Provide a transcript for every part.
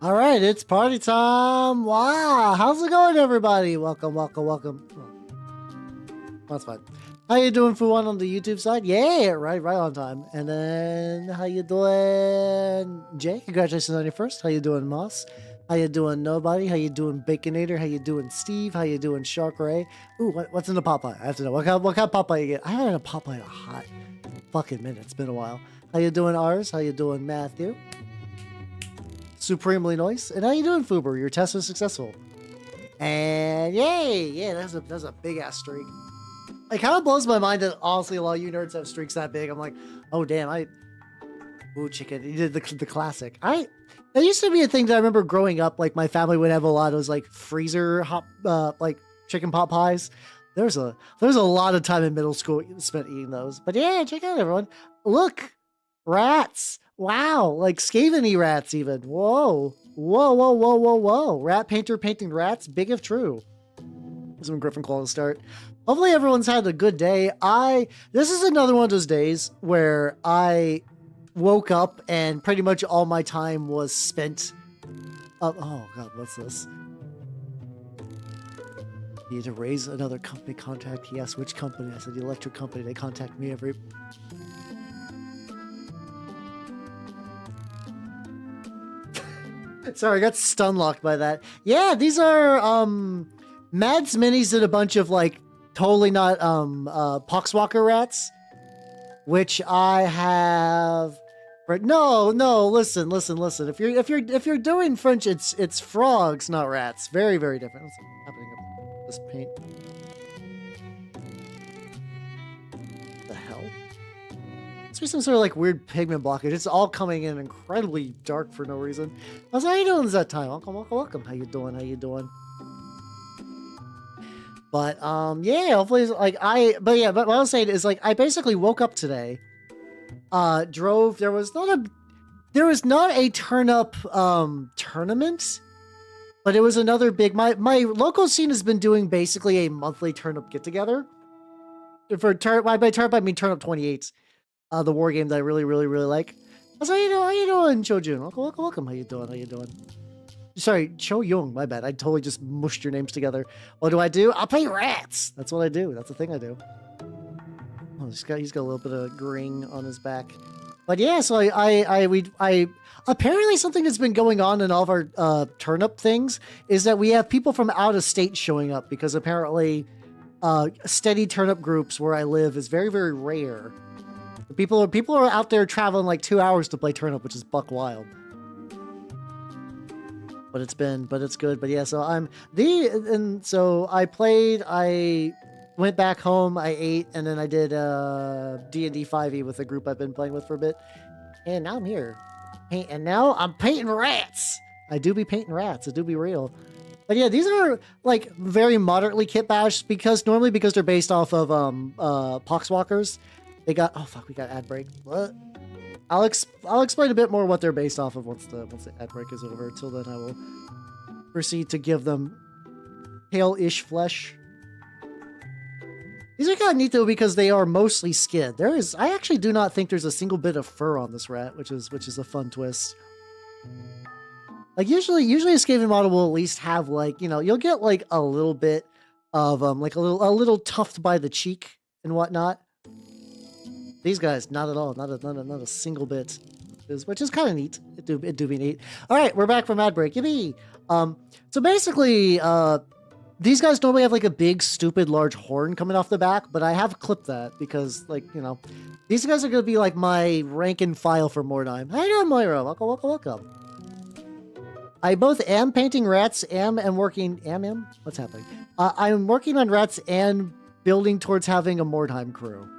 All right, it's party time. Wow, how's it going, everybody? Welcome, welcome, welcome. Oh, that's fine. How you doing for one on the YouTube side? Yeah, right on time. And then how you doing, Jay? Congratulations on your first. How you doing, Moss? How you doing, Nobody? How you doing, Baconator? How you doing, Steve? How you doing, Shark Ray? Ooh, what's in the Popeye? I have to know. What kind of Popeye you get? I haven't had a Popeye in a hot fucking minute. It's been a while. How you doing, Ars? How you doing, Matthew? Supremely nice. And how you doing, Fuber? Your test was successful. And yay! Yeah, that's a big ass streak. It kind of blows my mind that honestly a lot of you nerds have streaks that big. I'm like, oh damn, ooh, chicken. You did the classic. That used to be a thing that I remember growing up. Like my family would have a lot of those like freezer like chicken pot pies. There's a lot of time in middle school spent eating those. But yeah, check out everyone. Look, rats. Wow, like Scaveny rats even. Whoa. Rat painter painting rats, big if true. This is when Griffin Claw will start. Hopefully everyone's had a good day. This is another one of those days where I woke up and pretty much all my time was spent. Oh God, what's this? Need to raise another company contact. He asked which company. I said the electric company. They contact me every. Sorry, I got stun locked by that. Yeah, these are Mads Minis and a bunch of like totally not Poxwalker rats, which I have. But no, listen. If you're doing French, it's frogs, not rats. Very, very different. What's happening with this paint? What the hell? Must be some sort of like weird pigment blockage. It's all coming in incredibly dark for no reason. How's how you doing this that time? Welcome. How you doing? But yeah, hopefully it's like but what I was saying is like I basically woke up today, drove. There was not a turn up tournament, but it was another big. My local scene has been doing basically a monthly turn up get together. By turn up I mean turn up 28. The war game that I really like. How's how you doing, Chojun? Welcome. How you doing? Sorry, Cho Young, my bad. I totally just mushed your names together. What do? I'll play rats. That's what I do. That's the thing I do. Oh, he's got a little bit of green on his back. But yeah, so I apparently something that's been going on in all of our turnip things is that we have people from out of state showing up because apparently steady turnip groups where I live is very, very rare. People are out there traveling like 2 hours to play turnip, which is buck wild. But it's good. But yeah, so so I played, I went back home, I ate, and then I did D&D 5e with a group I've been playing with for a bit. And now I'm here. And now I'm painting rats. I do be painting rats. It do be real. But yeah, these are like very moderately kit bashed because they're based off of Poxwalkers. They got, oh fuck, we got ad break. What? I'll explain a bit more what they're based off of once the ad break is over. Till then, I will proceed to give them pale-ish flesh. These are kind of neat though because they are mostly skin. I actually do not think there's a single bit of fur on this rat, which is a fun twist. Like usually a Skaven model will at least have like, you know, you'll get like a little bit of like a little tuft by the cheek and whatnot. These guys, not at all, not a single bit, which is kind of neat. It do be neat. All right, we're back from ad break. Yippee! So basically, these guys normally have like a big, stupid, large horn coming off the back, but I have clipped that because, like, you know, these guys are gonna be like my rank and file for Mordheim. How you doing, Moira? Welcome. I both am painting rats, am working. What's happening? I'm working on rats and building towards having a Mordheim crew.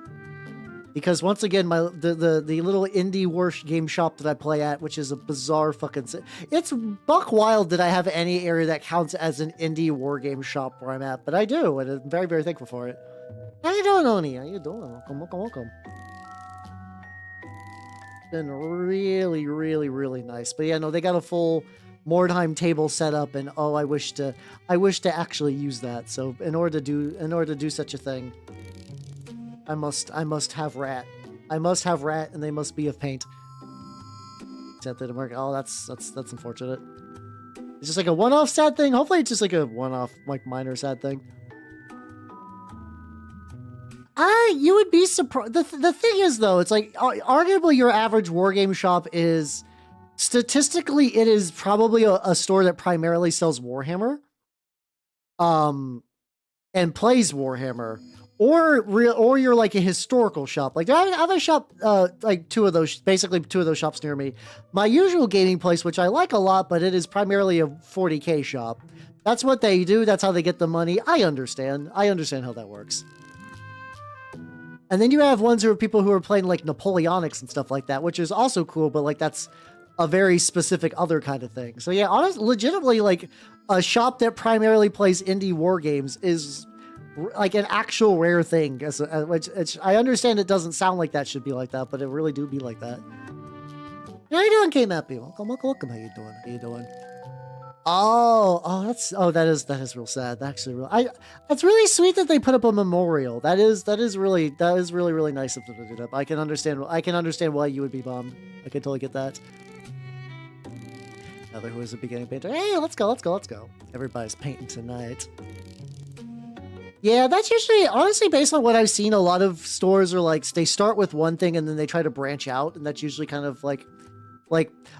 Because once again, the little indie war game shop that I play at, which is a bizarre fucking... It's buck wild that I have any area that counts as an indie war game shop where I'm at. But I do, and I'm very, very thankful for it. How you doing, Oni? How you doing? Welcome. It's been really nice. But yeah, no, they got a full Mordheim table set up, and oh, I wish to actually use that. So in order to do such a thing... I must have rat. And they must be of paint. Except that it work. Oh, that's unfortunate. It's just like a one-off sad thing. Hopefully it's just like a one-off, like minor sad thing. You would be surprised. The thing is though, it's like arguably your average wargame shop is statistically, it is probably a store that primarily sells Warhammer, and plays Warhammer, or you're like a historical shop. Like I have a shop, like basically two of those shops near me. My usual gaming place, which I like a lot, but it is primarily a 40K shop. That's what they do. That's how they get the money. I understand how that works. And then you have ones who are people who are playing like Napoleonics and stuff like that, which is also cool, but like that's a very specific other kind of thing. So yeah, honestly, legitimately, like a shop that primarily plays indie war games is like an actual rare thing. Which I understand it doesn't sound like that should be like that, but it really do be like that. How you doing, K-Mappy? Welcome. How you doing? That is real sad. Actually, it's really sweet that they put up a memorial. That is really nice of them to do that. I can understand why you would be bummed. I can totally get that. Another who is a beginning painter. Hey, let's go. Everybody's painting tonight. Yeah, that's usually, honestly, based on what I've seen, a lot of stores are like, they start with one thing and then they try to branch out, and that's usually kind of like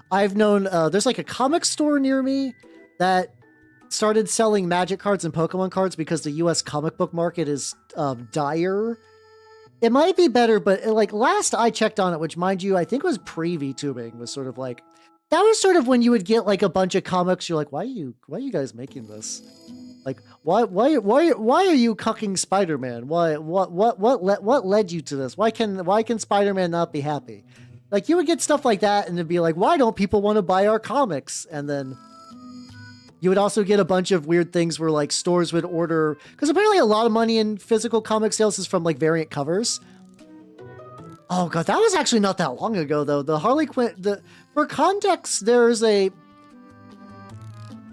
I've known, there's like a comic store near me that started selling Magic cards and Pokemon cards because the US comic book market is dire. It might be better, but like last I checked on it, which mind you, I think was pre-VTubing, was sort of like, that was sort of when you would get like a bunch of comics. You're like, why are you guys making this? Like, why are you cucking Spider-Man? What led you to this? Why can Spider-Man not be happy? Like, you would get stuff like that, and it'd be like, why don't people want to buy our comics? And then you would also get a bunch of weird things where like stores would order, because apparently a lot of money in physical comic sales is from like variant covers. Oh god, that was actually not that long ago though. The Harley Quinn, for context, there's a,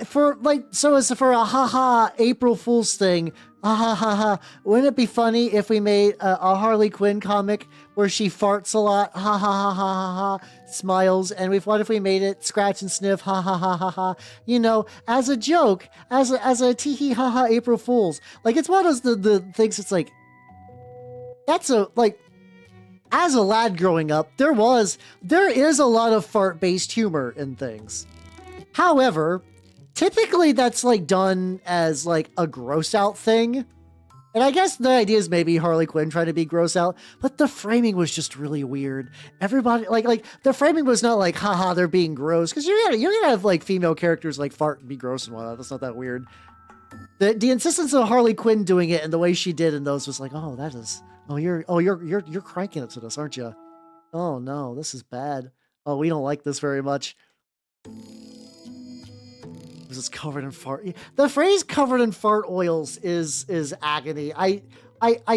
for a haha April Fool's thing, wouldn't it be funny if we made a Harley Quinn comic where she farts a lot, ha ha ha ha ha ha, smiles, and what if we made it scratch and sniff, ha ha ha ha ha, you know, as a joke, as a tee hee ha ha April Fool's. Like, it's one of the things, it's like, that's a, like, as a lad growing up, there is a lot of fart-based humor in things. However, typically that's like done as like a gross out thing. And I guess the idea is maybe Harley Quinn trying to be gross out, but the framing was just really weird. Everybody like the framing was not like, haha, they're being gross. Cause you're gonna have like female characters like fart and be gross and whatnot. That's not that weird. The insistence of Harley Quinn doing it and the way she did in those was like, oh, that is, you're cranking it to this, aren't you? Oh no, this is bad. Oh, we don't like this very much. It's covered in fart. The phrase "covered in fart oils" is agony. I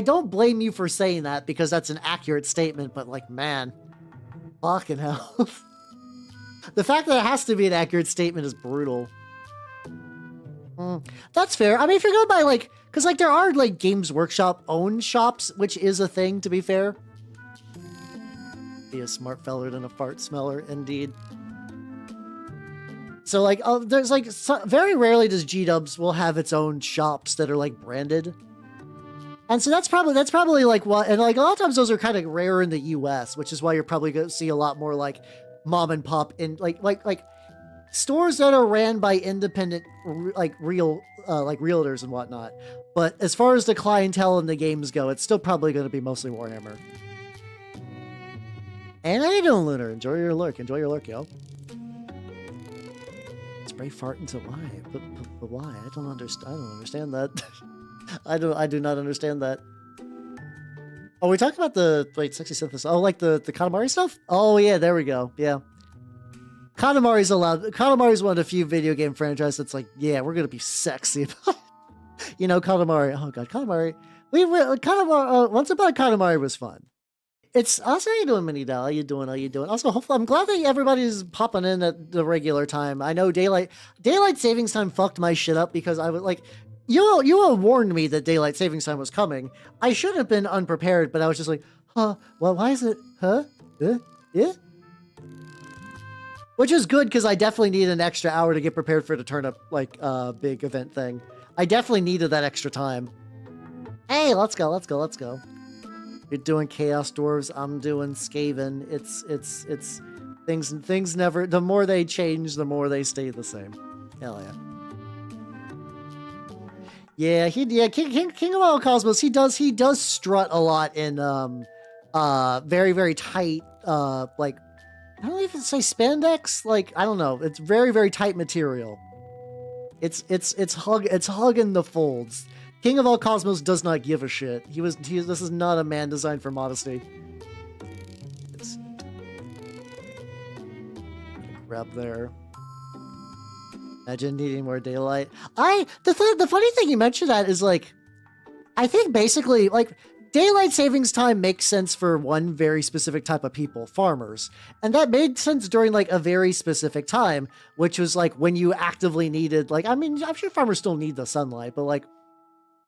don't blame you for saying that because that's an accurate statement, but like, man, fucking hell. The fact that it has to be an accurate statement is brutal. That's fair. I mean, if you're going by like, because like there are like Games Workshop owned shops, which is a thing, to be fair. Be a smart feller than a fart smeller, indeed. So like, there's like, very rarely does G-Dubs will have its own shops that are like branded. And so that's probably like what, and like a lot of times those are kind of rare in the US, which is why you're probably going to see a lot more like mom and pop in like stores that are ran by independent, like realtors and whatnot. But as far as the clientele and the games go, it's still probably going to be mostly Warhammer. And how you doing, Lunar? Enjoy your lurk, yo. Spray fart into why? But why? I don't understand that. I do not understand that. Oh, we talked about the sexy synthesis. Oh, like the Katamari stuff? Oh yeah, there we go. Yeah. Katamari's allowed. Katamari's one of the few video game franchises that's like, yeah, we're gonna be sexy. You know, Katamari. Oh god, Katamari. Katamari. Once Upon a Katamari was fun. It's also, how you doing, Mini Doll? How you doing? Also, hopefully, I'm glad that everybody's popping in at the regular time. I know daylight savings time fucked my shit up because I was like, you all warned me that daylight savings time was coming. I should have been unprepared, but I was just like, huh? Well, why is it? Huh? Yeah? Which is good because I definitely need an extra hour to get prepared for the turnip like big event thing. I definitely needed that extra time. Hey, let's go, let's go, let's go. You're doing Chaos Dwarves, I'm doing Skaven. It's things never, the more they change, the more they stay the same. Hell yeah. Yeah, King of All Cosmos, he does strut a lot in very, very tight like, I don't even say spandex, like I don't know. It's very, very tight material. It's hugging the folds. King of All Cosmos does not give a shit. This is not a man designed for modesty. Grab there. Imagine needing more daylight. The funny thing you mentioned that is like, I think basically like daylight savings time makes sense for one very specific type of people, farmers. And that made sense during like a very specific time, which was like when you actively needed, like, I mean, I'm sure farmers still need the sunlight, but like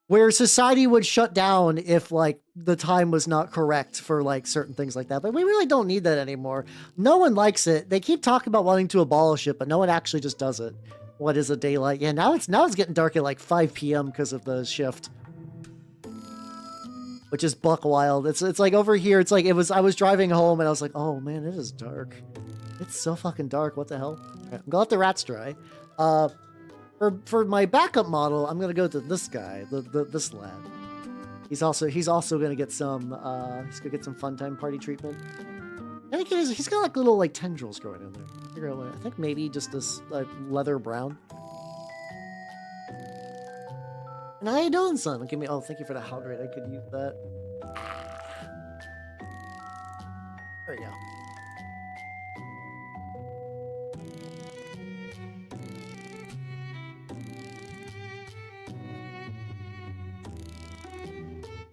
where society would shut down if like the time was not correct for like certain things like that. But we really don't need that anymore. No one likes it. They keep talking about wanting to abolish it, but no one actually just does it. What is a daylight? Yeah, now it's getting dark at like 5 p.m. because of the shift. Which is buck wild. It's like over here, it's like I was driving home and I was like, oh man, it is dark. It's so fucking dark. What the hell? Right, I'm gonna let the rats dry. For my backup model, I'm gonna go to this guy, this lad. He's also gonna get some fun time party treatment. I think he's got like little like tendrils growing in there. I think maybe just this like leather brown. And how you doing, son? Give me. Oh, thank you for the hydrate. I could use that. There we go.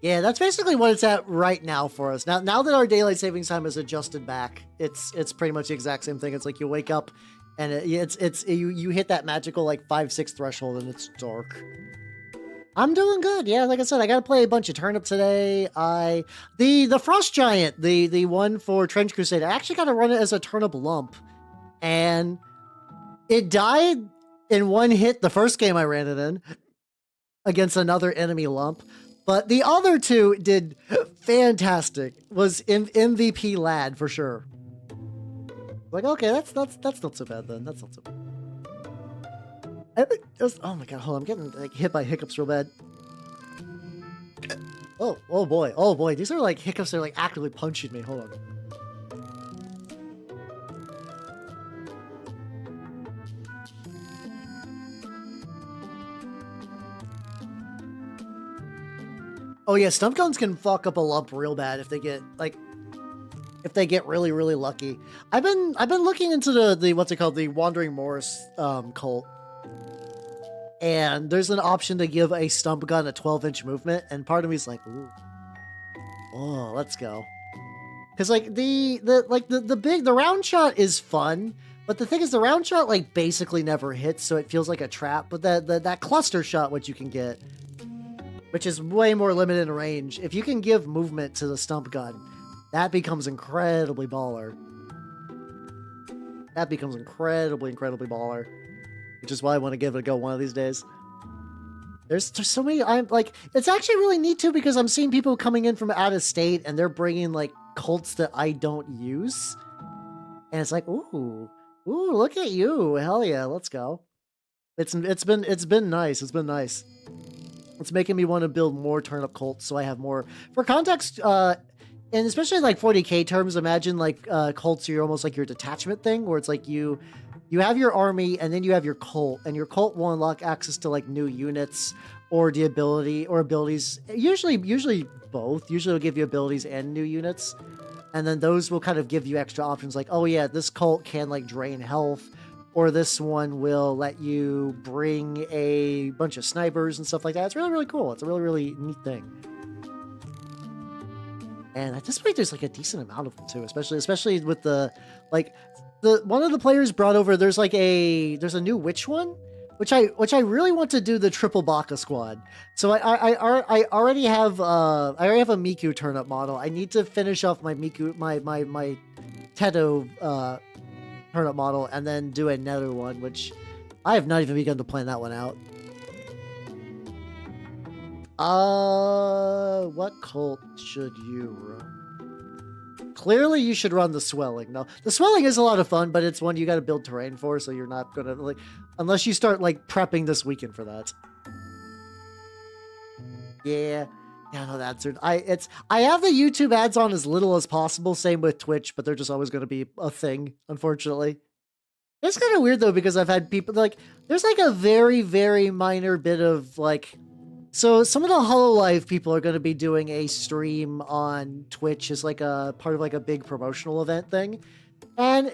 Yeah, that's basically what it's at right now for us. Now that our daylight savings time is adjusted back, it's pretty much the exact same thing. It's like you wake up, and you hit that magical like 5-6 threshold, and it's dark. I'm doing good. Yeah, like I said, I got to play a bunch of turnip today. The Frost Giant, the one for Trench Crusade, I actually got to run it as a turnip lump, and it died in one hit the first game I ran it in against another enemy lump. But the other two did fantastic. Was MVP lad for sure. Like, okay, that's not so bad then. That's not so bad. Oh my god, hold on, I'm getting like hit by hiccups real bad. Oh boy, these are like hiccups that are like actively punching me. Hold on. Oh yeah, stump guns can fuck up a lump real bad if they get really, really lucky. I've been looking into the what's it called, the Wandering Morris cult. And there's an option to give a stump gun a 12-inch movement, and part of me is like, ooh, oh, let's go. Because like the round shot is fun, but the thing is the round shot like basically never hits, so it feels like a trap. But that cluster shot, which you can get, which is way more limited in range, if you can give movement to the stump gun, that becomes incredibly baller. That becomes incredibly baller. Which is why I want to give it a go one of these days. There's so many. I'm like, it's actually really neat too because I'm seeing people coming in from out of state and they're bringing like cults that I don't use, and it's like, ooh, look at you, hell yeah, let's go. It's been nice. It's been nice. It's making me want to build more turnip cults so I have more for context. And especially like 40k terms, imagine like cults are almost like your detachment thing, where it's like you have your army and then you have your cult, and your cult will unlock access to like new units or the abilities. Usually both. Usually it'll give you abilities and new units. And then those will kind of give you extra options like, oh yeah, this cult can like drain health, or this one will let you bring a bunch of snipers and stuff like that. It's really, really cool. It's a really, really neat thing. And at this point, there's like a decent amount of them too, especially with the one of the players brought over. There's a new witch one, which I really want to do the triple Baka squad. So I already have a Miku turnip model. I need to finish off my Miku my Teto turnip model, and then do another one, which I have not even begun to plan that one out. What cult should you run? Clearly, you should run the Swelling. No, the Swelling is a lot of fun, but it's one you got to build terrain for, so you're not gonna like, unless you start like prepping this weekend for that. Yeah, no, that's it. I have the YouTube ads on as little as possible. Same with Twitch, but they're just always going to be a thing, unfortunately. It's kind of weird though, because I've had people like, there's like a very, very minor bit of like, so some of the HoloLive people are going to be doing a stream on Twitch as like a part of like a big promotional event thing. And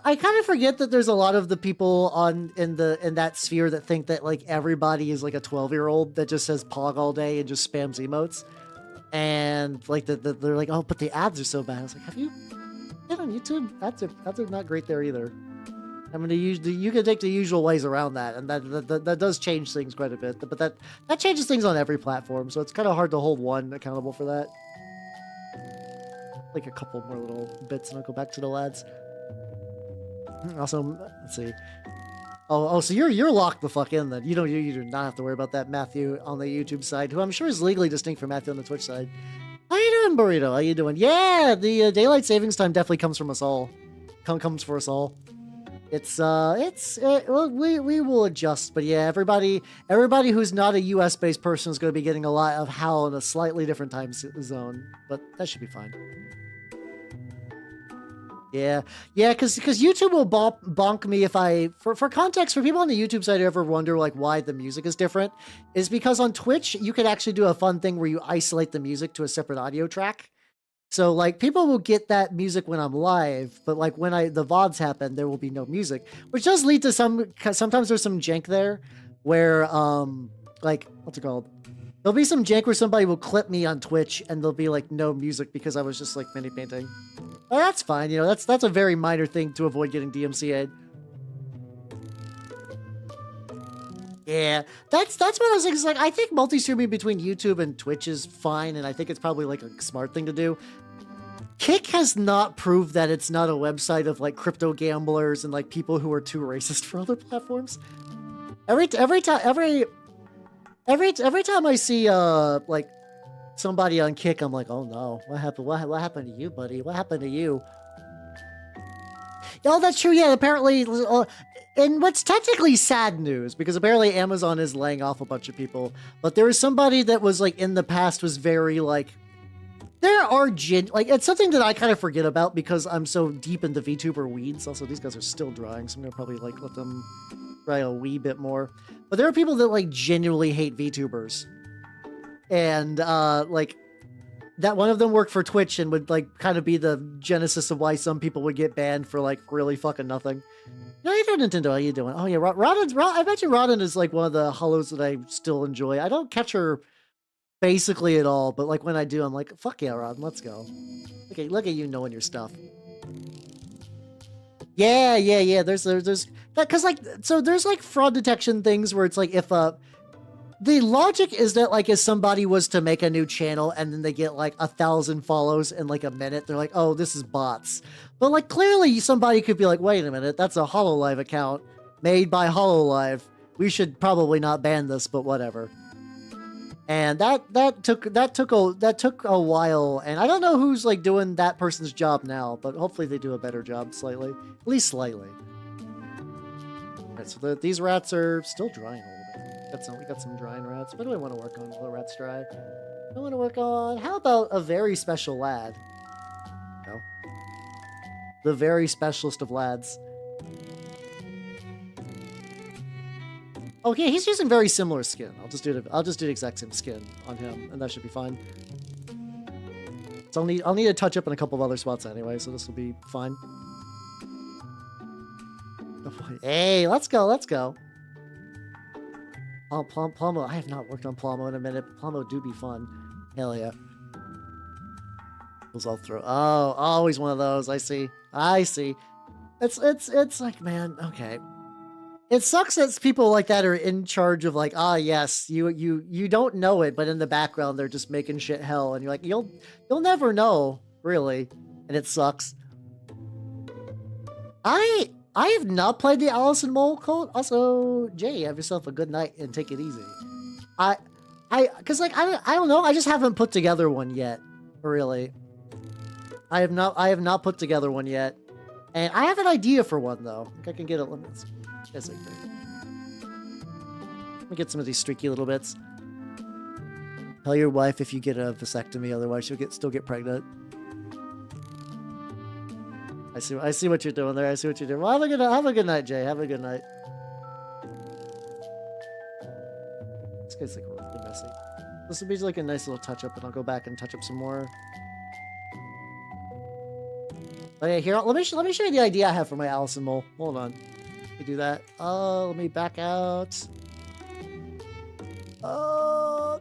I kind of forget that there's a lot of the people in that sphere that think that like everybody is like a 12-year-old that just says Pog all day and just spams emotes. And like they're like, oh, but the ads are so bad. I was like, have you been on YouTube? Ads are not great there either. I mean, you can take the usual ways around that, and that does change things quite a bit. But that changes things on every platform, so it's kind of hard to hold one accountable for that. Like a couple more little bits, and I'll go back to the lads. Also, let's see. Oh, so you're locked the fuck in then. You do not have to worry about that Matthew on the YouTube side, who I'm sure is legally distinct from Matthew on the Twitch side. How you doing, Burrito? How you doing? Yeah, the daylight savings time definitely comes from us all. Comes for us all. Well, we will adjust, but yeah, everybody who's not a US based person is going to be getting a lot of HAL in a slightly different time zone, but that should be fine. Yeah, because YouTube will bonk me if for context, for people on the YouTube side who ever wonder like why the music is different, is because on Twitch you could actually do a fun thing where you isolate the music to a separate audio track. So like people will get that music when I'm live, but like when the VODs happen, there will be no music, which does lead to sometimes there's some jank there where like what's it called? There'll be some jank where somebody will clip me on Twitch and there'll be like no music because I was just like mini painting. Well, that's fine, you know, that's a very minor thing to avoid getting DMCA'd. Yeah, that's one of those things. Like, I think multi-streaming between YouTube and Twitch is fine, and I think it's probably like a smart thing to do. Kick has not proved that it's not a website of like crypto gamblers and like people who are too racist for other platforms. Every time I see like somebody on Kick, I'm like, oh no, what happened? What happened to you, buddy? What happened to you? Oh, that's true. Yeah, apparently. And what's technically sad news, because apparently Amazon is laying off a bunch of people, but there was somebody that was like in the past was very like, there are like, it's something that I kind of forget about because I'm so deep into Vtuber weeds. Also, these guys are still drying, so I'm gonna probably like let them dry a wee bit more. But there are people that like genuinely hate VTubers, and like that one of them worked for Twitch and would like kind of be the genesis of why some people would get banned for like really fucking nothing. No, you doing, Nintendo? How you doing? Oh yeah, I mentioned Rodden is like one of the hollows that I still enjoy. I don't catch her basically at all, but like when I do, I'm like, fuck yeah, Rodden, let's go. Okay, look at you knowing your stuff. Yeah. There's that, because like, so there's like fraud detection things where it's like if the logic is that like if somebody was to make a new channel and then they get like 1,000 follows in like a minute, they're like, oh, this is bots. But like clearly somebody could be like, wait a minute, that's a HoloLive account made by HoloLive. We should probably not ban this, but whatever. And that took a while, and I don't know who's like doing that person's job now, but hopefully they do a better job slightly, at least slightly. All right, so these rats are still drying a little bit. We got some drying rats. What do I want to work on while the rats dry? I want to work on, how about a very special lad? No. The very specialist of lads. Okay, he's using very similar skin. I'll just do the exact same skin on him, and that should be fine. So I'll need to touch up in a couple of other spots anyway, so this will be fine. Oh, hey, let's go. Oh, Plomo. I have not worked on Plomo in a minute. Plomo do be fun. Hell yeah. Those all throw. Oh, always one of those. I see. It's like, man, okay. It sucks that people like that are in charge of like, yes, you don't know it, but in the background they're just making shit hell, and you're like, you'll never know, really, and it sucks. I have not played the Alice and Mole cult. Also, Jay, have yourself a good night and take it easy. Cause like I don't know. I just haven't put together one yet. Really, I have not put together one yet, and I have an idea for one though. I think I can get it. Let me get some of these streaky little bits. Tell your wife if you get a vasectomy, otherwise she'll still get pregnant. I see what you're doing there. I see what you're doing. Well, have a good night, Jay. Have a good night. This guy's like really messy. This will be like a nice little touch up, and I'll go back and touch up some more. Oh yeah, here. Let me show you the idea I have for my Alice and Mole. Hold on. Let me do that. Let me back out.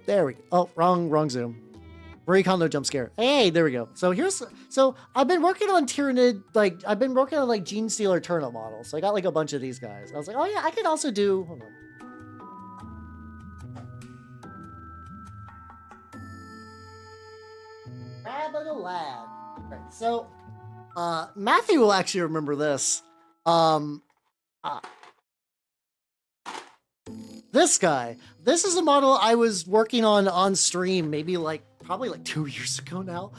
There we go. Oh, wrong zoom. Recon no jump scare. Hey, there we go. So I've been working on Tyranid, I've been working on like Gene Stealer turnip models. So I got like a bunch of these guys. I was like, oh yeah, I could also do, hold on. Rabbit a lad. Right, so Matthew will actually remember this. This guy. This is a model I was working on stream maybe probably 2 years ago now,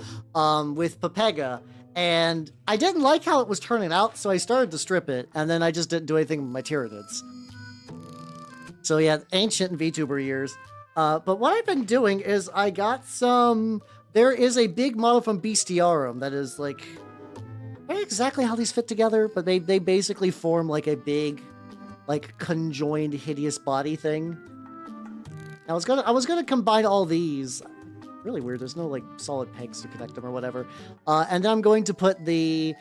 with Pepega, and I didn't like how it was turning out, so I started to strip it, and then I just didn't do anything with my Tyranids. So yeah, ancient and VTuber years. But what I've been doing is I got there is a big model from Bestiarum that is like, I don't know exactly how these fit together, but they basically form like a big, like conjoined hideous body thing. I was gonna combine all these. Really weird. There's no like solid pegs to connect them or whatever. And then I'm going to put the.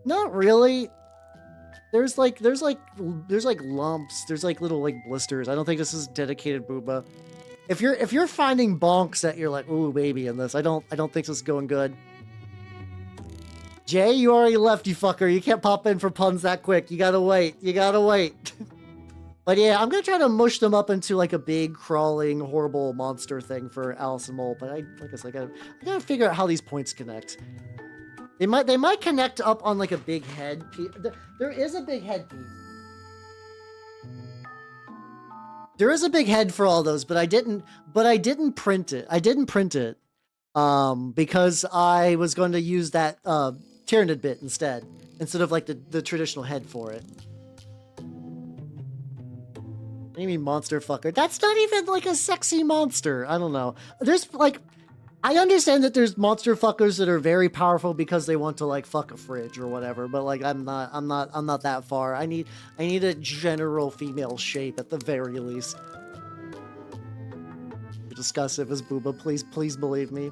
Not really. There's like lumps. There's like little like blisters. I don't think this is dedicated booba. If you're finding bonks that you're like, ooh baby in this, I don't think this is going good. Jay, you already left, you fucker. You can't pop in for puns that quick. You gotta wait. But yeah, I'm gonna try to mush them up into like a big, crawling, horrible monster thing for Alice and Mole. But like I said, I gotta figure out how these points connect. They might connect up on like a big head piece. There is a big head piece. There is a big head for all those, but I didn't print it. Because I was going to use that Tyranid bit instead of like the traditional head for it. What do you mean monster fucker? That's not even like a sexy monster. I don't know. There's like, I understand that there's monster fuckers that are very powerful because they want to like fuck a fridge or whatever, but like I'm not that far. I need a general female shape at the very least. Discussive as booba, please believe me.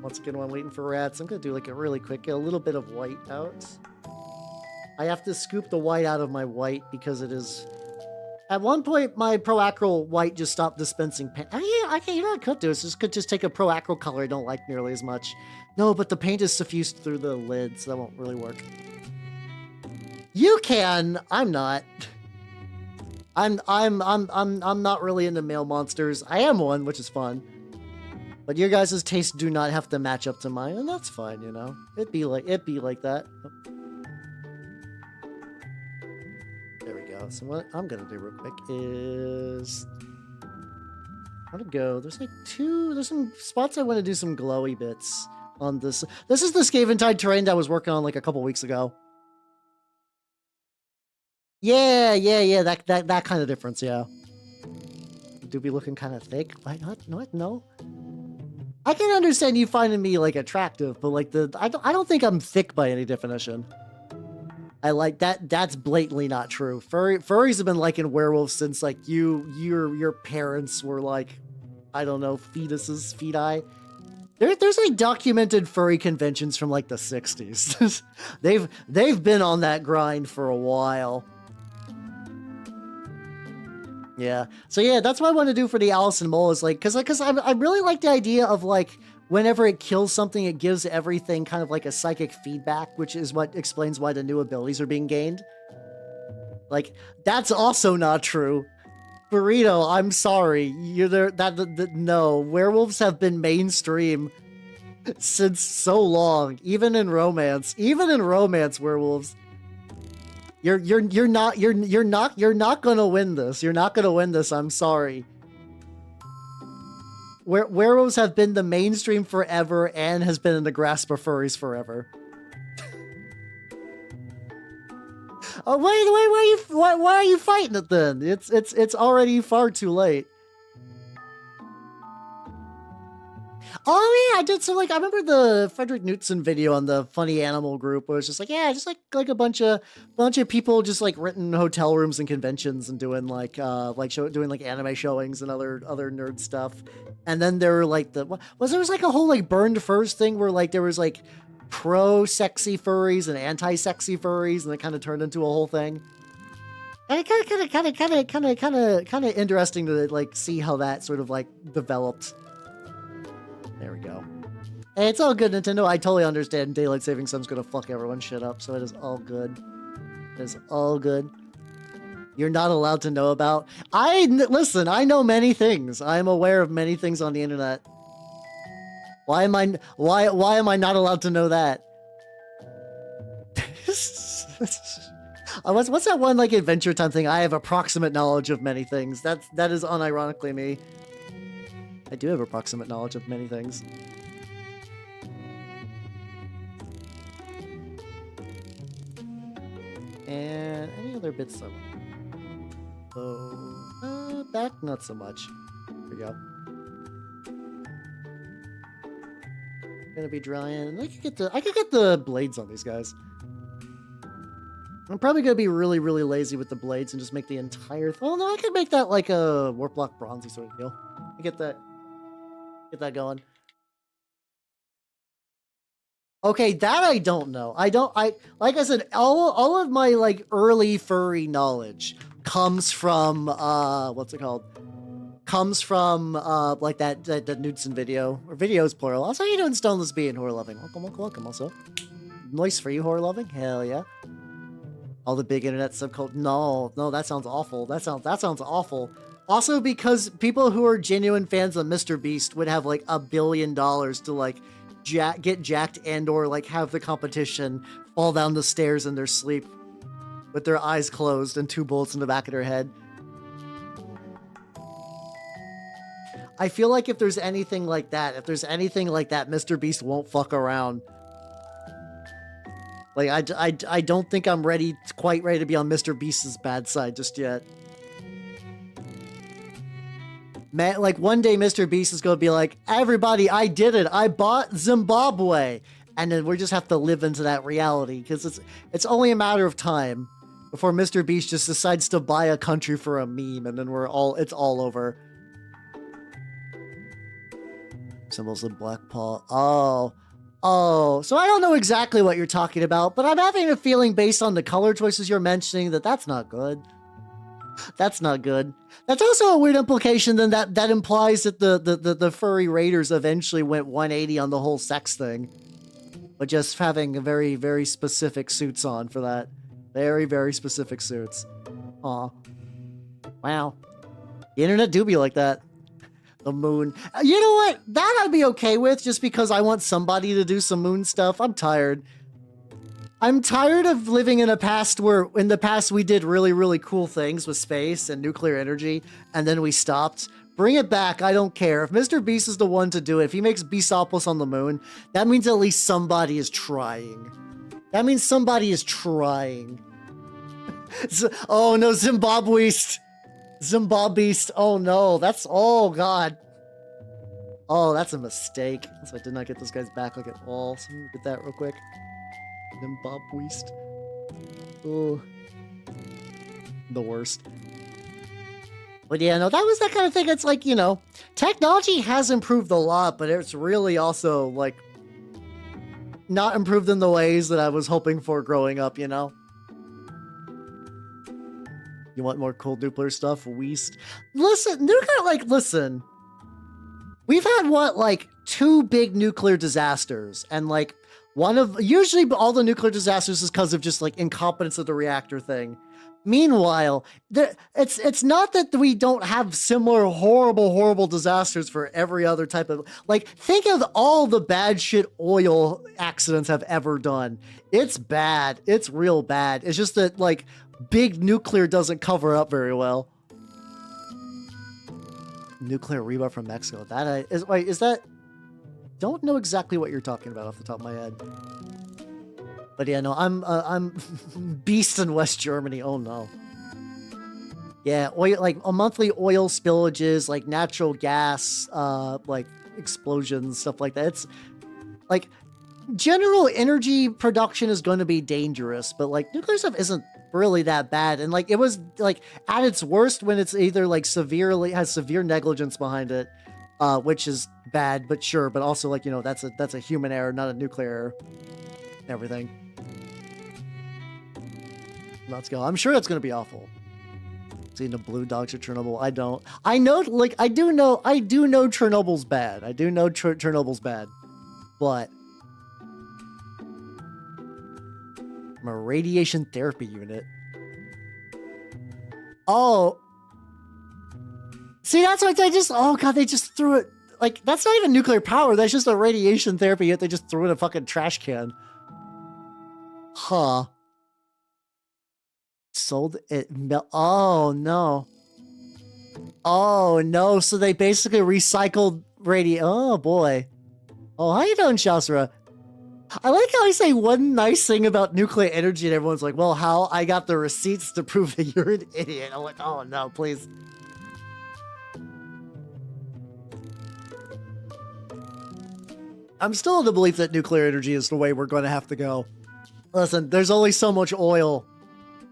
Once again, while I'm waiting for rats, I'm gonna do like a really quick, a little bit of white out. I have to scoop the white out of my white because it is. At one point, my proacryl white just stopped dispensing paint. Oh yeah, okay, you know what I could do? Is could just take a proacryl color I don't like nearly as much. No, but the paint is suffused through the lid, so that won't really work. You can. I'm not. I'm not really into male monsters. I am one, which is fun. But your guys' tastes do not have to match up to mine, and that's fine, you know. It'd be like that. Oh. There we go. So what I'm gonna do real quick is I'm gonna go. There's some spots I want to do some glowy bits on this. This is the Scaventide terrain that I was working on like a couple weeks ago. Yeah. That kind of difference, yeah. Do be looking kind of thick. Why not? No. I can understand you finding me like attractive, but like I don't think I'm thick by any definition. I like that. That's blatantly not true. Furries have been liking werewolves since like your parents were like, I don't know, fetuses, feti. There's like documented furry conventions from like the 60s. they've been on that grind for a while. Yeah. So yeah, that's what I want to do for the Alice and Mole is like, cause I really like the idea of like, whenever it kills something, it gives everything kind of like a psychic feedback, which is what explains why the new abilities are being gained. Like, that's also not true. Burrito, I'm sorry. You're there. No, werewolves have been mainstream since so long. Even in romance, werewolves. You're not gonna win this. You're not gonna win this. I'm sorry. Werewolves have been the mainstream forever and has been in the grasp of furries forever. Oh wait, why are you fighting it then? It's already far too late. Oh yeah, I did. So like, I remember the Frederick Knudsen video on the Funny Animal group where it's just like, yeah, just like a bunch of people just like renting hotel rooms and conventions and doing doing like anime showings and other nerd stuff. And then there were like there was like a whole like burned furs thing where like there was like pro sexy furries and anti sexy furries, and it kind of turned into a whole thing. And it kind of interesting to like see how that sort of like developed. There we go. Hey, it's all good, Nintendo. I totally understand daylight savings time's gonna fuck everyone's shit up, so it is all good. It is all good. You're not allowed to know about. Listen, I know many things. I'm aware of many things on the internet. Why am I not allowed to know that? What's that one like Adventure Time thing? I have approximate knowledge of many things. That is unironically me. I do have approximate knowledge of many things. And any other bits I want? Oh, back not so much. There we go. Gonna be drying. I could get the blades on these guys. I'm probably gonna be really lazy with the blades and just make the entire. Oh no, I could make that like a warp block bronzy sort of deal. I get that going. Okay, that I don't know. I like I said, all of my like early furry knowledge comes from what's it called? Comes from like that Knudsen video, or videos plural. Also, how you doing, Stoneless Bee and Horror Loving? Welcome. Also, nice for you, Horror Loving. Hell yeah. All the big internet subculture. No, that sounds awful. That sounds awful. Also, because people who are genuine fans of Mr. Beast would have like $1 billion to like get jacked and or like have the competition fall down the stairs in their sleep with their eyes closed and 2 bullets in the back of their head. I feel like if there's anything like that, Mr. Beast won't fuck around. Like, I don't think I'm quite ready to be on Mr. Beast's bad side just yet. Man, like, one day Mr. Beast is going to be like, everybody, I did it. I bought Zimbabwe. And then we just have to live into that reality, because it's only a matter of time before Mr. Beast just decides to buy a country for a meme, and then it's all over. Symbols of Black Paw. Oh, so I don't know exactly what you're talking about, but I'm having a feeling based on the color choices you're mentioning that's not good. That's not good. That's also a weird implication then that implies that the furry raiders eventually went 180 on the whole sex thing. But just having very, very specific suits on for that. Very, very specific suits. Aw. Wow. The internet do be like that. The moon. You know what? That I'd be okay with, just because I want somebody to do some moon stuff. I'm tired. I'm tired of living in a past where, in the past, we did really, really cool things with space and nuclear energy, and then we stopped. Bring it back. I don't care. If Mr. Beast is the one to do it, if he makes Beastopolis on the moon, that means at least somebody is trying. That means somebody is trying. Oh no, Zimbabweist. Oh no, oh god. Oh, that's a mistake. So I did not get those guys back like at all. So I'm gonna get that real quick. Zimbabweist. Oh, the worst. But yeah, no, that was that kind of thing. It's like, you know, technology has improved a lot, but it's really also like not improved in the ways that I was hoping for growing up, you know? You want more cool Dupler stuff? Listen. We've had, 2 big nuclear disasters, and, Usually all the nuclear disasters is because of just like incompetence of the reactor thing. Meanwhile, it's not that we don't have similar horrible disasters for every other type of, like, think of all the bad shit oil accidents have ever done. It's bad. It's real bad. It's just that like big nuclear doesn't cover up very well. Nuclear rebar from Mexico. Is that? Don't know exactly what you're talking about off the top of my head. But yeah, no, I'm beast in West Germany. Oh no. Yeah, oil, like a monthly oil spillages, like natural gas, like explosions, stuff like that. It's like general energy production is going to be dangerous, but like nuclear stuff isn't really that bad. And like it was like at its worst when it's either like has severe negligence behind it, which is bad, but sure, but also like, you know, that's a human error, not a nuclear error. Everything. Let's go. I'm sure it's gonna be awful. Seeing the blue dogs of Chernobyl. I don't. I know, like, I do know Chernobyl's bad. I do know Chernobyl's bad. But I'm a radiation therapy unit. Oh. See, that's what they just, oh god, they just threw it. Like, that's not even nuclear power. That's just a radiation therapy unit. They just threw in a fucking trash can. Huh. Sold it. Oh no. Oh no. So they basically recycled oh boy. Oh, how you doing, Shasra? I like how I say one nice thing about nuclear energy and everyone's like, well, how? I got the receipts to prove that you're an idiot. I'm like, oh no, please. I'm still in the belief that nuclear energy is the way we're going to have to go. Listen, there's only so much oil.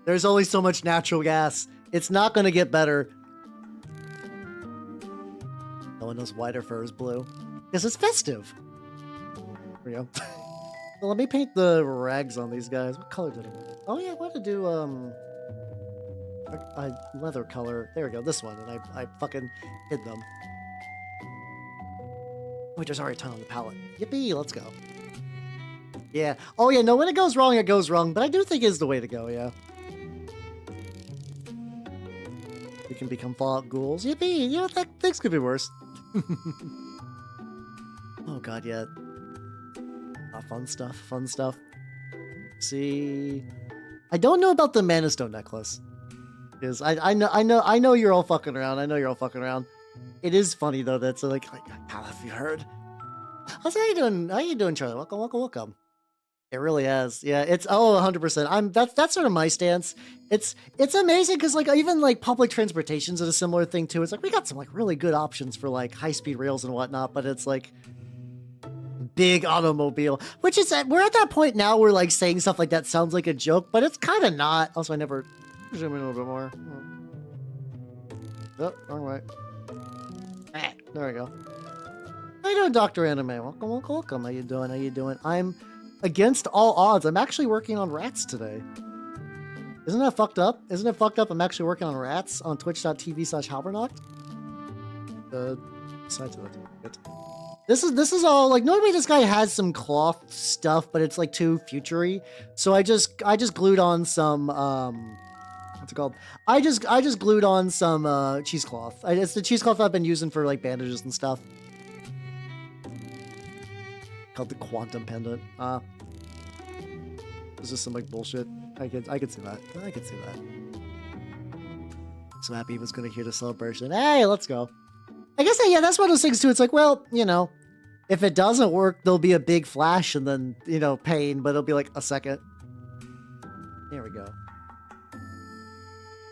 There's only so much natural gas. It's not going to get better. No one knows why their fur is blue. Because it's festive. There we go. Well, let me paint the rags on these guys. What color did I want? Oh yeah, I want to do a leather color. There we go, this one. And I fucking hid them. Wait, there's already a ton on the palette. Yippee, let's go. Yeah. Oh yeah, no, when it goes wrong, it goes wrong. But I do think it's the way to go, yeah. We can become Fallout ghouls. Yippee! You know, things could be worse. Oh god, yeah. Fun stuff, fun stuff. See, I don't know about the Mana Stone necklace. Because I know you're all fucking around. I know you're all fucking around. It is funny though. That's like how have you heard? How you doing? How you doing, Charlie? Welcome, welcome, welcome. It really has. Yeah, it's 100%. That's sort of my stance. It's amazing because like even like public transportation's a similar thing too. It's like we got some like really good options for like high-speed rails and whatnot, but it's like big automobile, which is we're at that point now where like saying stuff like that sounds like a joke, but it's kind of not. Also, I never zoom in a little bit more. Oh, wrong way. Ah, there we go. How you doing, Dr. Anime? Welcome, welcome, welcome. How you doing? How you doing? I'm against all odds. I'm actually working on rats today. Isn't that fucked up? Isn't it fucked up? I'm actually working on rats on twitch.tv/Halbernacht. Besides that, this is all like normally this guy has some cloth stuff, but it's like too futury. So I just glued on some what's it called? I just glued on some cheesecloth. It's the cheesecloth I've been using for like bandages and stuff. Called the quantum pendant. This is some like bullshit. I could see that. I could see that. So happy he was gonna hear the celebration. Hey, let's go. I guess yeah, that's one of those things too. It's like, well, you know, if it doesn't work, there'll be a big flash and then, you know, pain, but it'll be like a second. There we go.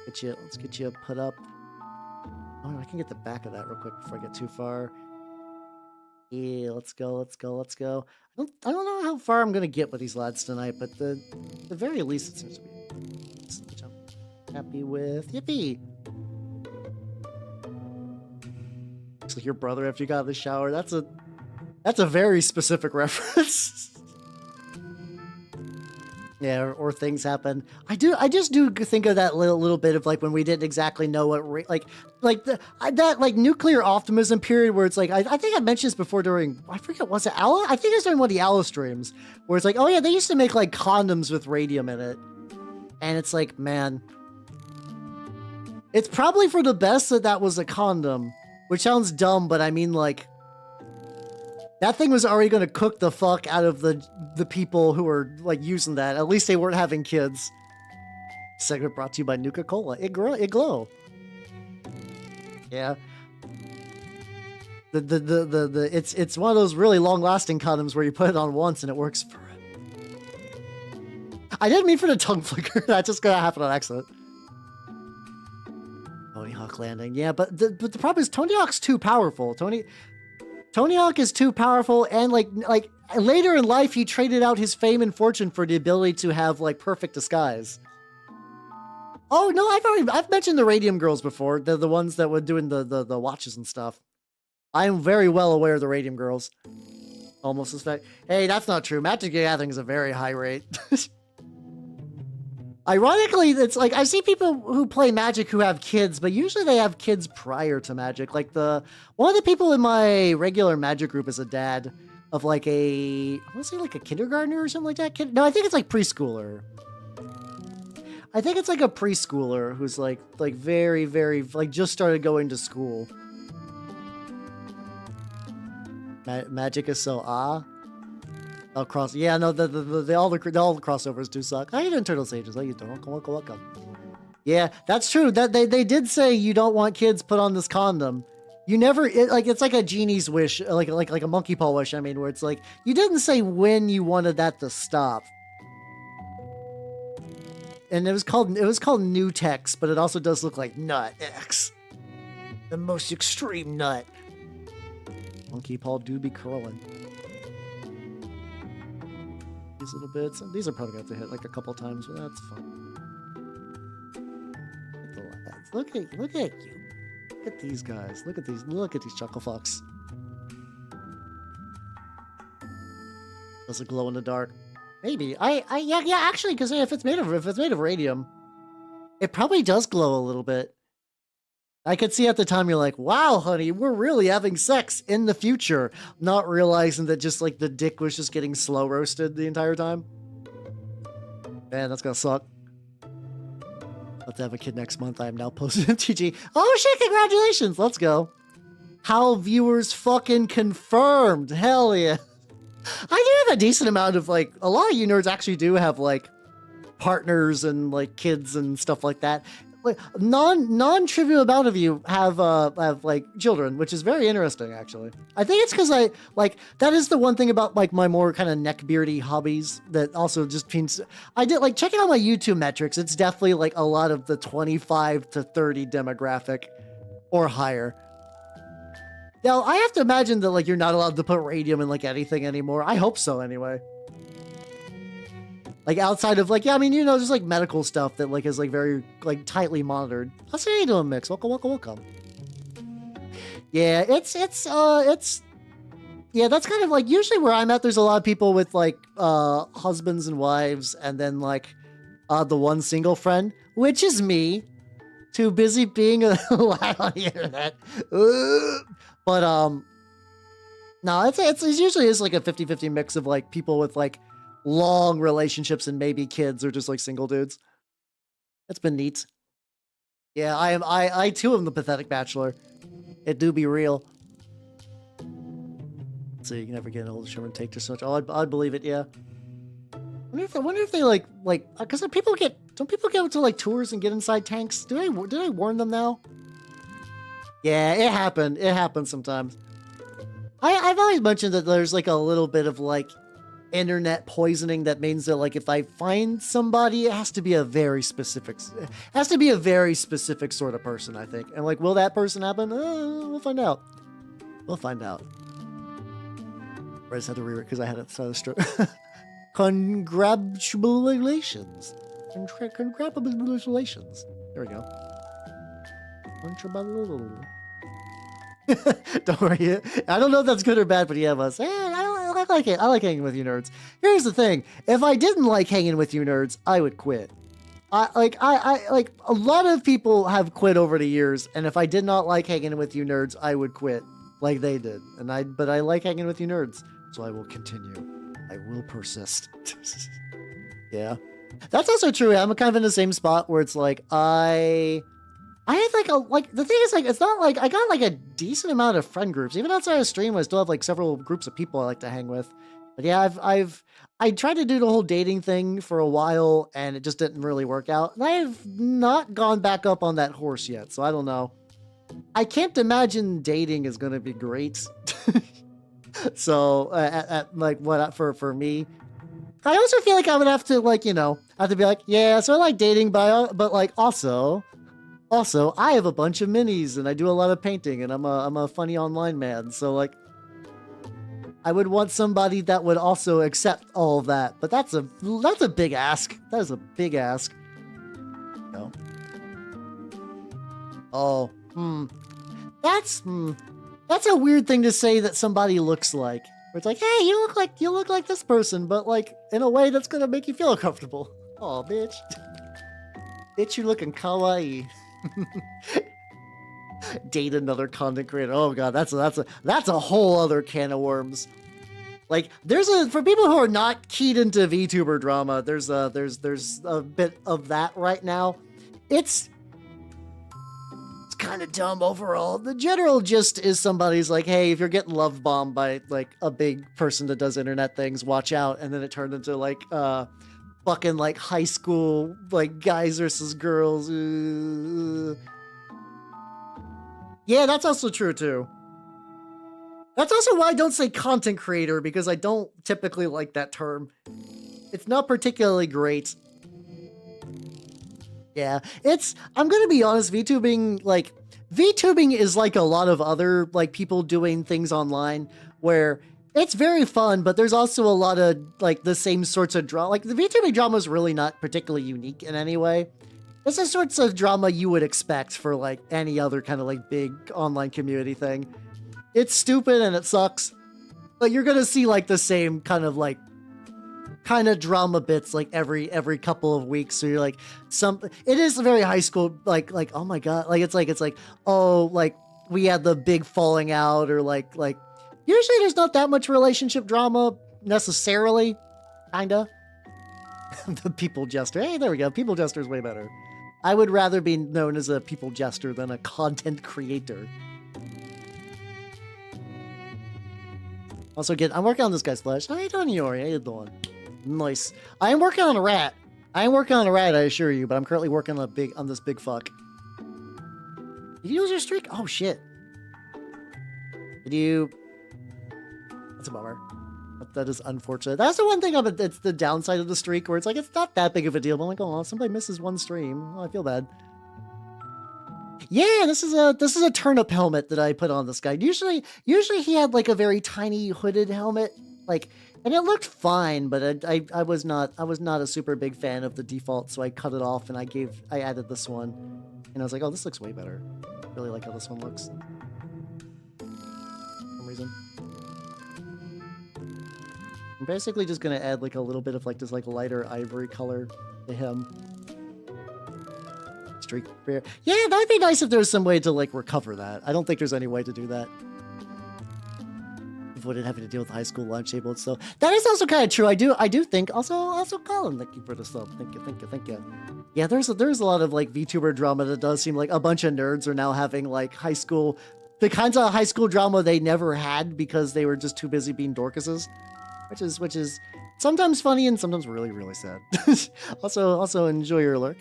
Let's get you put up. Oh, I can get the back of that real quick before I get too far. Yeah, let's go, let's go, let's go. I don't know how far I'm gonna get with these lads tonight, but the very least it seems to be something I'm happy with. Yippee! Looks like your brother after you got out of the shower. That's a very specific reference. Yeah, or things happen. I just do think of that little bit of like when we didn't exactly know what that like nuclear optimism period where it's like I think I mentioned this before during I forget was it Aloe? I think it was during one of the Aloe streams where it's like, oh yeah, they used to make like condoms with radium in it, and it's like, man, it's probably for the best that that was a condom, which sounds dumb, but I mean like. That thing was already going to cook the fuck out of the people who were like using that. At least they weren't having kids. Segment brought to you by Nuka-Cola. It glow. Yeah. It's one of those really long lasting condoms where you put it on once and it works forever. I didn't mean for the tongue flicker. That just gonna happen on accident. Tony Hawk landing. Yeah, but the problem is Tony Hawk's too powerful. Tony Hawk is too powerful, and like later in life, he traded out his fame and fortune for the ability to have like perfect disguise. Oh no, I've mentioned the Radium Girls before. They're the ones that were doing the watches and stuff. I am very well aware of the Radium Girls. Almost suspect. Hey, that's not true. Magic the Gathering is a very high rate. Ironically, it's like I see people who play Magic who have kids, but usually they have kids prior to Magic. Like one of the people in my regular Magic group is a dad of like I want to say like a kindergartner or something like that. No, I think it's like preschooler. I think it's like a preschooler who's like very, very like just started going to school. Magic is so cross. Yeah, no, all the crossovers do suck. How you doing, Turtle Sages? How you doing? Welcome. Yeah, that's true. That they did say you don't want kids put on this condom. You never it's like a genie's wish, like a monkey paw wish. I mean, where it's like you didn't say when you wanted that to stop. And it was called Nutex, but it also does look like Nut X, the most extreme nut. Monkey paw do be curling. These little bits. These are probably going to have to hit like a couple times, but that's fun. Look at you. Look at these guys. Look at these chuckle fucks. Does it glow in the dark? Maybe. Yeah, actually, because if it's made of radium, it probably does glow a little bit. I could see at the time you're like, wow, honey, we're really having sex in the future. Not realizing that just like the dick was just getting slow roasted the entire time. Man, that's gonna suck. Let's have a kid next month. I am now posting MTG. Oh shit, congratulations. Let's go. How viewers fucking confirmed. Hell yeah. I do have a decent amount of like, a lot of you nerds actually do have like partners and like kids and stuff like that. Like non-trivial amount of you have like children, which is very interesting actually. I think it's because that is the one thing about like my more kind of neckbeardy hobbies that also just means I did like checking out my YouTube metrics. It's definitely like a lot of the 25 to 30 demographic or higher. Now I have to imagine that like you're not allowed to put radium in like anything anymore. I hope so anyway. Like outside of like, yeah, I mean, you know, just like medical stuff that like is like very like tightly monitored. How's how you doing, Mix? Welcome. Yeah, it's yeah, that's kind of like usually where I'm at. There's a lot of people with like husbands and wives, and then like the one single friend, which is me, too busy being loud on the internet. But no, it's usually is like a 50-50 mix of like people with like long relationships and maybe kids or just like single dudes. That's been neat. Yeah, I too am the pathetic bachelor. It do be real. So you can never get an old show and take too much. Oh, I'd believe it. Yeah. I wonder if they like because don't people get to like tours and get inside tanks? Did I warn them now? Yeah, it happened. It happens sometimes. I've always mentioned that there's like a little bit of like internet poisoning that means that like if I find somebody, it has to be a very specific sort of person, I think. And like, will that person happen? We'll find out. We'll find out. I just had to read it because I had it so straight. Congratulations. Congratulations. There we go. Don't worry. I don't know if that's good or bad, but yeah, but I like it. I like hanging with you nerds. Here's the thing: if I didn't like hanging with you nerds, I would quit. I like a lot of people have quit over the years, and if I did not like hanging with you nerds, I would quit like they did. But I like hanging with you nerds, so I will continue. I will persist. Yeah, that's also true. I'm kind of in the same spot where it's like I have the thing is like it's not like I got like a decent amount of friend groups even outside of stream. I still have like several groups of people I like to hang with. But yeah, I tried to do the whole dating thing for a while, and it just didn't really work out. And I've not gone back up on that horse yet, so I don't know. I can't imagine dating is going to be great. So, for me, I also feel like I would have to be like, yeah, so I like dating, but like also, I have a bunch of minis, and I do a lot of painting, and I'm a funny online man, so like. I would want somebody that would also accept all of that, but that's a big ask. That is a big ask. No. Oh, that's a weird thing to say that somebody looks like. Where it's like, hey, you look like this person, but like in a way that's gonna make you feel uncomfortable. Oh, bitch, bitch, you're looking kawaii. Date another content creator. Oh god, that's a whole other can of worms. Like for people who are not keyed into VTuber drama, there's a bit of that right now. It's kind of dumb overall. The general gist is somebody's like, hey, if you're getting love bombed by like a big person that does internet things, watch out. And then it turned into like fucking like high school like guys versus girls. Yeah, that's also true too. That's also why I don't say content creator, because I don't typically like that term. It's not particularly great. Yeah, I'm gonna be honest, VTubing is like a lot of other like people doing things online where it's very fun, but there's also a lot of like the same sorts of drama. Like the VTubing drama is really not particularly unique in any way. It's the sorts of drama you would expect for like any other kind of like big online community thing. It's stupid and it sucks, but you're gonna see like the same kind of drama bits like every couple of weeks. So you're like, it is very high school, like oh my god, like it's like oh, like we had the big falling out, or like usually there's not that much relationship drama necessarily, kinda. The people jester. Hey, there we go. People jester is way better. I would rather be known as a people jester than a content creator. Also, I'm working on this guy's flesh. How you doing, Yori? How you doing? Nice. I am working on a rat. I assure you, but I'm currently working on this big fuck. Did you lose your streak? Oh shit. Did you? That's a bummer. That is unfortunate. That's the one thing of it. It's the downside of the streak, where it's like it's not that big of a deal. But I'm like, oh, somebody misses one stream. Oh, I feel bad. Yeah, this is a turnip helmet that I put on this guy. Usually he had like a very tiny hooded helmet, like, and it looked fine, but I was not a super big fan of the default, so I cut it off and I added this one, and I was like, oh, this looks way better. I really like how this one looks. For some reason. I'm basically just gonna add like a little bit of like this like lighter ivory color to him. Streak bear. Yeah, that'd be nice if there's some way to like recover that. I don't think there's any way to do that. Avoided having to deal with high school lunch table and stuff. That is also kind of true. I do think also Colin, thank you for the sub. Thank you. Yeah, there's a lot of like VTuber drama that does seem like a bunch of nerds are now having like the kinds of high school drama they never had because they were just too busy being Dorcases, which is sometimes funny and sometimes really, really sad. also enjoy your lurk.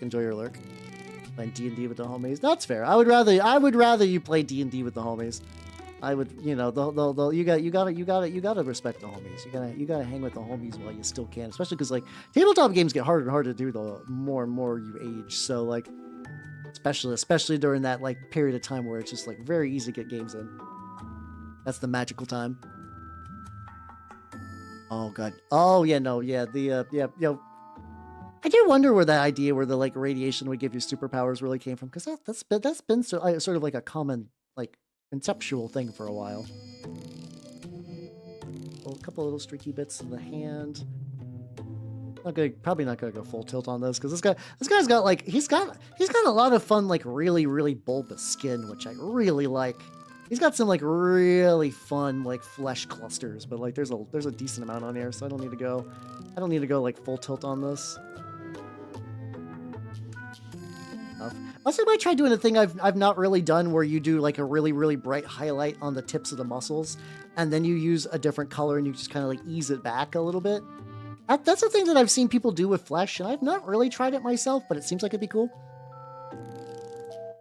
Playing D&D with the homies. That's fair. I would rather you play D&D with the homies. I would, you gotta respect the homies. You gotta hang with the homies while you still can, especially because like tabletop games get harder and harder to do the more and more you age. So like, especially during that like period of time where it's just like very easy to get games in. That's the magical time. Oh god. Oh yeah, no, yeah. I do wonder where that idea where the like radiation would give you superpowers really came from, because that's been sort of like a common like conceptual thing for a while. couple little streaky bits in the hand. Probably not gonna go full tilt on this because this guy's got like he's got a lot of fun like really bulbous skin, which I really like. He's got some like really fun like flesh clusters, but like there's a decent amount on here, so I don't need to go like full tilt on this. Also, I might try doing a thing I've not really done where you do like a really bright highlight on the tips of the muscles, and then you use a different color and you just kind of like ease it back a little bit. That's a thing that I've seen people do with flesh, and I've not really tried it myself, but it seems like it'd be cool.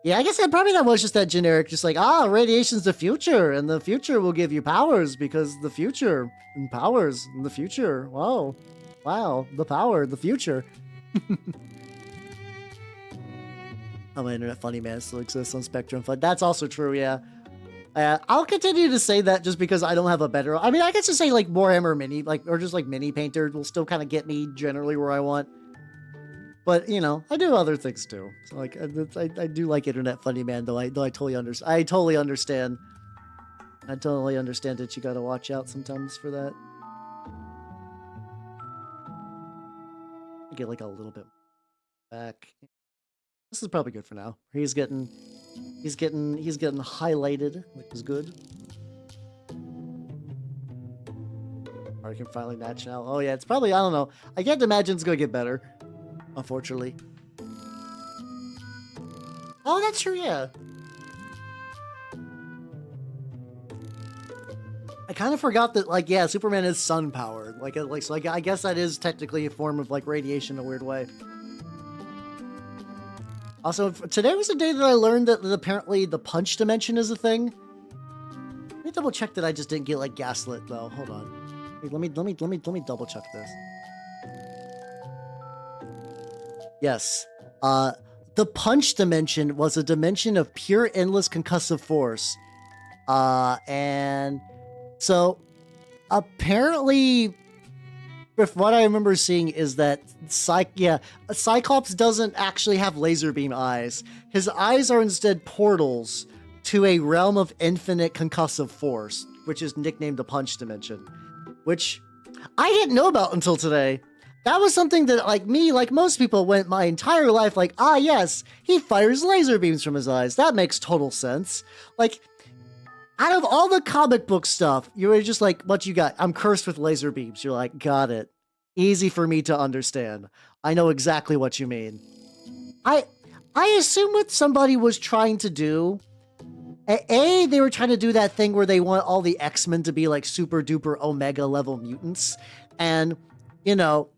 Yeah, I guess probably that was just that generic, just like, radiation's the future, and the future will give you powers because the future and powers in the future. Wow, the power, the future. Oh, my internet funny man still exists on Spectrum Fun. That's also true, yeah. I'll continue to say that just because I don't have a better... I mean, I guess to say, like, Warhammer Mini, like, or just, like, Mini Painter will still kind of get me generally where I want. But, you know, I do other things, too. So, like, I do like Internet Funny Man, though I totally understand. I totally understand that you gotta watch out sometimes for that. I get, like, a little bit back. This is probably good for now. He's getting highlighted, which is good. Or I can finally match now. Oh yeah, it's probably, I don't know. I can't imagine it's gonna get better, unfortunately. Oh, that's true, yeah. I kind of forgot that, like, yeah, Superman is sun powered. So I guess that is technically a form of like radiation in a weird way. Also, today was the day that I learned that apparently the punch dimension is a thing. Let me double check that I just didn't get like gaslit though. Hold on. Wait, let me double check this. Yes. The punch dimension was a dimension of pure endless concussive force. And so apparently, if what I remember seeing is that Cyclops doesn't actually have laser beam eyes. His eyes are instead portals to a realm of infinite concussive force, which is nicknamed the punch dimension, which I didn't know about until today. That was something that, like me, like most people, went my entire life like, yes, he fires laser beams from his eyes. That makes total sense. Like, out of all the comic book stuff, you were just like, what you got? I'm cursed with laser beams. You're like, got it. Easy for me to understand. I know exactly what you mean. I assume what somebody was trying to do, they were trying to do that thing where they want all the X-Men to be like super duper Omega level mutants. And, you know,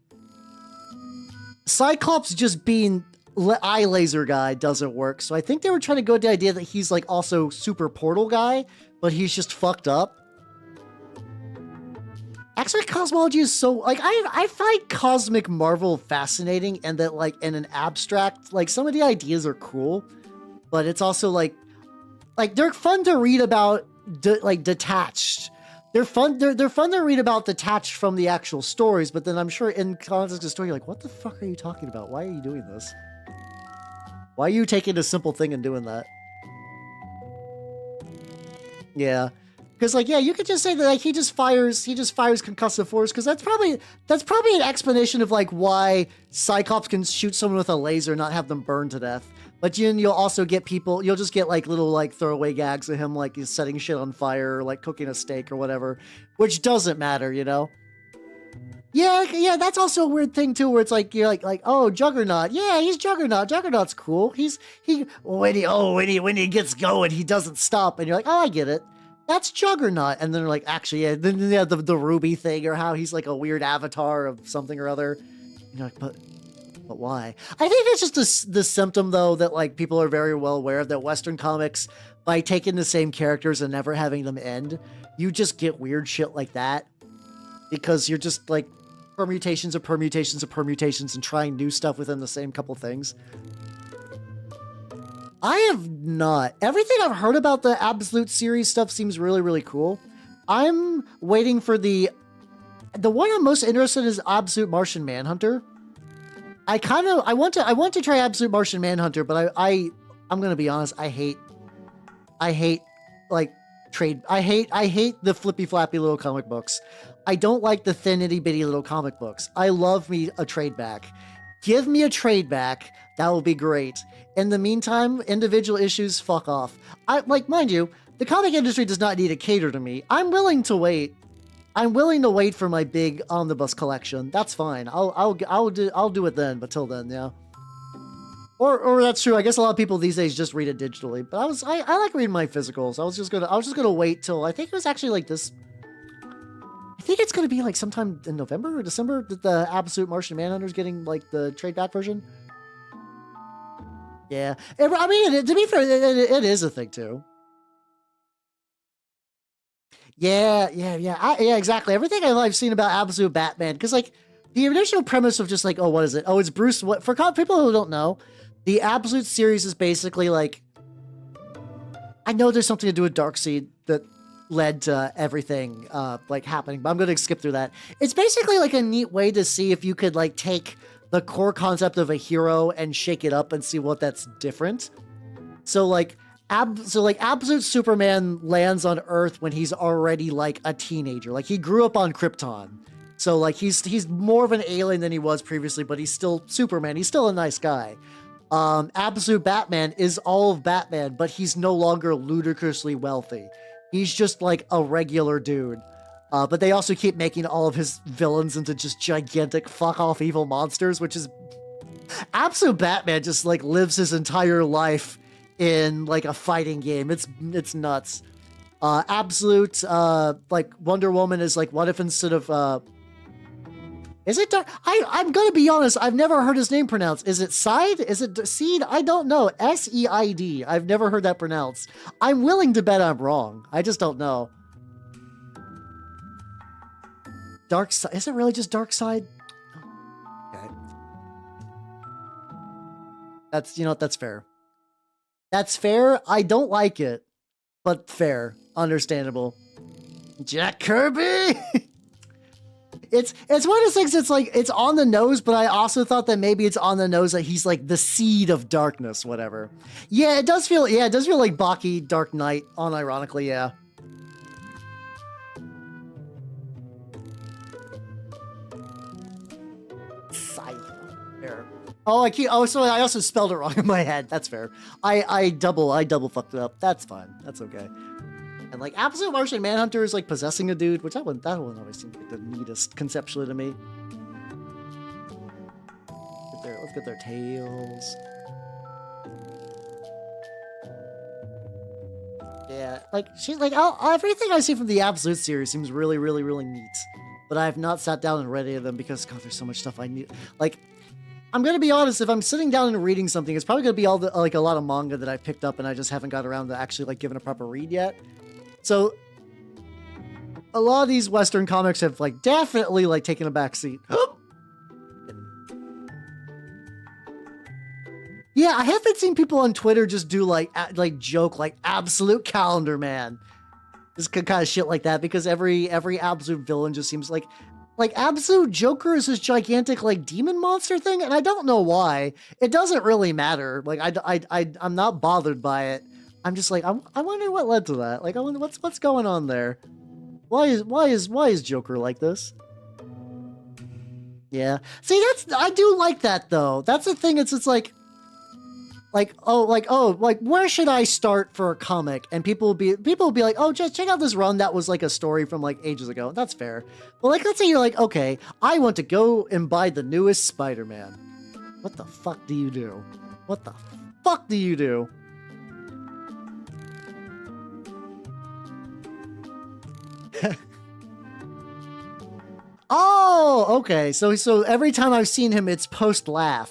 Cyclops just being eye laser guy doesn't work. So I think they were trying to go with the idea that he's like also super portal guy, but he's just fucked up. X-Men cosmology is so, like, I find cosmic Marvel fascinating, and that, like, in an abstract, like, some of the ideas are cool, but it's also, like, they're fun to read about, detached. They're fun to read about detached from the actual stories, but then I'm sure in context of the story, you're like, what the fuck are you talking about? Why are you doing this? Why are you taking a simple thing and doing that? Yeah. Because, like, yeah, you could just say that, like, he just fires concussive force, because that's probably an explanation of, like, why Cyclops can shoot someone with a laser and not have them burn to death. But you'll also get people, you'll just get, like, little, like, throwaway gags of him, like, he's setting shit on fire, or, like, cooking a steak or whatever, which doesn't matter, you know? Yeah, that's also a weird thing, too, where it's like, you're like, oh, Juggernaut. Yeah, he's Juggernaut. Juggernaut's cool. When he gets going, he doesn't stop. And you're like, oh, I get it. That's Juggernaut. And then they're like, actually, yeah, then they have the Ruby thing, or how he's like a weird avatar of something or other. And you're like, but why? I think that's just the symptom, though, that like people are very well aware of, that Western comics, by taking the same characters and never having them end, you just get weird shit like that. Because you're just like permutations of permutations of permutations and trying new stuff within the same couple things. I have not. Everything I've heard about the Absolute series stuff seems really, really cool. I'm waiting for the one I'm most interested in is Absolute Martian Manhunter. I want to try Absolute Martian Manhunter, but I'm gonna be honest, I hate like trade. I hate the flippy flappy little comic books. I don't like the thin itty bitty little comic books. I love me a trade back. Give me a trade back. That will be great. In the meantime, individual issues, fuck off. Mind you, the comic industry does not need to cater to me. I'm willing to wait. I'm willing to wait for my big omnibus collection. That's fine. I'll do it then. But till then, yeah. Or that's true. I guess a lot of people these days just read it digitally. But I like reading my physicals. I was just gonna wait till I think it was actually like this. I think it's gonna be like sometime in November or December that the Absolute Martian Manhunter's getting like the trade back version. Yeah, I mean, to be fair, it is a thing too. Yeah, exactly. Everything I've seen about Absolute Batman, because like the initial premise of just like, oh, what is it? Oh, it's Bruce. What for people who don't know, the Absolute series is basically like, I know there's something to do with Darkseid that led to everything like happening, but I'm going to skip through that. It's basically like a neat way to see if you could like take the core concept of a hero and shake it up and see what that's different. So like Absolute Superman lands on Earth when he's already like a teenager. Like he grew up on Krypton. So like he's more of an alien than he was previously, but he's still Superman. He's still a nice guy. Absolute Batman is all of Batman, but he's no longer ludicrously wealthy. He's just like a regular dude. But they also keep making all of his villains into just gigantic fuck-off evil monsters, which is... Absolute Batman just like lives his entire life in like a fighting game. It's nuts. Absolute like Wonder Woman is like, what if instead of is it Dark? I'm gonna be honest, I've never heard his name pronounced. Is it Seid? Is it Seed? I don't know. S-E-I-D. I've never heard that pronounced. I'm willing to bet I'm wrong. I just don't know. Dark Side. Is it really just Dark Side? Okay. That's, you know what, that's fair. That's fair. I don't like it, but fair. Understandable. Jack Kirby! It's one of those things that's like, it's on the nose, but I also thought that maybe it's on the nose that he's like the seed of darkness, whatever. Yeah, it does feel like Baki Dark Knight, unironically, yeah. Fair. So I also spelled it wrong in my head. That's fair. I double fucked it up. That's fine. That's okay. And like Absolute Martian Manhunter is like possessing a dude, which that one always seemed like the neatest conceptually to me. Let's get their tails. Yeah, like she's like, everything I see from the Absolute series seems really, really, really neat. But I have not sat down and read any of them because God, there's so much stuff I need. Like, I'm gonna be honest, if I'm sitting down and reading something, it's probably gonna be all the like a lot of manga that I picked up and I just haven't got around to actually like giving a proper read yet. So a lot of these Western comics have like definitely like taken a back seat. Yeah, I have been seeing people on Twitter just do like joke like Absolute Calendar Man. Just kind of shit like that, because every Absolute villain just seems like Absolute Joker is this gigantic like demon monster thing, and I don't know why. It doesn't really matter. Like I'm not bothered by it. I'm just like I wonder what led to that. Like I wonder what's going on there. Why is Joker like this? Yeah. See, I do like that though. That's the thing. It's like where should I start for a comic? And people will be like, oh, just check out this run that was like a story from like ages ago. That's fair. But like, let's say you're like, okay, I want to go and buy the newest Spider-Man. What the fuck do you do? What the fuck do you do? Oh, okay. So every time I've seen him, it's post laugh.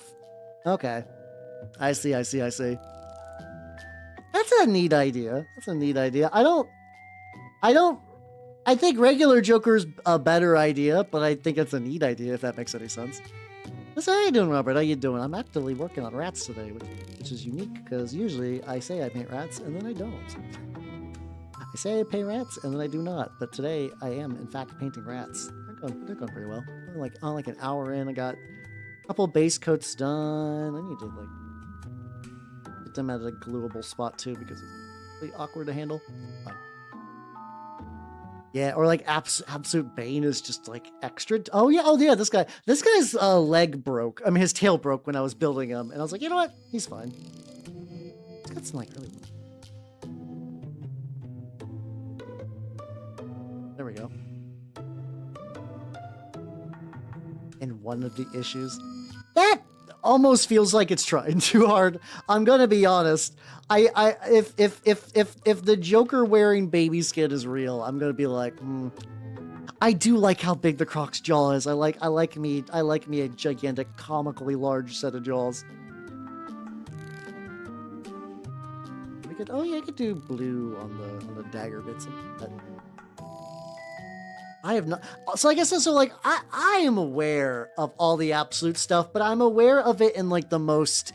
Okay. I see. That's a neat idea. I think regular Joker's a better idea, but I think it's a neat idea, if that makes any sense. So how you doing, Robert? How you doing? I'm actively working on rats today, which is unique, because usually I say I paint rats, and then I don't. I say I paint rats, and then I do not, but today I am, in fact, painting rats. They're going pretty well. I'm like an hour in, I got a couple base coats done. I need to, like, them at a gluable spot too, because it's really awkward to handle. Fine. Yeah, or like Absolute Bane is just like extra. Oh yeah, this guy's leg broke. I mean, his tail broke when I was building him, and I was like, you know what? He's fine. He's got some like really. There we go. And one of the issues that almost feels like it's trying too hard. I'm gonna be honest. If the Joker wearing baby skin is real, I'm gonna be like, I do like how big the Croc's jaw is. I like me a gigantic, comically large set of jaws. We could, oh yeah, I could do blue on the dagger bits. I have not. So I guess so. Like I am aware of all the Absolute stuff, but I'm aware of it in like the most.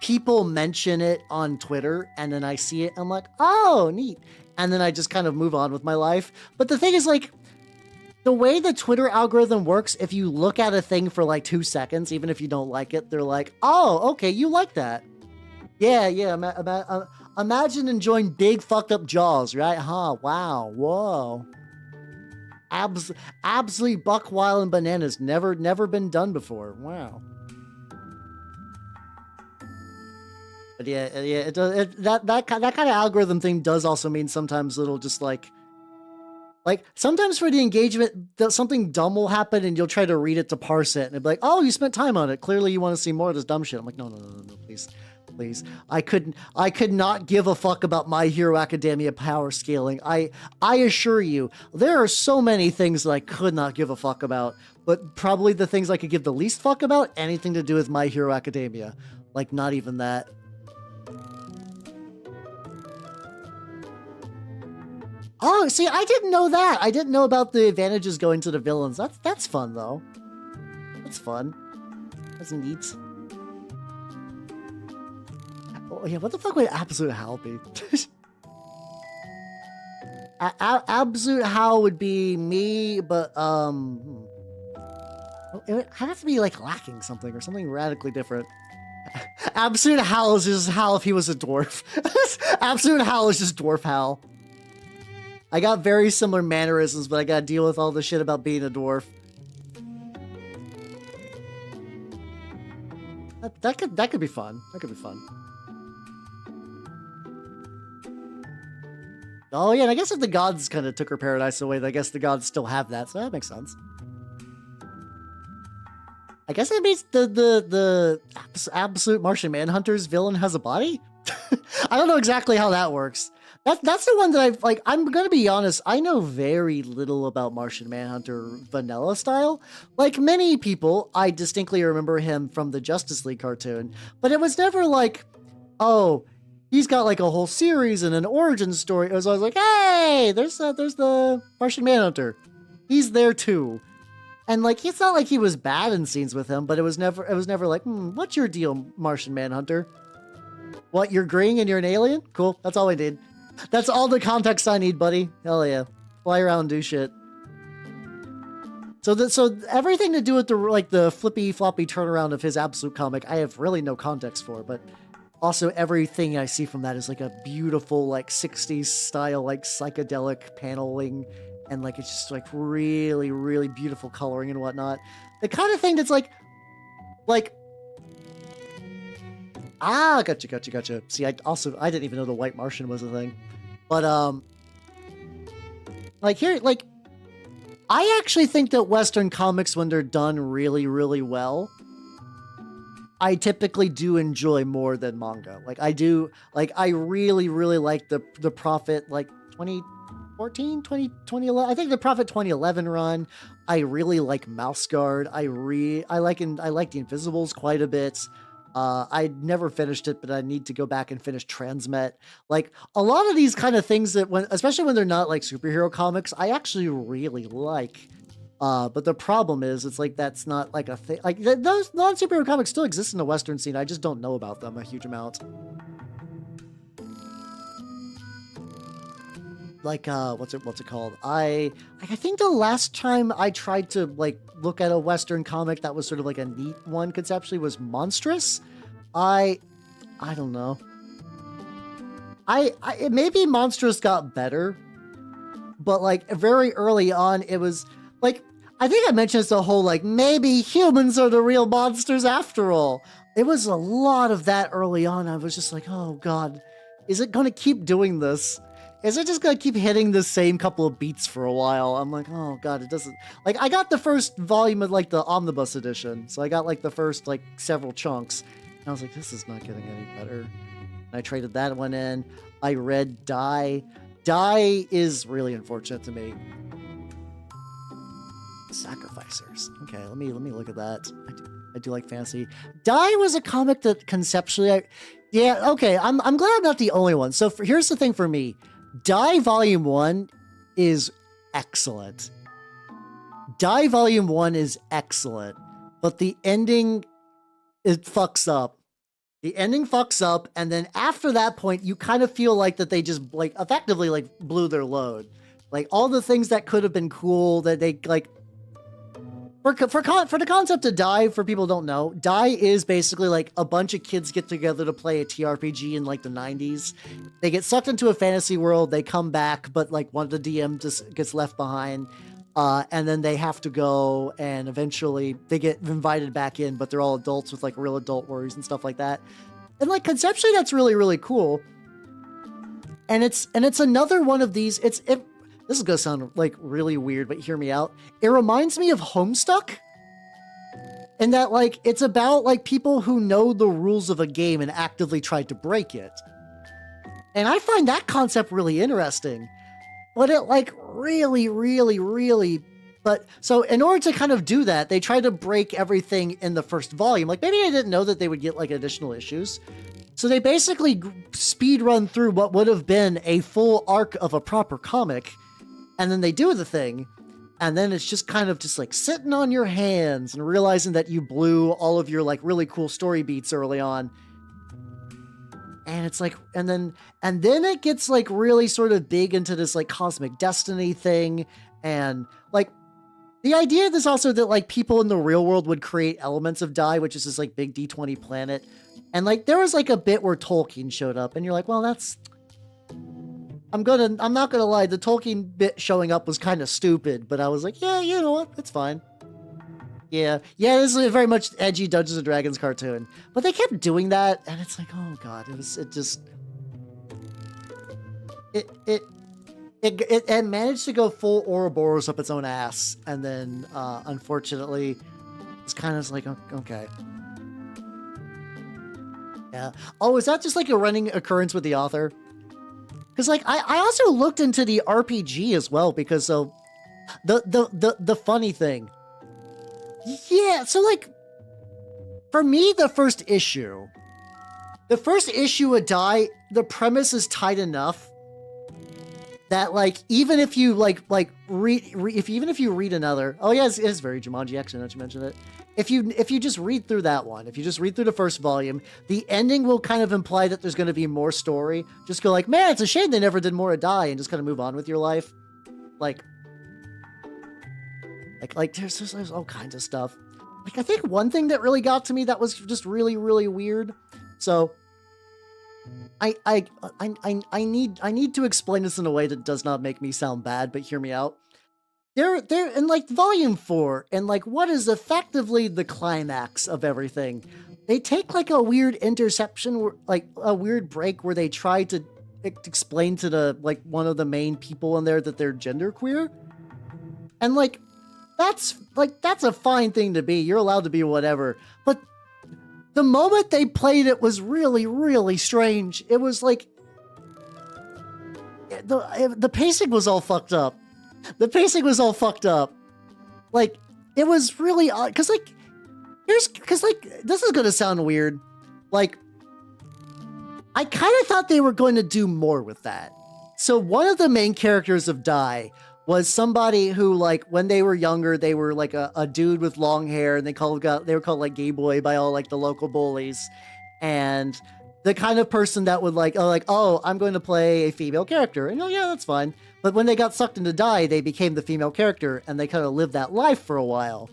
People mention it on Twitter, and then I see it, I'm like, oh, neat. And then I just kind of move on with my life. But the thing is, like, the way the Twitter algorithm works, if you look at a thing for like 2 seconds, even if you don't like it, they're like, oh, okay, you like that. Yeah. Imagine enjoying big fucked up jaws, right? Huh? Wow. Whoa. Absolutely buck wild and bananas. Never been done before. Wow. But yeah, it does. That kind of algorithm thing does also mean sometimes it'll just like sometimes for the engagement, something dumb will happen and you'll try to read it to parse it and it'll be like, oh, you spent time on it. Clearly you want to see more of this dumb shit. I'm like, no, please. I could not give a fuck about My Hero Academia power scaling. I assure you, there are so many things that I could not give a fuck about, but probably the things I could give the least fuck about, anything to do with My Hero Academia. Like, not even that. Oh, see, I didn't know that. I didn't know about the advantages going to the villains. That's fun, though. That's fun. That's neat. Oh, yeah, what the fuck would Absolute Howl be? Absolute Howl would be me, but, it would have to be, like, lacking something or something radically different. Absolute Howl is just Howl if he was a dwarf. Absolute Howl is just Dwarf Howl. I got very similar mannerisms, but I gotta deal with all the shit about being a dwarf. That could be fun. That could be fun. Oh yeah, and I guess if the gods kind of took her paradise away, I guess the gods still have that, so that makes sense. I guess it means the Absolute Martian Manhunter's villain has a body? I don't know exactly how that works. That's the one that I've, like, I'm gonna be honest, I know very little about Martian Manhunter vanilla style. Like many people, I distinctly remember him from the Justice League cartoon, but it was never like, oh, he's got like a whole series and an origin story. It was always like, hey, there's the Martian Manhunter. He's there too. And like, it's not like he was bad in scenes with him, but it was never like, what's your deal, Martian Manhunter? What, you're green and you're an alien? Cool, that's all I need. That's all the context I need, buddy. Hell yeah. Fly around and do shit. So everything to do with the flippy floppy turnaround of his Absolute comic, I have really no context for, but also everything I see from that is like a beautiful, like 60s style, like psychedelic paneling, and like it's just like really, really beautiful coloring and whatnot. The kind of thing that's like gotcha. See, I didn't even know the White Martian was a thing. But, like here, like, I actually think that Western comics, when they're done really, really well, I typically do enjoy more than manga. Like, I do, like, I really, really like the Prophet, like, 2014, 2011, I think the Prophet 2011 run. I really like Mouse Guard. I like the Invisibles quite a bit. I never finished it, but I need to go back and finish Transmet. Like a lot of these kind of things that especially when they're not like superhero comics, I actually really like. But the problem is, it's like, that's not like a thing. Like those non-superhero comics still exist in the Western scene. I just don't know about them a huge amount. Like, what's it called? I think the last time I tried to like look at a Western comic that was sort of like a neat one conceptually was Monstrous. I don't know. Maybe Monstrous got better, but like very early on, it was like, I think I mentioned the whole like, maybe humans are the real monsters after all. It was a lot of that early on. I was just like, oh God, is it going to keep doing this? Is it just going to keep hitting the same couple of beats for a while? I'm like, oh God, it doesn't. Like, I got the first volume of like the omnibus edition. So I got like the first like several chunks. And I was like, this is not getting any better. And I traded that one in. I read Die. Die is really unfortunate to me. Sacrificers. Okay, let me look at that. I do like fantasy. Die was a comic that conceptually, yeah, okay. I'm glad I'm not the only one. So here's the thing for me. Die Volume 1 is excellent. Die Volume 1 is excellent, but the ending, it fucks up. The ending fucks up, and then after that point, you kind of feel like that they just like effectively like blew their load. Like all the things that could have been cool that they like. For the concept of Die, for people who don't know, Die is basically like a bunch of kids get together to play a TRPG in like the 90s. They get sucked into a fantasy world, they come back, but like one of the DM just gets left behind. And then they have to go and eventually they get invited back in, but they're all adults with like real adult worries and stuff like that. And like conceptually, that's really, really cool. And it's another one of these, this is going to sound like really weird, but hear me out. It reminds me of Homestuck. And that like, it's about like people who know the rules of a game and actively try to break it. And I find that concept really interesting. But it like really, but so in order to kind of do that, they try to break everything in the first volume. Like maybe they didn't know that they would get like additional issues. So they basically speed run through what would have been a full arc of a proper comic. And then they do the thing, and then it's just kind of just like sitting on your hands and realizing that you blew all of your like really cool story beats early on. And it's like, and then it gets like really sort of big into this like cosmic destiny thing. And like the idea is also that like people in the real world would create elements of Die, which is this like big D20 planet. And like, there was like a bit where Tolkien showed up and you're like, well, that's, I'm not gonna lie, the Tolkien bit showing up was kind of stupid, but I was like, yeah, you know what, it's fine. Yeah, this is a very much edgy Dungeons and Dragons cartoon. But they kept doing that, and it's like, oh God, it managed to go full Ouroboros up its own ass, and then, unfortunately, it's kind of like, okay. Yeah. Oh, is that just like a running occurrence with the author? Because like I also looked into the RPG as well, because so the funny thing. Yeah, so like for me, the first issue would Die, the premise is tight enough that like even if you even if you read another, oh yeah, it's very Jumanji action, not to mention it. If you just read through that one, if you just read through the first volume, the ending will kind of imply that there's going to be more story. Just go like, man, it's a shame they never did more of Die, and just kind of move on with your life. Like there's all kinds of stuff. Like I think one thing that really got to me that was just really, really weird. So I need to explain this in a way that does not make me sound bad, but hear me out. They're in like volume 4 and like what is effectively the climax of everything. They take like a weird interception, like a weird break where they try to explain to the like one of the main people in there that they're genderqueer. And like that's a fine thing to be. You're allowed to be whatever. But the moment they played it was really, really strange. It was like the pacing was all fucked up. Like, it was really odd. Because this is going to sound weird. Like, I kind of thought they were going to do more with that. So one of the main characters of Die was somebody who, like, when they were younger, they were like a dude with long hair, and they were called like gay boy by all like the local bullies. And the kind of person that would oh, I'm going to play a female character. And yeah, that's fine. But when they got sucked into Die, they became the female character, and they kind of lived that life for a while.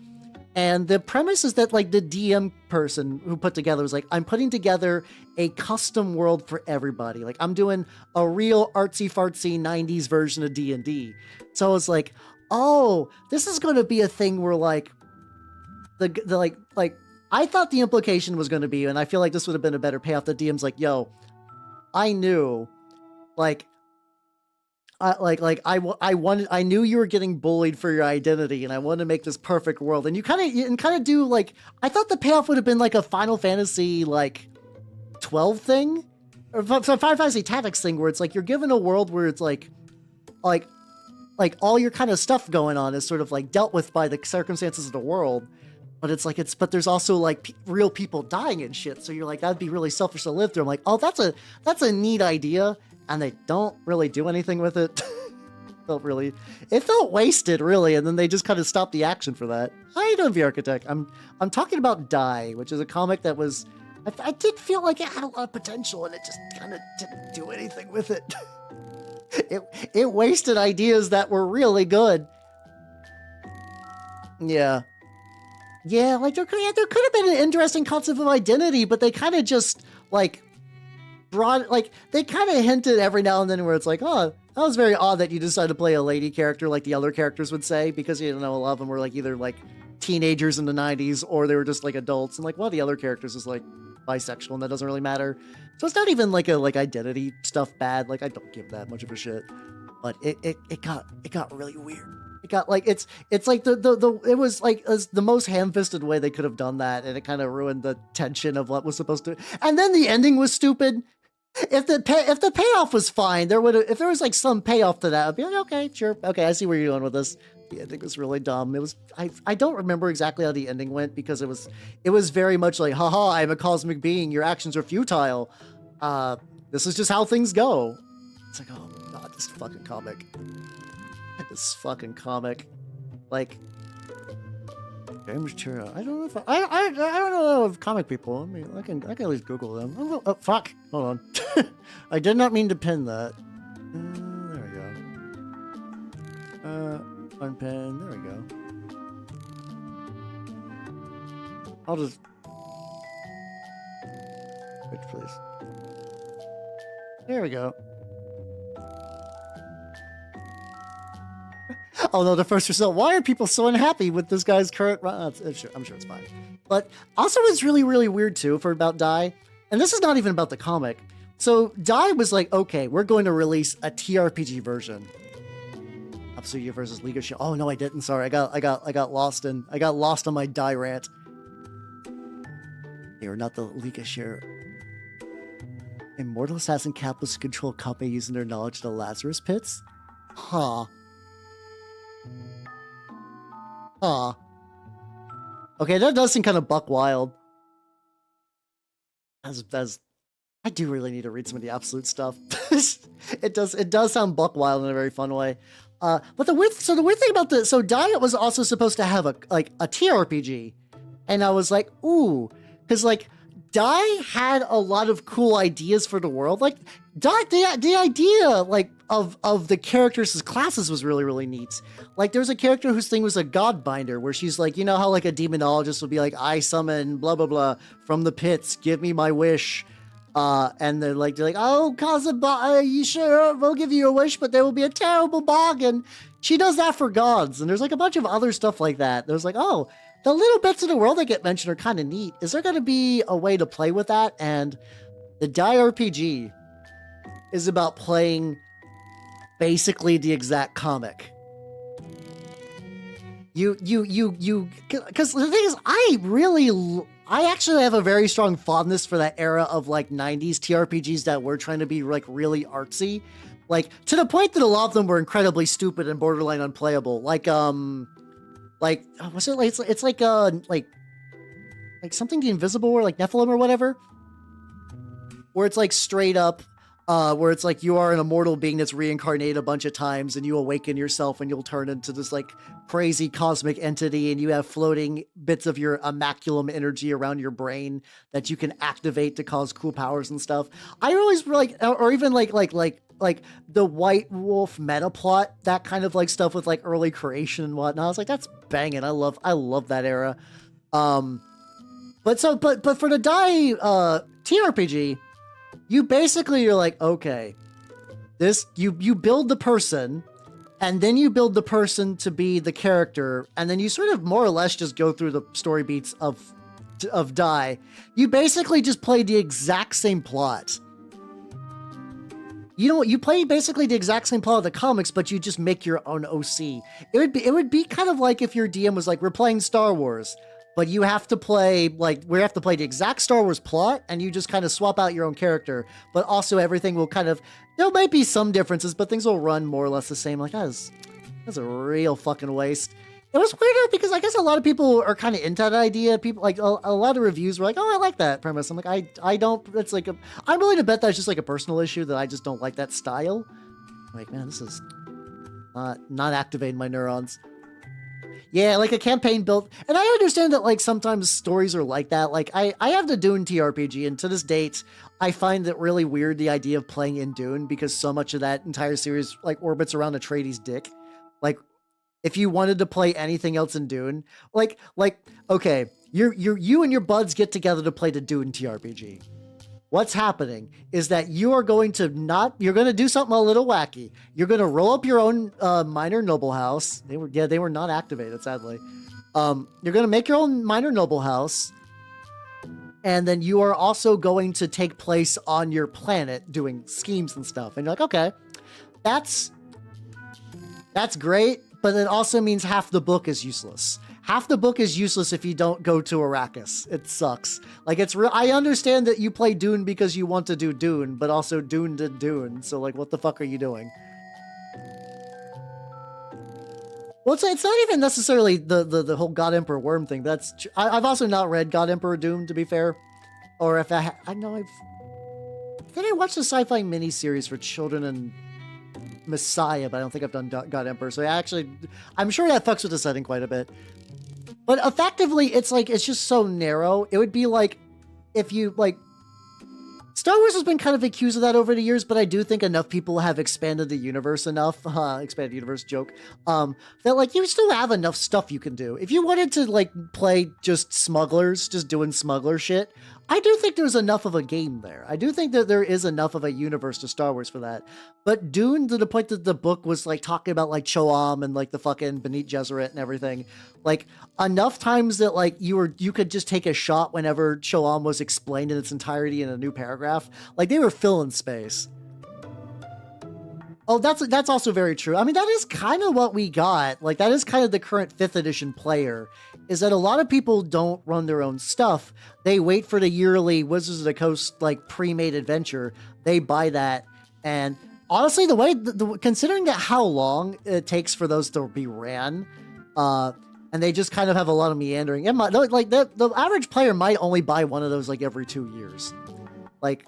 And the premise is that like the DM person who put together was like, I'm putting together a custom world for everybody. Like I'm doing a real artsy fartsy 90s version of D&D. So it's like, oh, this is going to be a thing where like the like I thought the implication was going to be, and I feel like this would have been a better payoff. The DM's like, yo, I knew like I knew you were getting bullied for your identity, and I wanted to make this perfect world. And you kind of do like, I thought the payoff would have been like a Final Fantasy like 12 thing, or Final Fantasy Tactics thing, where it's like you're given a world where it's like all your kind of stuff going on is sort of like dealt with by the circumstances of the world. But it's like but there's also like real people dying and shit. So you're like, that'd be really selfish to live through. I'm like, oh, that's a neat idea. And they don't really do anything with it. It felt wasted, really, and then they just kind of stopped the action for that. How you doing, V-Architect? I'm talking about Die, which is a comic that was, I did feel like it had a lot of potential, and it just kind of didn't do anything with it. It wasted ideas that were really good. Yeah, like there could have been an interesting concept of identity, but they kind of just like they kind of hinted every now and then where it's like, oh, that was very odd that you decided to play a lady character like the other characters would say, because you know a lot of them were like either like teenagers in the 90s or they were just like adults, and like one of the other characters is like bisexual, and that doesn't really matter. So it's not even like a identity stuff bad. Like I don't give that much of a shit, but it got really weird. It got like it's like it was like the most ham-fisted way they could have done that, and it kind of ruined the tension of what was supposed to. And then the ending was stupid. If the payoff was fine, if there was like some payoff to that, I'd be like, okay, sure, okay, I see where you're going with this. The ending was really dumb. It was I don't remember exactly how the ending went, because it was very much like, haha, I'm a cosmic being, your actions are futile. This is just how things go. It's like, oh god, this fucking comic. This fucking comic. Like, James Chura. I don't know if I don't know of comic people. I mean, I can at least Google them. Oh fuck! Hold on. I did not mean to pin that. There we go. Unpin. There we go. I'll just wait, please. There we go. Oh no, the first result. Why are people so unhappy with this guy's current run? I'm sure it's fine. But also it's really, really weird too for about Die. And this is not even about the comic. So Die was like, okay, we're going to release a TRPG version. Absolutely versus League of Share. Oh no, I didn't. Sorry, I got lost on my Die rant. They are not the League of Share. Immortal assassin capitalists control Kape using their knowledge of the Lazarus pits? Huh. Okay, that does seem kind of buck wild. As I do really need to read some of the Absolute stuff. It does sound buck wild in a very fun way. But the weird thing about Diet was also supposed to have a TRPG, and I was like, ooh, because like Die had a lot of cool ideas for the world. Like the idea like of the characters as classes was really, really neat. Like there's a character whose thing was a godbinder, where she's like, you know how like a demonologist would be like, I summon blah blah blah from the pits, give me my wish. And they're like, oh, you sure we'll give you a wish, but there will be a terrible bog. And she does that for gods. And there's like a bunch of other stuff like that. There's like, oh, the little bits of the world that get mentioned are kind of neat. Is there going to be a way to play with that? And the Die RPG is about playing basically the exact comic. Because the thing is, I actually have a very strong fondness for that era of like 90s TRPGs that were trying to be like really artsy, like to the point that a lot of them were incredibly stupid and borderline unplayable. Like what's it like? It's like something the Invisible or like Nephilim or whatever, where it's like straight up. Where it's like you are an immortal being that's reincarnated a bunch of times, and you awaken yourself and you'll turn into this like crazy cosmic entity, and you have floating bits of your immaculum energy around your brain that you can activate to cause cool powers and stuff. I always like, or even like like the White Wolf meta plot, that kind of like stuff with like early creation and whatnot. I was like, that's banging. I love that era. But for the die TRPG, you basically you're like, okay, this you build the person, and then you build the person to be the character, and then you sort of more or less just go through the story beats of die. You basically just play the exact same plot. You know what? You play basically the exact same plot of the comics, but you just make your own OC. It would be kind of like if your DM was like, we're playing Star Wars, but you have to play we have to play the exact Star Wars plot, and you just kind of swap out your own character, but also everything will kind of, there might be some differences, but things will run more or less the same. Like that's a real fucking waste. It was weirder because I guess a lot of people are kind of into that idea. People like a lot of reviews were like, "Oh, I like that premise." I'm like, I don't. It's like I'm willing to bet that's just like a personal issue that I just don't like that style. I'm like, man, this is not activating my neurons. Yeah, like a campaign built, and I understand that like sometimes stories are like that. Like I have the Dune TRPG, and to this date, I find it really weird the idea of playing in Dune because so much of that entire series like orbits around Atreides' dick. Like, if you wanted to play anything else in Dune, like okay, you and your buds get together to play the Dune TRPG. What's happening is that you're going to do something a little wacky. You're going to roll up your own minor noble house. They were not activated, sadly. You're going to make your own minor noble house, and then you are also going to take place on your planet doing schemes and stuff. And you're like, okay, that's great, but it also means half the book is useless. Half the book is useless if you don't go to Arrakis. It sucks. Like, it's real. I understand that you play Dune because you want to do Dune, but also Dune did Dune. So, like, what the fuck are you doing? Well, it's not even necessarily the whole God Emperor Worm thing. I've also not read God Emperor Doom, to be fair. Or if I think I watched the sci-fi miniseries for children and Messiah, but I don't think I've done God Emperor. So I'm sure that fucks with the setting quite a bit. But effectively, it's just so narrow. It would be like if you like. Star Wars has been kind of accused of that over the years, but I do think enough people have expanded the universe enough, expanded universe joke, that like you still have enough stuff you can do. If you wanted to like play just smugglers, just doing smuggler shit, I do think there's enough of a game there. I do think that there is enough of a universe to Star Wars for that. But Dune, to the point that the book was like talking about like Choam and like the fucking Benit Gesserit and everything, like enough times that like you could just take a shot whenever Choam was explained in its entirety in a new paragraph. Like they were filling space. Oh, that's also very true. I mean, that is kind of what we got. Like that is kind of the current 5th edition player, is that a lot of people don't run their own stuff. They wait for the yearly Wizards of the Coast like pre-made adventure. They buy that, and honestly, the way considering that how long it takes for those to be ran, and they just kind of have a lot of meandering. Like the average player might only buy one of those like every 2 years. Like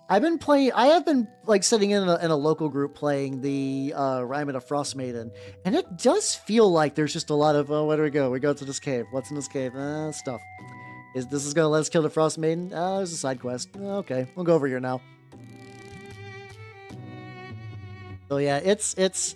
I have been like sitting in a local group playing the Rhyme of Frost Maiden, and it does feel like there's just a lot of, where do we go? We go to this cave. What's in this cave? Stuff. This is gonna let us kill the Frost Maiden? There's a side quest. Okay, we'll go over here now. So yeah, it's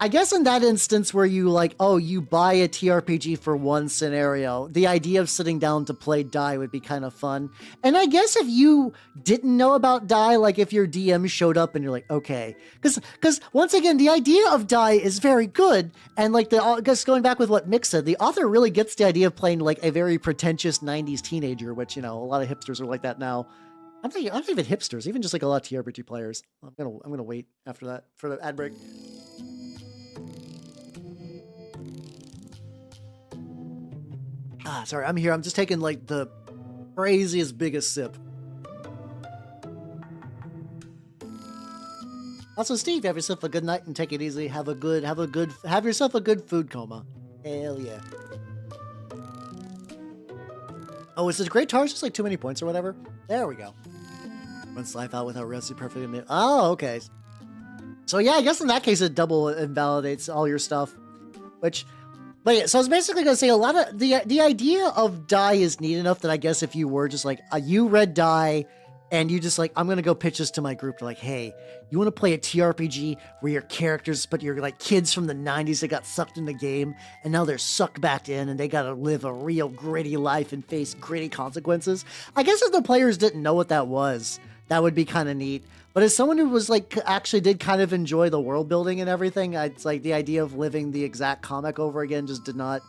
I guess in that instance where you like, you buy a TRPG for one scenario, the idea of sitting down to play die would be kind of fun. And I guess if you didn't know about die, like if your DM showed up and you're like, okay, because once again, the idea of die is very good. And like just going back with what Mick said, the author really gets the idea of playing like a very pretentious 90s teenager, which, a lot of hipsters are like that now. I'm not even hipsters, even just like a lot of TRPG players. I'm gonna wait after that for the ad break. Sorry, I'm here. I'm just taking like the craziest, biggest sip. Also, Steve, have yourself a good night and take it easy. Have yourself a good food coma. Hell yeah. Oh, is it great tars? Just like too many points or whatever? There we go. Runs life out without resting perfectly. Oh, okay. So yeah, I guess in that case it double invalidates all your stuff, But yeah, so I was basically going to say a lot of the idea of die is neat enough that I guess if you were just like, you read die and you just like, I'm gonna go pitch this to my group. They're like, hey, you want to play a TRPG where your characters, but you're like kids from the 90s that got sucked in the game, and now they're sucked back in, and they gotta live a real gritty life and face gritty consequences. I guess if the players didn't know what that was, that would be kind of neat. But as someone who was like actually did kind of enjoy the world building and everything, it's like the idea of living the exact comic over again just did not,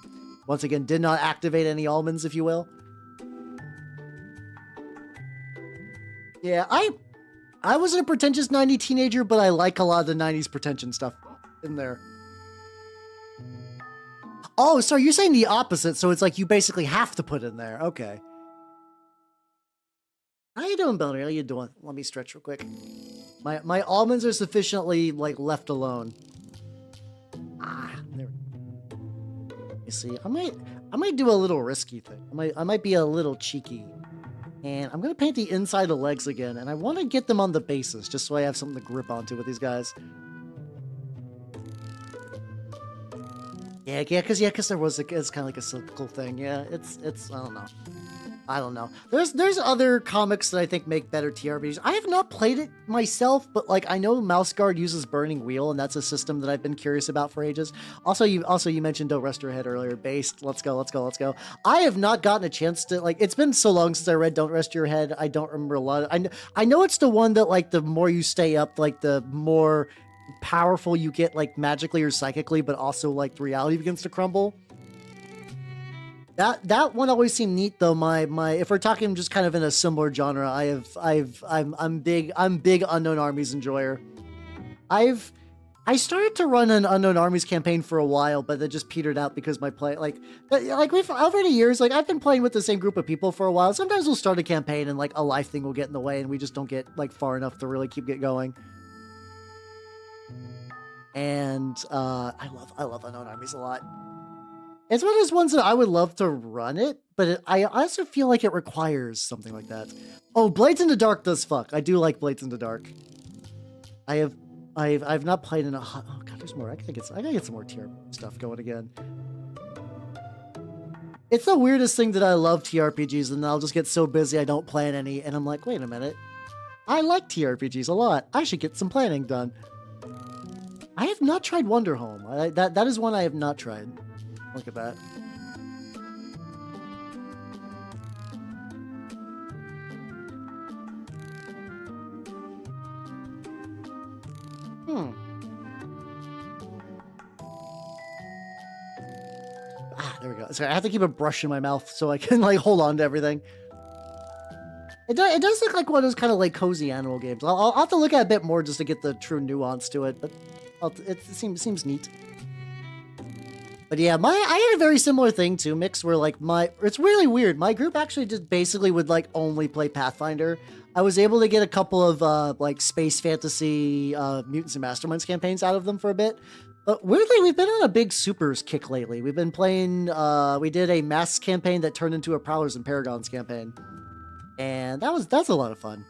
once again, did not activate any almonds, if you will. Yeah, I wasn't a pretentious 90s teenager, but I like a lot of the 90s pretension stuff in there. Oh, sorry, you're saying the opposite, so it's like you basically have to put in there. Okay. How you doing, Bill? How you doing? Let me stretch real quick. My almonds are sufficiently like left alone. There. You see, I might do a little risky thing. I might be a little cheeky. And I'm going to paint the inside of the legs again, and I want to get them on the bases, just so I have something to grip onto with these guys. Yeah, because there was it's kind of like a cyclical thing. Yeah, it's I don't know. There's other comics that I think make better TRPGs. I have not played it myself, but like I know Mouse Guard uses Burning Wheel, and that's a system that I've been curious about for ages. Also you mentioned Don't Rest Your Head earlier. Based. Let's go. I have not gotten a chance to like. It's been so long since I read Don't Rest Your Head. I don't remember a lot. I know it's the one that like the more you stay up, like the more powerful you get, like magically or psychically, but also like reality begins to crumble. That one always seemed neat though. My if we're talking just kind of in a similar genre, I'm big Unknown Armies enjoyer. I started to run an Unknown Armies campaign for a while, but it just petered out because my play like we've over the years, like I've been playing with the same group of people for a while. Sometimes we'll start a campaign and like a life thing will get in the way and we just don't get like far enough to really keep it going. And I love Unknown Armies a lot. It's one of those ones that I would love to run it, but I also feel like it requires something like that. Oh, Blades in the Dark does fuck. I do like Blades in the Dark. I've not played in a hot. Oh god, there's more. I gotta get some more tier stuff going again. It's the weirdest thing that I love TRPGs, and I'll just get so busy I don't plan any, and I'm like, wait a minute, I like TRPGs a lot. I should get some planning done. I have not tried Wonder Home. That is one I have not tried. Look at that. There we go. Sorry, I have to keep a brush in my mouth so I can like hold on to everything. It does look like one of those kind of like cozy animal games. I'll have to look at it a bit more just to get the true nuance to it, but it seems neat. But yeah, I had a very similar thing too, Mix, where like it's really weird. My group actually just basically would like only play Pathfinder. I was able to get a couple of like space fantasy Mutants and Masterminds campaigns out of them for a bit. But weirdly, we've been on a big supers kick lately. We've been playing, we did a Masks campaign that turned into a Prowlers and Paragons campaign. And that's a lot of fun.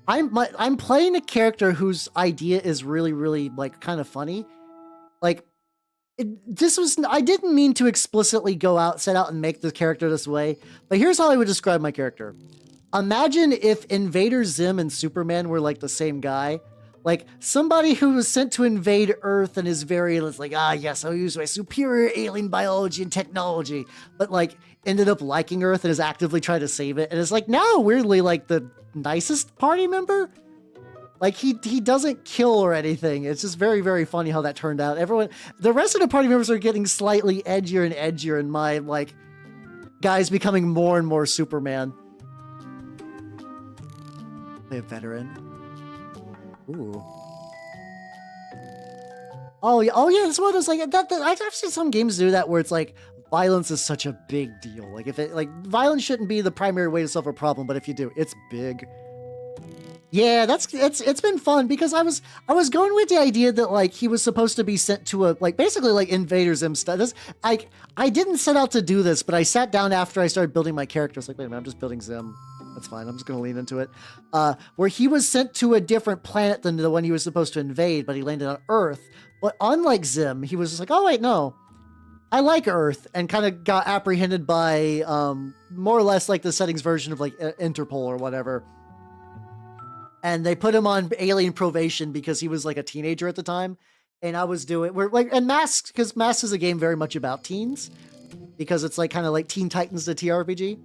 I'm playing a character whose idea is really, really like kind of funny. Like, I didn't mean to explicitly set out and make the character this way, but here's how I would describe my character. Imagine if Invader Zim and Superman were like the same guy. Like somebody who was sent to invade Earth and is very, it's like, yes, I'll use my superior alien biology and technology, but like ended up liking Earth and is actively trying to save it. And it's like now weirdly like the nicest party member. Like he doesn't kill or anything. It's just very, very funny how that turned out. The rest of the party members are getting slightly edgier and edgier, and my like guys becoming more and more Superman. Play a veteran. Ooh. Oh yeah, it's one of those like that. I've seen some games do that where it's like violence is such a big deal. Like if it like violence shouldn't be the primary way to solve a problem, but if you do, it's big. Yeah, it's been fun because I was going with the idea that like he was supposed to be sent to a like basically like Invader Zim stuff. I didn't set out to do this, but I sat down after I started building my character. I was like, wait a minute, I'm just building Zim. That's fine. I'm just gonna lean into it. Where he was sent to a different planet than the one he was supposed to invade, but he landed on Earth. But unlike Zim, he was just like, oh wait, no. I like Earth and kind of got apprehended by more or less like the settings version of like Interpol or whatever. And they put him on alien probation because he was like a teenager at the time. And I was doing, and Masks, because Masks is a game very much about teens, because it's like kind of like Teen Titans, the TRPG.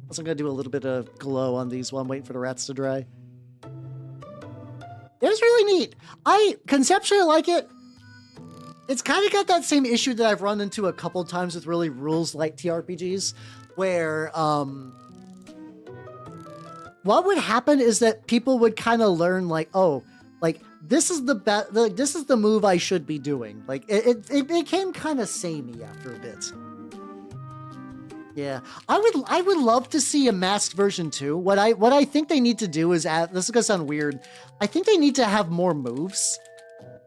Also, I'm going to do a little bit of glow on these while I'm waiting for the rats to dry. It was really neat. I conceptually like it. It's kind of got that same issue that I've run into a couple times with really rules-like TRPGs, where what would happen is that people would kind of learn like, oh, like this is this is the move I should be doing. Like it became kind of samey after a bit. Yeah, I would love to see a masked version too. What I think they need to do is add, this is gonna sound weird, I think they need to have more moves.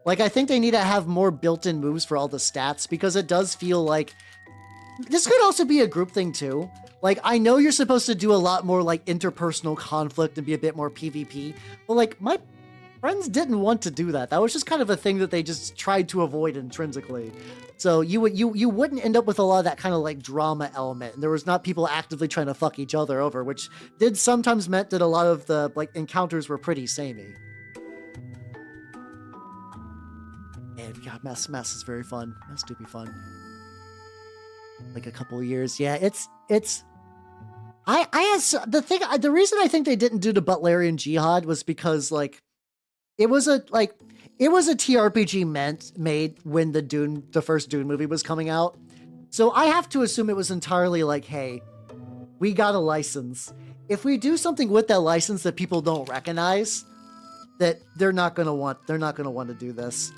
Like, I think they need to have more built-in moves for all the stats, because it does feel like this could also be a group thing too. Like, I know you're supposed to do a lot more like interpersonal conflict and be a bit more PvP, but like my friends didn't want to do that. That was just kind of a thing that they just tried to avoid intrinsically. So you wouldn't end up with a lot of that kind of like drama element. And there was not people actively trying to fuck each other over, which did sometimes meant that a lot of the like encounters were pretty samey. And God, Mass is very fun. Mass do be fun. Like a couple of years. Yeah, it's the reason I think they didn't do the Butlerian Jihad was because like it was a TRPG made when the first Dune movie was coming out. So I have to assume it was entirely like, hey, we got a license. If we do something with that license that people don't recognize, that they're not gonna want to do this.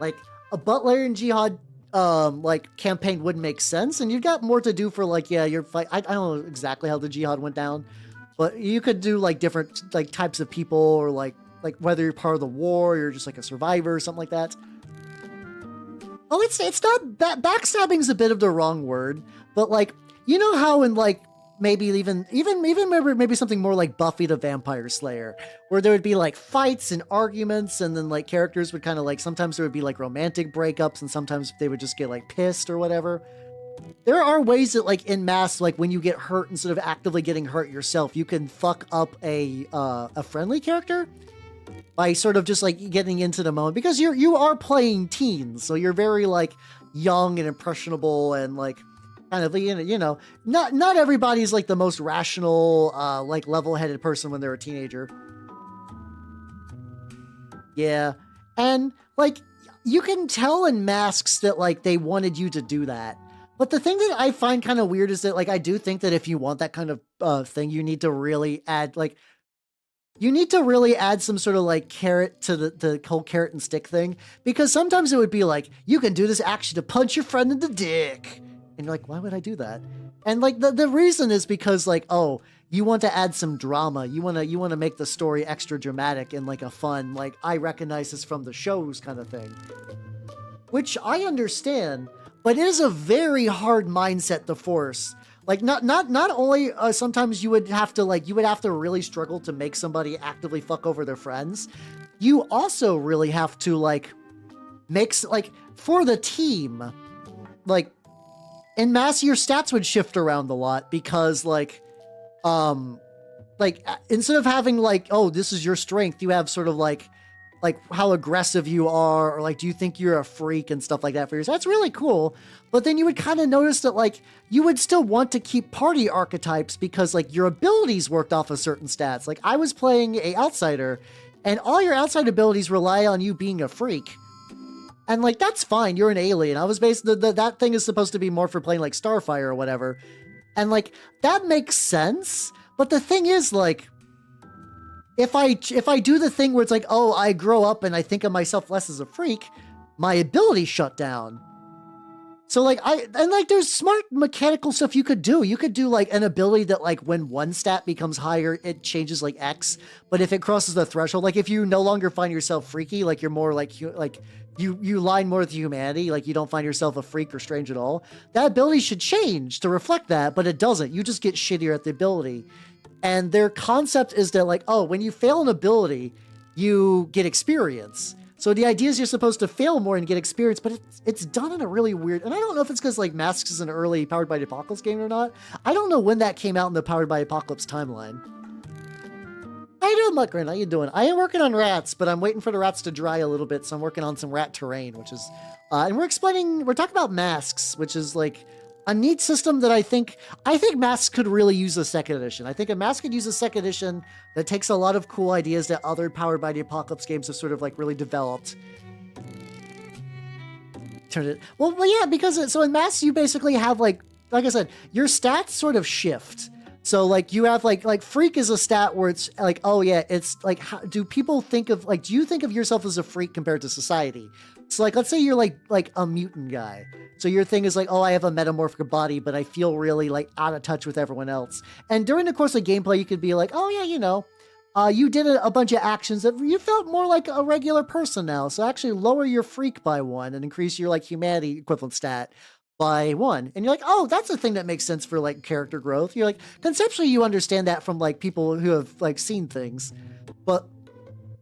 Like a Butlerian Jihad like campaign would make sense, and you've got more to do for like, yeah, your fight. I don't know exactly how the Jihad went down, but you could do like different like types of people, or like whether you're part of the war or you're just like a survivor or something like that. Oh, it's not backstabbing is a bit of the wrong word, but like, you know how in like maybe even maybe something more like Buffy the Vampire Slayer, where there would be like fights and arguments, and then like characters would kind of like, sometimes there would be like romantic breakups, and sometimes they would just get like pissed or whatever. There are ways that like in Mass, like when you get hurt, instead of actively getting hurt yourself, you can fuck up a friendly character by sort of just like getting into the moment, because you are playing teens, so you're very like young and impressionable, and like kind of, you know, not everybody's like the most rational, like level-headed person when they're a teenager. Yeah, and like you can tell in Masks that like they wanted you to do that. But the thing that I find kind of weird is that like I do think that if you want that kind of thing, you need to really add like, you need to really add some sort of like carrot to the whole carrot and stick thing, because sometimes it would be like, you can do this action to punch your friend in the dick. And you're like, why would I do that? And like the reason is because like, oh, you want to add some drama. You want to make the story extra dramatic and like a fun, like, I recognize this from the shows kind of thing. Which I understand, but it is a very hard mindset to force. Like not only sometimes you would have to really struggle to make somebody actively fuck over their friends. You also really have to like like for the team, like in Mass, your stats would shift around a lot, because like instead of having like, oh, this is your strength, you have sort of like how aggressive you are, or like, do you think you're a freak and stuff like that for yourself. That's really cool. But then you would kind of notice that like you would still want to keep party archetypes, because like your abilities worked off of certain stats. Like I was playing a outsider, and all your outside abilities rely on you being a freak. And like, that's fine, you're an alien. I was that thing is supposed to be more for playing like Starfire or whatever. And like, that makes sense. But the thing is like, if I do the thing where it's like, oh, I grow up and I think of myself less as a freak, my ability shut down. So like, there's smart mechanical stuff you could do. You could do like an ability that like when one stat becomes higher, it changes like X. But if it crosses the threshold, like if you no longer find yourself freaky, like you're more like you align more with humanity, like you don't find yourself a freak or strange at all, that ability should change to reflect that, but it doesn't. You just get shittier at the ability. And their concept is that like, oh, when you fail an ability, you get experience. So the idea is you're supposed to fail more and get experience, but it's done in a really weird, and I don't know if it's because like Masks is an early Powered by the Apocalypse game or not. I don't know when that came out in the Powered by Apocalypse timeline. How you doing, Muckrin? How you doing? I am working on rats, but I'm waiting for the rats to dry a little bit, so I'm working on some rat terrain, which is, and we're talking about Masks, which is like a neat system that I think Masks could really use a second edition. I think a Mask could use a second edition that takes a lot of cool ideas that other Powered by the Apocalypse games have sort of like really developed. Turn it, well, yeah, because so in Masks you basically have like I said, your stats sort of shift. So like you have like freak is a stat where it's like, oh yeah, it's like, how do people think of like, do you think of yourself as a freak compared to society? So like, let's say you're like a mutant guy. So your thing is like, oh, I have a metamorphic body, but I feel really like out of touch with everyone else. And during the course of gameplay, you could be like, oh yeah, you know, you did a bunch of actions that you felt more like a regular person now. So actually lower your freak by 1 and increase your like humanity equivalent stat by 1. And you're like, oh, that's a thing that makes sense for like character growth. You're like, conceptually you understand that from like people who have like seen things, but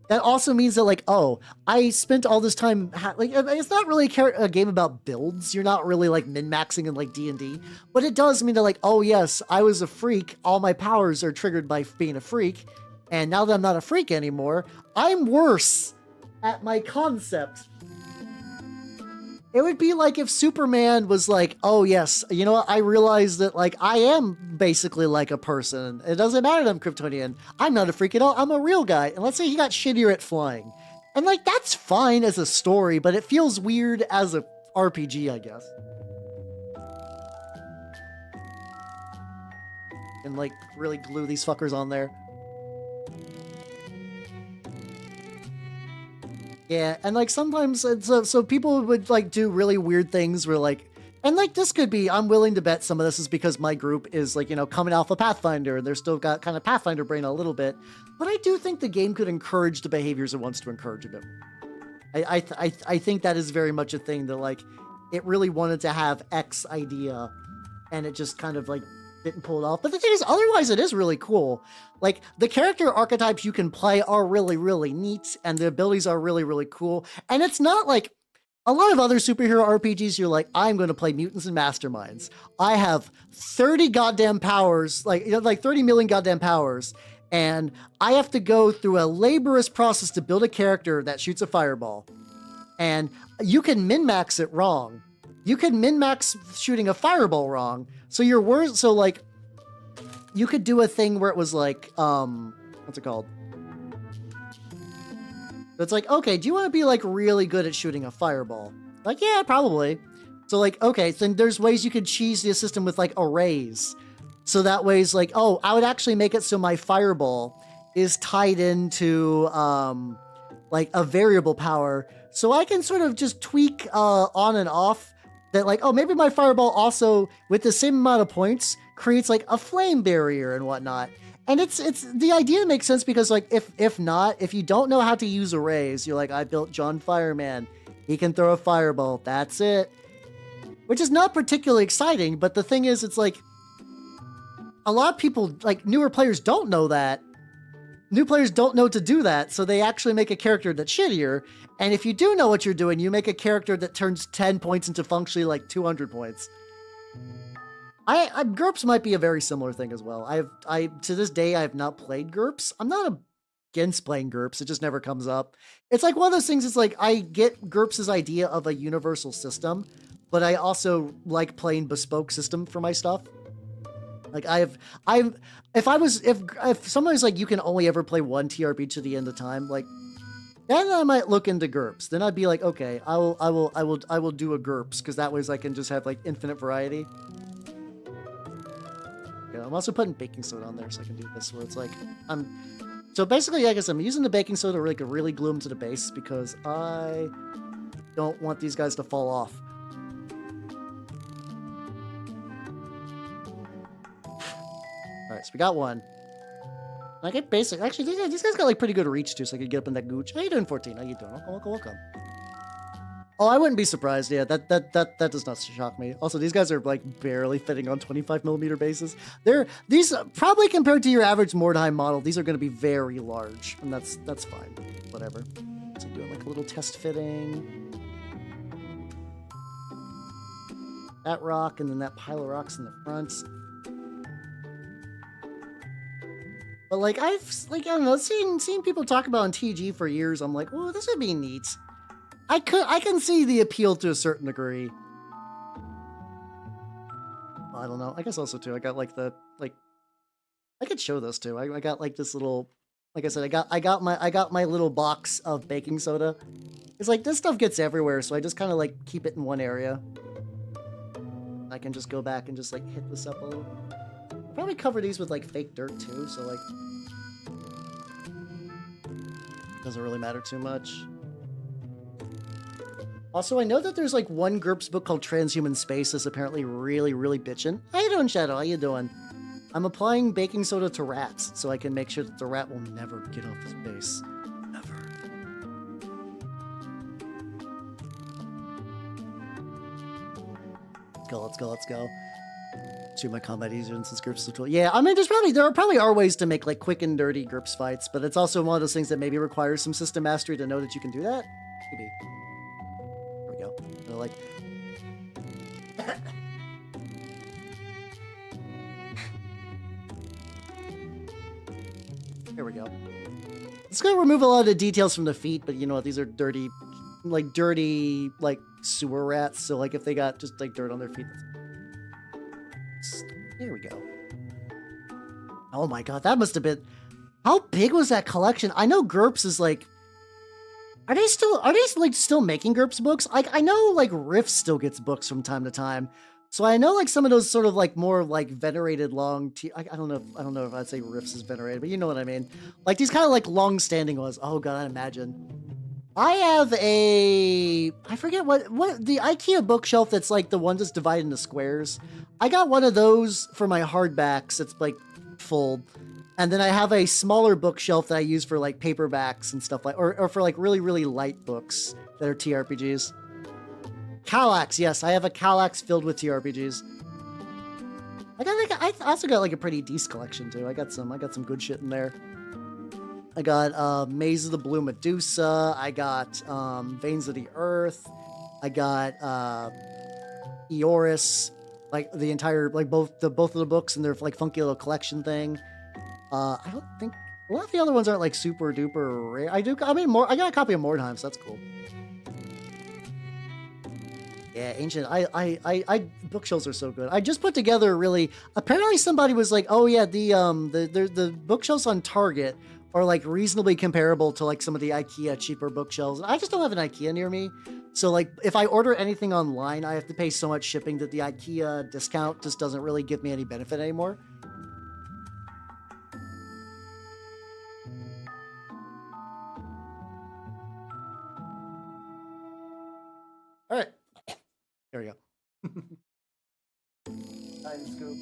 that also means that like, oh, I spent all this time like it's not really a game about builds. You're not really like min-maxing in like D&D, but it does mean that like, oh yes, I was a freak, all my powers are triggered by being a freak, and now that I'm not a freak anymore, I'm worse at my concept. It would be like if Superman was like, oh yes, you know what, I realized that like I am basically like a person. It doesn't matter that I'm Kryptonian. I'm not a freak at all. I'm a real guy. And let's say he got shittier at flying. And like, that's fine as a story, but it feels weird as a RPG, I guess. And like really glue these fuckers on there. Yeah, and like sometimes, so people would like do really weird things where like, and like this could be, I'm willing to bet some of this is because my group is like, you know, coming off of Pathfinder and they're still got kind of Pathfinder brain a little bit, but I do think the game could encourage the behaviors it wants to encourage a bit. I think that is very much a thing that like, it really wanted to have X idea and it just kind of like didn't pull it off. But the thing is, otherwise it is really cool. Like the character archetypes you can play are really, really neat and the abilities are really, really cool. And it's not like a lot of other superhero RPGs, you're like, I'm going to play mutants and masterminds. I have 30 goddamn powers, like, you know, like 30 million goddamn powers. And I have to go through a laborious process to build a character that shoots a fireball. And you can min-max it wrong. You can min-max shooting a fireball wrong. So you're worse. So like, you could do a thing where it was like, what's it called? It's like, okay, do you want to be like really good at shooting a fireball? Like, yeah, probably. So like, okay, so then there's ways you could cheese the system with like arrays. So that way it's like, oh, I would actually make it so my fireball is tied into like a variable power. So I can sort of just tweak on and off that like, oh, maybe my fireball also with the same amount of points creates like a flame barrier and whatnot. And it's the idea makes sense because like if you don't know how to use arrays, you're like, I built John Fireman. He can throw a fireball. That's it. Which is not particularly exciting, but the thing is, it's like a lot of people, like newer players don't know that. New players don't know to do that, so they actually make a character that's shittier. And if you do know what you're doing, you make a character that turns 10 points into functionally like 200 points. GURPS might be a very similar thing as well. To this day, I have not played GURPS. I'm not against playing GURPS. It just never comes up. It's like one of those things. It's like I get GURPS' idea of a universal system, but I also like playing bespoke system for my stuff. Like if someone's like, you can only ever play one TRPG to the end of time, like then I might look into GURPS. Then I'd be like, okay, I will do a GURPS because that way I can just have like infinite variety. Yeah, I'm also putting baking soda on there so I can do this where it's like so basically I guess I'm using the baking soda to like really glue them to the base because I don't want these guys to fall off. Alright, so we got one. I get basic. Actually, these guys got like pretty good reach too, so I could get up in that gooch. How you doing, 14? How you doing? Welcome. Oh, I wouldn't be surprised. Yeah, that does not shock me. Also, these guys are like barely fitting on 25mm bases. These probably compared to your average Mordheim model, these are going to be very large, and that's fine. Whatever. So doing like a little test fitting. That rock and then that pile of rocks in the front. But like I don't know, seen people talk about on TG for years. I'm like, oh, this would be neat. I can see the appeal to a certain degree. Well, I don't know. I guess also too. I got like I could show this too. I got like this little, like I said, I got my little box of baking soda. It's like this stuff gets everywhere, so I just kind of like keep it in one area. I can just go back and just like hit this up a little. I'll probably cover these with like fake dirt too, so like doesn't really matter too much. Also, I know that there's like one GURPS book called Transhuman Space that's apparently really, really bitchin'. How you doing, Shadow? How you doing? I'm applying baking soda to rats so I can make sure that the rat will never get off his base. Never. Let's go. To my combat easier since GURPS is a tool. Yeah, I mean, there probably are ways to make like quick and dirty GURPS fights, but it's also one of those things that maybe requires some system mastery to know that you can do that. Maybe. There we go. So like. There we go. It's gonna remove a lot of the details from the feet, but you know what? These are dirty, like sewer rats. So like if they got just like dirt on their feet, there we go. Oh my god, that must have been. How big was that collection? I know GURPS is like. Are they still making GURPS books? Like I know like Rift still gets books from time to time. So I know like some of those sort of like more like venerated I don't know if I'd say Rifts is venerated, but you know what I mean. Like these kind of like long-standing ones. Oh god, I imagine. I have I forget what the IKEA bookshelf that's like the one that's divided into squares. I got one of those for my hardbacks. It's like full. And then I have a smaller bookshelf that I use for like paperbacks and stuff like, or for like really, really light books that are TRPGs. Kallax, yes, I have a Kallax filled with TRPGs. I also got like a pretty decent collection too. I got some good shit in there. I got Maze of the Blue Medusa. I got Veins of the Earth. I got Eoris, like the entire both of the books and their like funky little collection thing. I don't think a lot of the other ones aren't like super duper rare. I got a copy of Mordheim, so that's cool. Yeah, ancient. I bookshelves are so good. I just put together really. Apparently, somebody was like, "Oh yeah, the bookshelves on Target are like reasonably comparable to like some of the IKEA cheaper bookshelves." I just don't have an IKEA near me, so like if I order anything online, I have to pay so much shipping that the IKEA discount just doesn't really give me any benefit anymore. All right. There we go. Time scoop.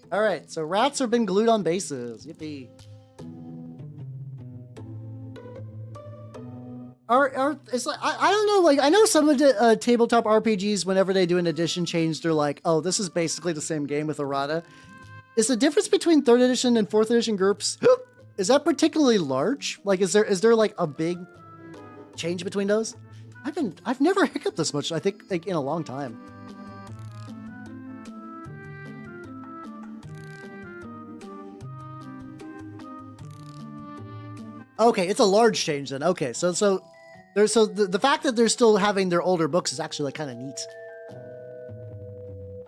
All right, so rats have been glued on bases. Yippee. It's like I don't know. Like I know some of the tabletop RPGs, whenever they do an edition change, they're like, "Oh, this is basically the same game with errata." Is the difference between 3rd edition and 4th edition GURPS is that particularly large? Like, is there like a big change between those? I've never hiccuped this much, I think, like in a long time. Okay, it's a large change then. Okay, so the fact that they're still having their older books is actually like kind of neat.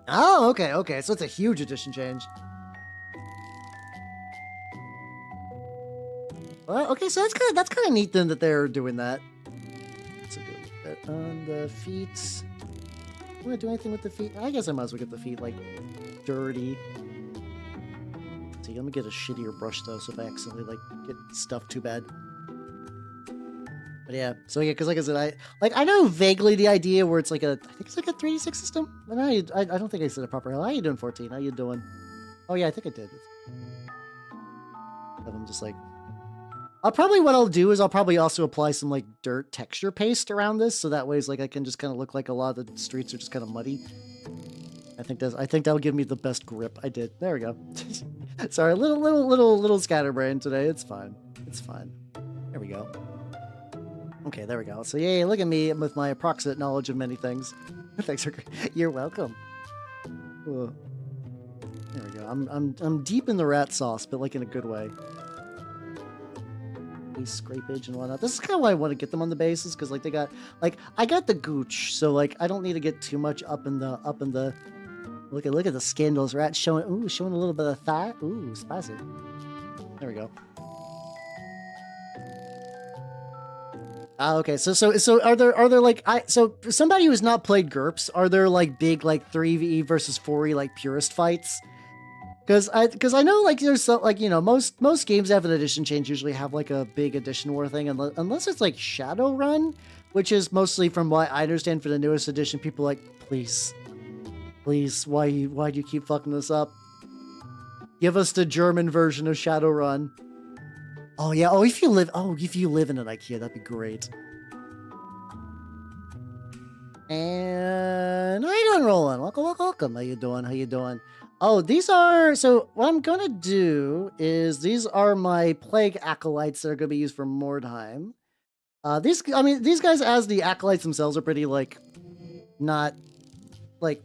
Oh, okay, so it's a huge edition change. Well, okay, so that's kind of neat then that they're doing that. On the feet. Want to do anything with the feet? I guess I might as well get the feet like dirty. See, let me get a shittier brush though, so if I accidentally like get stuffed too bad. But yeah, so yeah, because like I said, I know vaguely the idea where it's like I think it's like a 3D6 system. But I don't think I said it properly. How you doing, 14? How you doing? Oh yeah, I think I did. I'm just like. What I'll do is I'll probably also apply some like dirt texture paste around this, so that way it's like I can just kind of look like a lot of the streets are just kind of muddy. I think that'll give me the best grip. I did. There we go. Sorry, a little scatterbrain today. It's fine. It's fine. There we go. Okay, there we go. So yay, look at me with my approximate knowledge of many things. Thanks for you're welcome. Ugh. There we go. I'm deep in the rat sauce, but like in a good way. Scrapage and whatnot. This is kind of why I want to get them on the bases, because like they got like I got the gooch, so like I don't need to get too much up in the look at the skin. Those rats showing a little bit of thigh. Ooh, spicy. There we go. Okay, so are there like so for somebody who's not played GURPS, are there like big like 3v versus 4e like purist fights? Because I know like there's so, like, you know, most games that have an edition change usually have like a big edition war thing, unless it's like Shadowrun, which is mostly from what I understand for the newest edition. People are like, please, why do you keep fucking this up? Give us the German version of Shadowrun. Oh yeah, if you live in an IKEA, that'd be great. And how you doing, Roland? Welcome. How you doing? Oh, these are, so what I'm gonna do is, these are my Plague Acolytes that are gonna be used for Mordheim. These guys as the Acolytes themselves are pretty, like, not, like,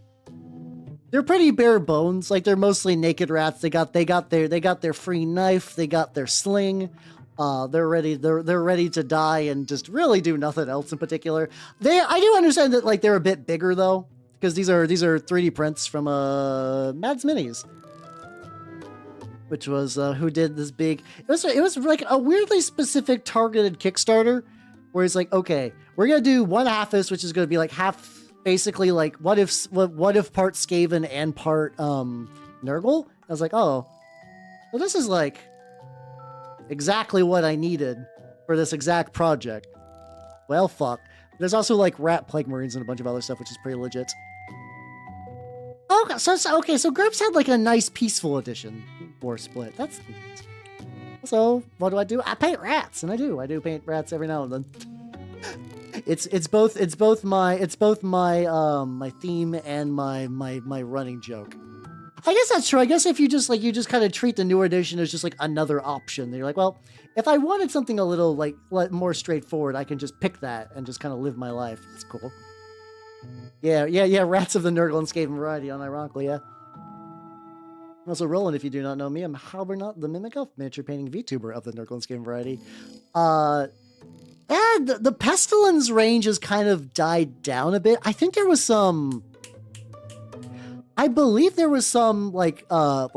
they're pretty bare bones. Like, they're mostly naked rats. They got their free knife, they got their sling. They're ready to die and just really do nothing else in particular. I do understand that like they're a bit bigger though, because these are 3D prints from Mads Minis, which was who did this big. It was like a weirdly specific targeted Kickstarter, where it's like, okay, we're gonna do one half this, which is gonna be like half. Basically, like, what if part Skaven and part Nurgle? I was like, oh, well, this is like exactly what I needed for this exact project. Well, fuck. There's also like Rat Plague Marines and a bunch of other stuff, which is pretty legit. Okay, so GURPS had like a nice peaceful edition war split. That's neat. So what do? I paint rats, and I do paint rats every now and then. It's both my theme and my running joke. I guess that's true. I guess if you just kind of treat the newer edition as just like another option, you're like, well, if I wanted something a little like more straightforward, I can just pick that and just kind of live my life. It's cool. Yeah. Rats of the Nurgle and Skaven variety, unironically, yeah. Also, Roland, if you do not know me, I'm Halbernot, the Mimic Elf, miniature painting VTuber of the Nurgle and Skaven variety. And the Pestilence range has kind of died down a bit. I think there was some... I believe there was some, not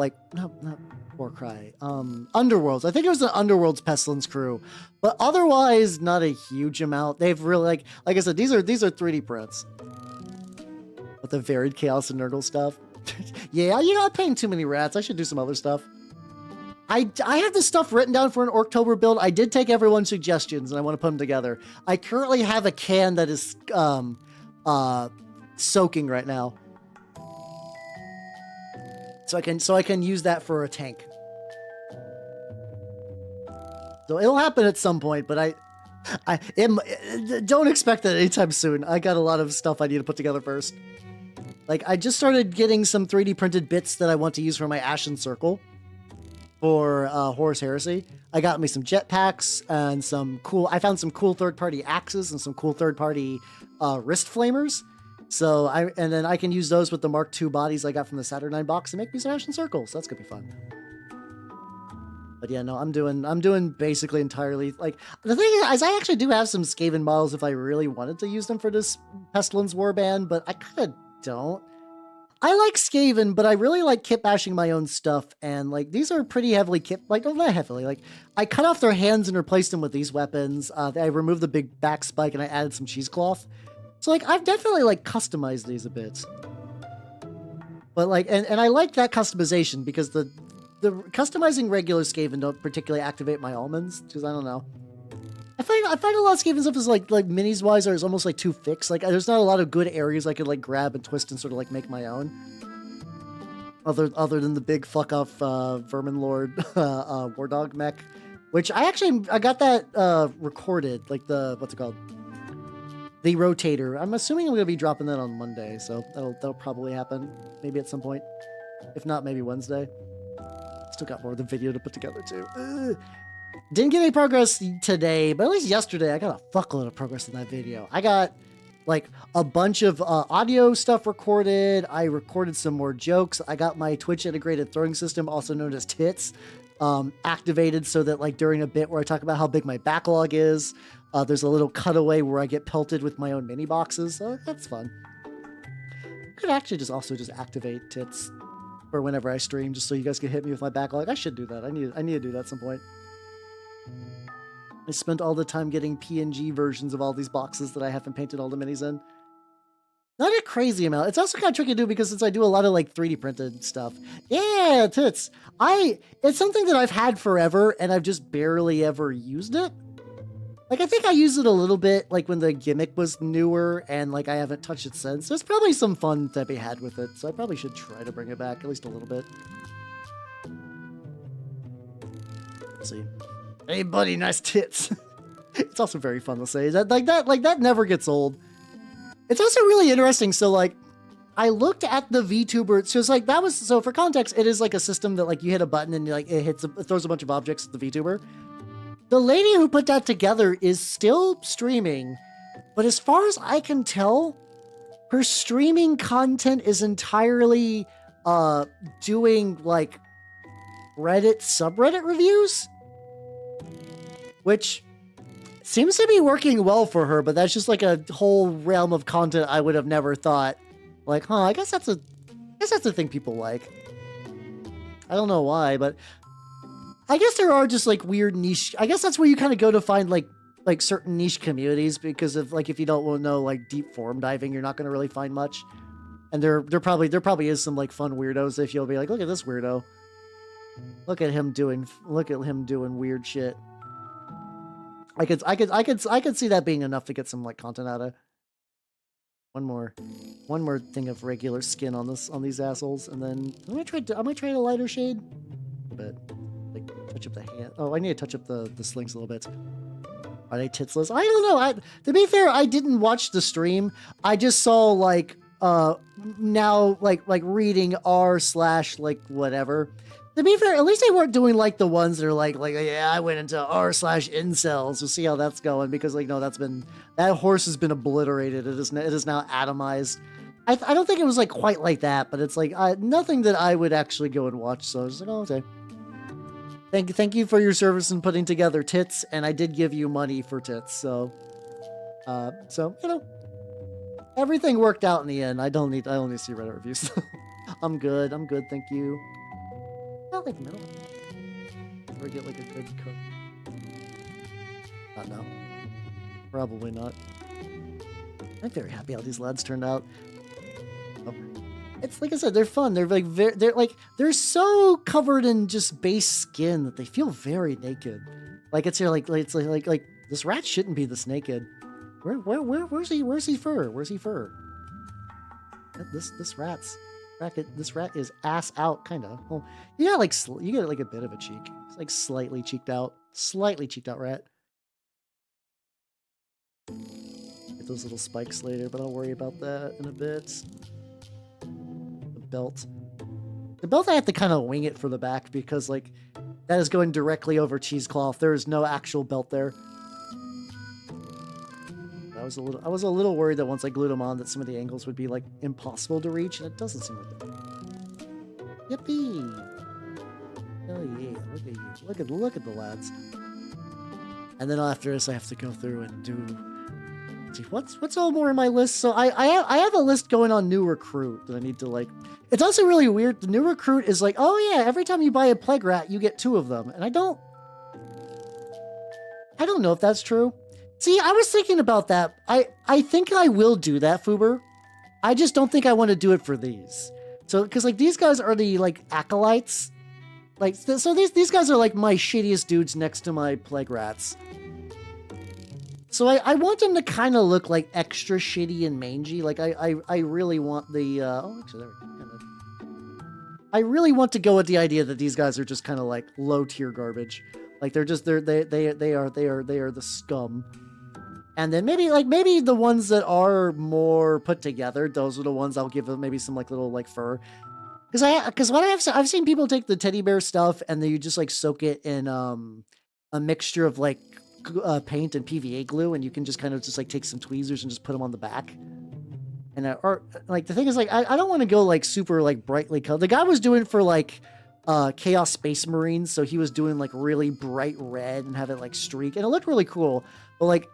Warcry, Underworlds. I think it was the Underworlds Pestilence crew. But otherwise, not a huge amount. They've really, like I said, these are 3D prints. With the varied Chaos and Nurgle stuff. Yeah, I'm painting too many rats. I should do some other stuff. I have this stuff written down for an Orktober build. I did take everyone's suggestions, and I want to put them together. I currently have a can that is soaking right now, so I can use that for a tank. So it'll happen at some point, but don't expect that anytime soon. I got a lot of stuff I need to put together first. Like, I just started getting some 3D printed bits that I want to use for my Ashen Circle. For Horus Heresy. I got me some jetpacks and I found some cool third-party axes and some cool third-party wrist flamers. So then I can use those with the Mark II bodies I got from the Saturnine box and make me some Ashen Circles. So that's gonna be fun. But yeah, no, I'm doing basically entirely, like, the thing is I actually do have some Skaven models if I really wanted to use them for this Pestilence warband, but I kinda don't. I like Skaven, but I really like kit bashing my own stuff, and like these are pretty heavily kit, like, oh, not heavily, like I cut off their hands and replaced them with these weapons. I removed the big back spike and I added some cheesecloth. So like I've definitely like customized these a bit. But like, and I like that customization because the customizing regular Skaven don't particularly activate my almonds, because I don't know. I find a lot of Skaven stuff is like minis wise is almost like too fixed. Like there's not a lot of good areas I could like grab and twist and sort of like make my own. Other than the big fuck off Vermin Lord War Dog mech, which I got that recorded, like what's it called? The rotator. I'm assuming I'm gonna be dropping that on Monday, so that'll probably happen maybe at some point. If not, maybe Wednesday. Still got more of the video to put together too. Didn't get any progress today, but at least yesterday I got a fuckload of progress in that video. I got like a bunch of audio stuff recorded. I recorded some more jokes. I got my Twitch integrated throwing system, also known as TITS, activated so that like during a bit where I talk about how big my backlog is, there's a little cutaway where I get pelted with my own mini boxes. So that's fun. Could actually just activate TITS for whenever I stream, just so you guys can hit me with my backlog. I should do that. I need to do that at some point. I spent all the time getting PNG versions of all these boxes that I haven't painted all the minis in. Not a crazy amount. It's also kind of tricky to do because since I do a lot of like 3D printed stuff. Yeah, TITS. It's something that I've had forever and I've just barely ever used it. Like, I think I used it a little bit, like, when the gimmick was newer, and, like, I haven't touched it since. There's probably some fun to be had with it, so I probably should try to bring it back, at least a little bit. Let's see. Hey, buddy, nice tits. It's also very fun to say. That never gets old. It's also really interesting, so, like, I looked at the Vtuber, so it's like, so for context, it is like a system that, like, you hit a button and, like, it throws a bunch of objects at the Vtuber. The lady who put that together is still streaming, but as far as I can tell, her streaming content is entirely doing like Reddit subreddit reviews, which seems to be working well for her, but that's just like a whole realm of content I would have never thought. Like, I guess that's a thing people like. I don't know why, but I guess there are just like weird niche. I guess that's where you kind of go to find like certain niche communities, because of like, if you don't know like deep forum diving, you're not going to really find much. And there probably is some like fun weirdos if you'll be like, look at this weirdo. Look at him doing weird shit. I could see that being enough to get some like content out of. One more thing of regular skin on these assholes, and then I might try a lighter shade a bit. Like touch up the hand. Oh, I need to touch up the slings a little bit. Are they titsless? I don't know. To be fair, I didn't watch the stream. I just saw like now like reading r/ like whatever. To be fair, at least they weren't doing like the ones that are like yeah, I went into r/ incels. We'll see how that's going, because like no, that horse has been obliterated. It is now atomized. I don't think it was like quite like that, but it's like nothing that I would actually go and watch. So I was like, oh, okay. Thank you for your service in putting together tits, and I did give you money for tits, so you know, everything worked out in the end. I don't need to see Reddit reviews. I'm good, thank you. Not like metal. Or get like a good cook. Not now. Probably not. I'm very happy how these lads turned out. Oh. It's like I said, they're fun. They're like they're so covered in just base skin that they feel very naked. Like it's here, like this rat shouldn't be this naked. Where's he fur? Where's he fur? This rat is ass out, kind of. Well, you get like a bit of a cheek. It's like slightly cheeked out rat. Get those little spikes later, but I'll worry about that in a bit. The belt I have to kind of wing it for the back, because like that is going directly over cheesecloth. There is no actual belt there. I was a little worried that once I glued them on that some of the angles would be like impossible to reach, and it doesn't seem like it. Yippee! Oh yeah, look at you. Look at the lads. And then after this I have to go through and do, see what's all more in my list. So I have a list going on new recruit that I need to like. It's also really weird. The new recruit is like, oh yeah, every time you buy a plague rat, you get 2 of them. And I don't know if that's true. See, I was thinking about that. I think I will do that, Fuber. I just don't think I want to do it for these. So, because like these guys are the like acolytes. Like, so these guys are like my shittiest dudes next to my plague rats. So I want them to kind of look like extra shitty and mangy. Like I really want the actually there we go. I really want to go with the idea that these guys are just kind of like low tier garbage. Like they are the scum. And then maybe the ones that are more put together, those are the ones I'll give them maybe some like little like fur. Because what I've seen people take the teddy bear stuff and then you just like soak it in a mixture of like paint and PVA glue, and you can just kind of just like take some tweezers and just put them on the back. And or like the thing is like I don't want to go like super like brightly colored. The guy was doing for like Chaos Space Marines, so he was doing like really bright red and have it like streak, and it looked really cool. But like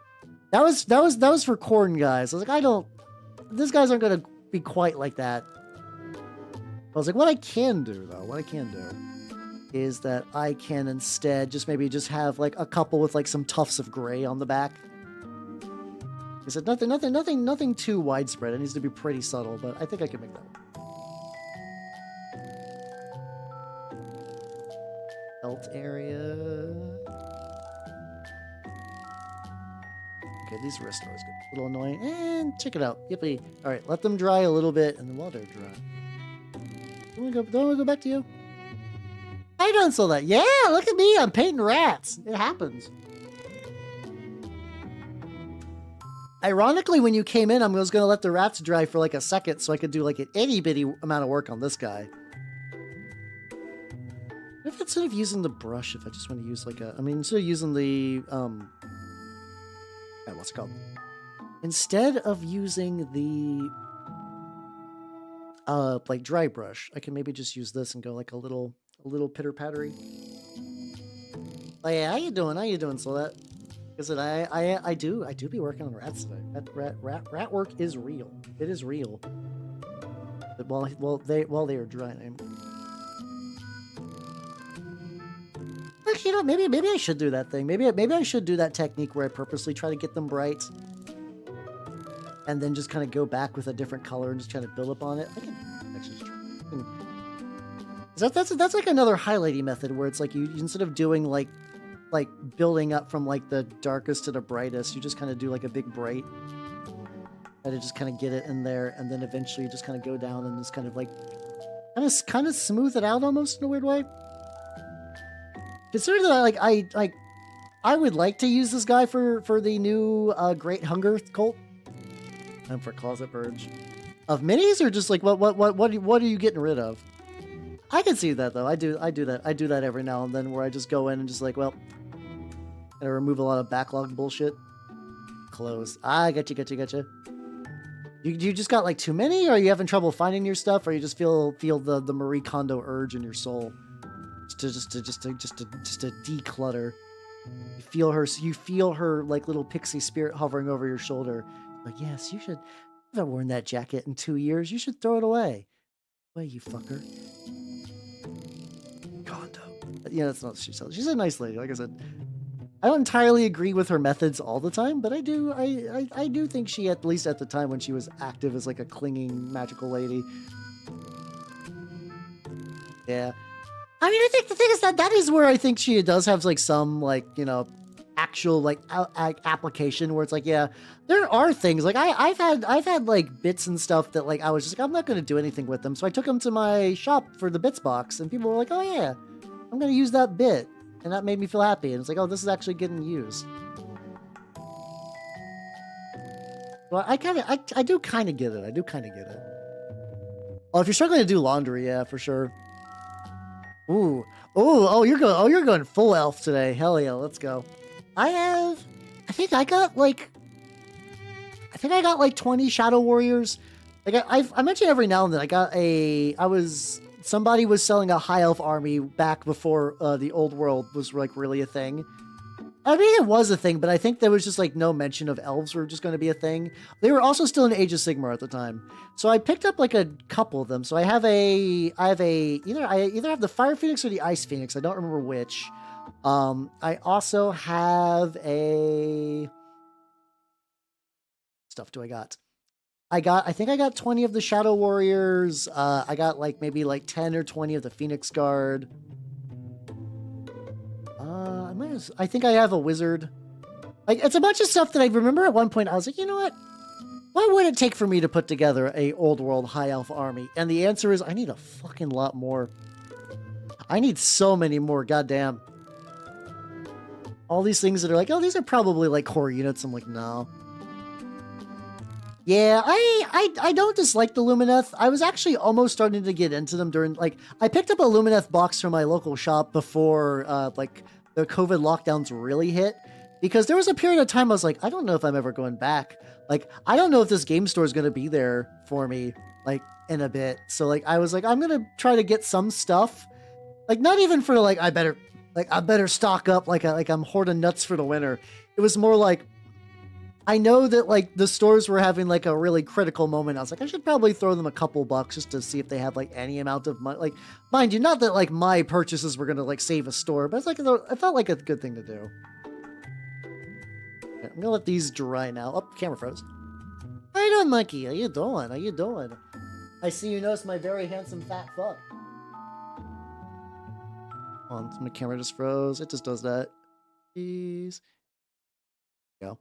that was for corn guys. I was like, these guys aren't gonna be quite like that. I was like, what I can do is that I can instead just maybe just have like a couple with like some tufts of gray on the back. I said nothing too widespread. It needs to be pretty subtle, but I think I can make that work. Belt area. Okay, these wrist are good. A little annoying. And check it out. Yippee. All right, let them dry a little bit, and then while they're dry, don't we go back to you? I done so that. Yeah, look at me. I'm painting rats. It happens. Ironically, when you came in, I was going to let the rats dry for like a second so I could do like an itty bitty amount of work on this guy. What if instead of using the brush, if I just want to use like instead of using the, what's it called? Instead of using the, like dry brush, I can maybe just use this and go like a little pitter-pattery. Oh yeah, how you doing, Solette? Because I do be working on rats today. Rat work is real. It is real. But while they are drying. Actually, maybe I should do that thing. Maybe I should do that technique where I purposely try to get them bright, and then just kind of go back with a different color and just try to build up on it. I can actually just try. That's like another highlighting method where it's like you instead of doing like building up from like the darkest to the brightest, you just kind of do like a big bright and to just kind of get it in there, and then eventually you just kind of go down and just kind of like kind of smooth it out almost in a weird way. Considering that I would like to use this guy for the new Great Hunger cult and for Closet Purge of minis, or just like what are you getting rid of? I can see that though. I do that every now and then where I just go in and just like, well, gotta remove a lot of backlog bullshit. Close. I gotcha. You just got like too many, or are you having trouble finding your stuff, or you just feel the Marie Kondo urge in your soul just to declutter. You feel her like little pixie spirit hovering over your shoulder. Like, yes, you should. I haven't worn that jacket in 2 years. You should throw it away. You fucker. Kondo. Yeah, that's not what she says. She's a nice lady. Like I said, I don't entirely agree with her methods all the time, but I do think she, at least at the time when she was active as like a clinging magical lady. Yeah. I mean, I think the thing is that is where I think she does have like some like, actual like application where it's like, yeah, there are things like I've had like bits and stuff that like I was just like, I'm not going to do anything with them. So I took them to my shop for the bits box, and people were like, oh yeah, I'm going to use that bit. And that made me feel happy. And it's like, oh, this is actually getting used. Well, I do kind of get it. Oh, if you're struggling to do laundry, yeah, for sure. Oh, you're going full elf today. Hell yeah, let's go. I think I got like 20 Shadow Warriors. Like I mentioned every now and then somebody was selling a high elf army back before the old world was like really a thing. I mean, it was a thing, but I think there was just like no mention of elves were just going to be a thing. They were also still in Age of Sigmar at the time. So I picked up like a couple of them. So I either have the Fire Phoenix or the Ice Phoenix. I don't remember which. I also have stuff do I got? I think I got 20 of the Shadow Warriors. I got like maybe like 10 or 20 of the Phoenix Guard. I think I have a wizard. Like, it's a bunch of stuff that I remember at one point I was like, you know what? What would it take for me to put together a old world high elf army? And the answer is I need a fucking lot more. I need so many more, goddamn. All these things that are like, oh, these are probably like core units. I'm like, no. Yeah, I don't dislike the Lumineth. I was actually almost starting to get into them during, like, I picked up a Lumineth box from my local shop before, like, the COVID lockdowns really hit, because there was a period of time I was like, I don't know if I'm ever going back. Like, I don't know if this game store is going to be there for me, like, in a bit. So, like, I was like, I'm going to try to get some stuff. Like, not even for, like, I better stock up, like I'm hoarding nuts for the winter. It was more like, I know that, like, the stores were having, like, a really critical moment. I was like, I should probably throw them a couple bucks just to see if they have, like, any amount of money. Like, mind you, not that, like, my purchases were going to, like, save a store, but it's like, it felt like a good thing to do. Okay, I'm going to let these dry now. Oh, camera froze. How you doing, Mikey? How you doing? How you doing? I see you noticed my very handsome fat fuck. Hold on, my camera just froze. It just does that. Jeez. Go.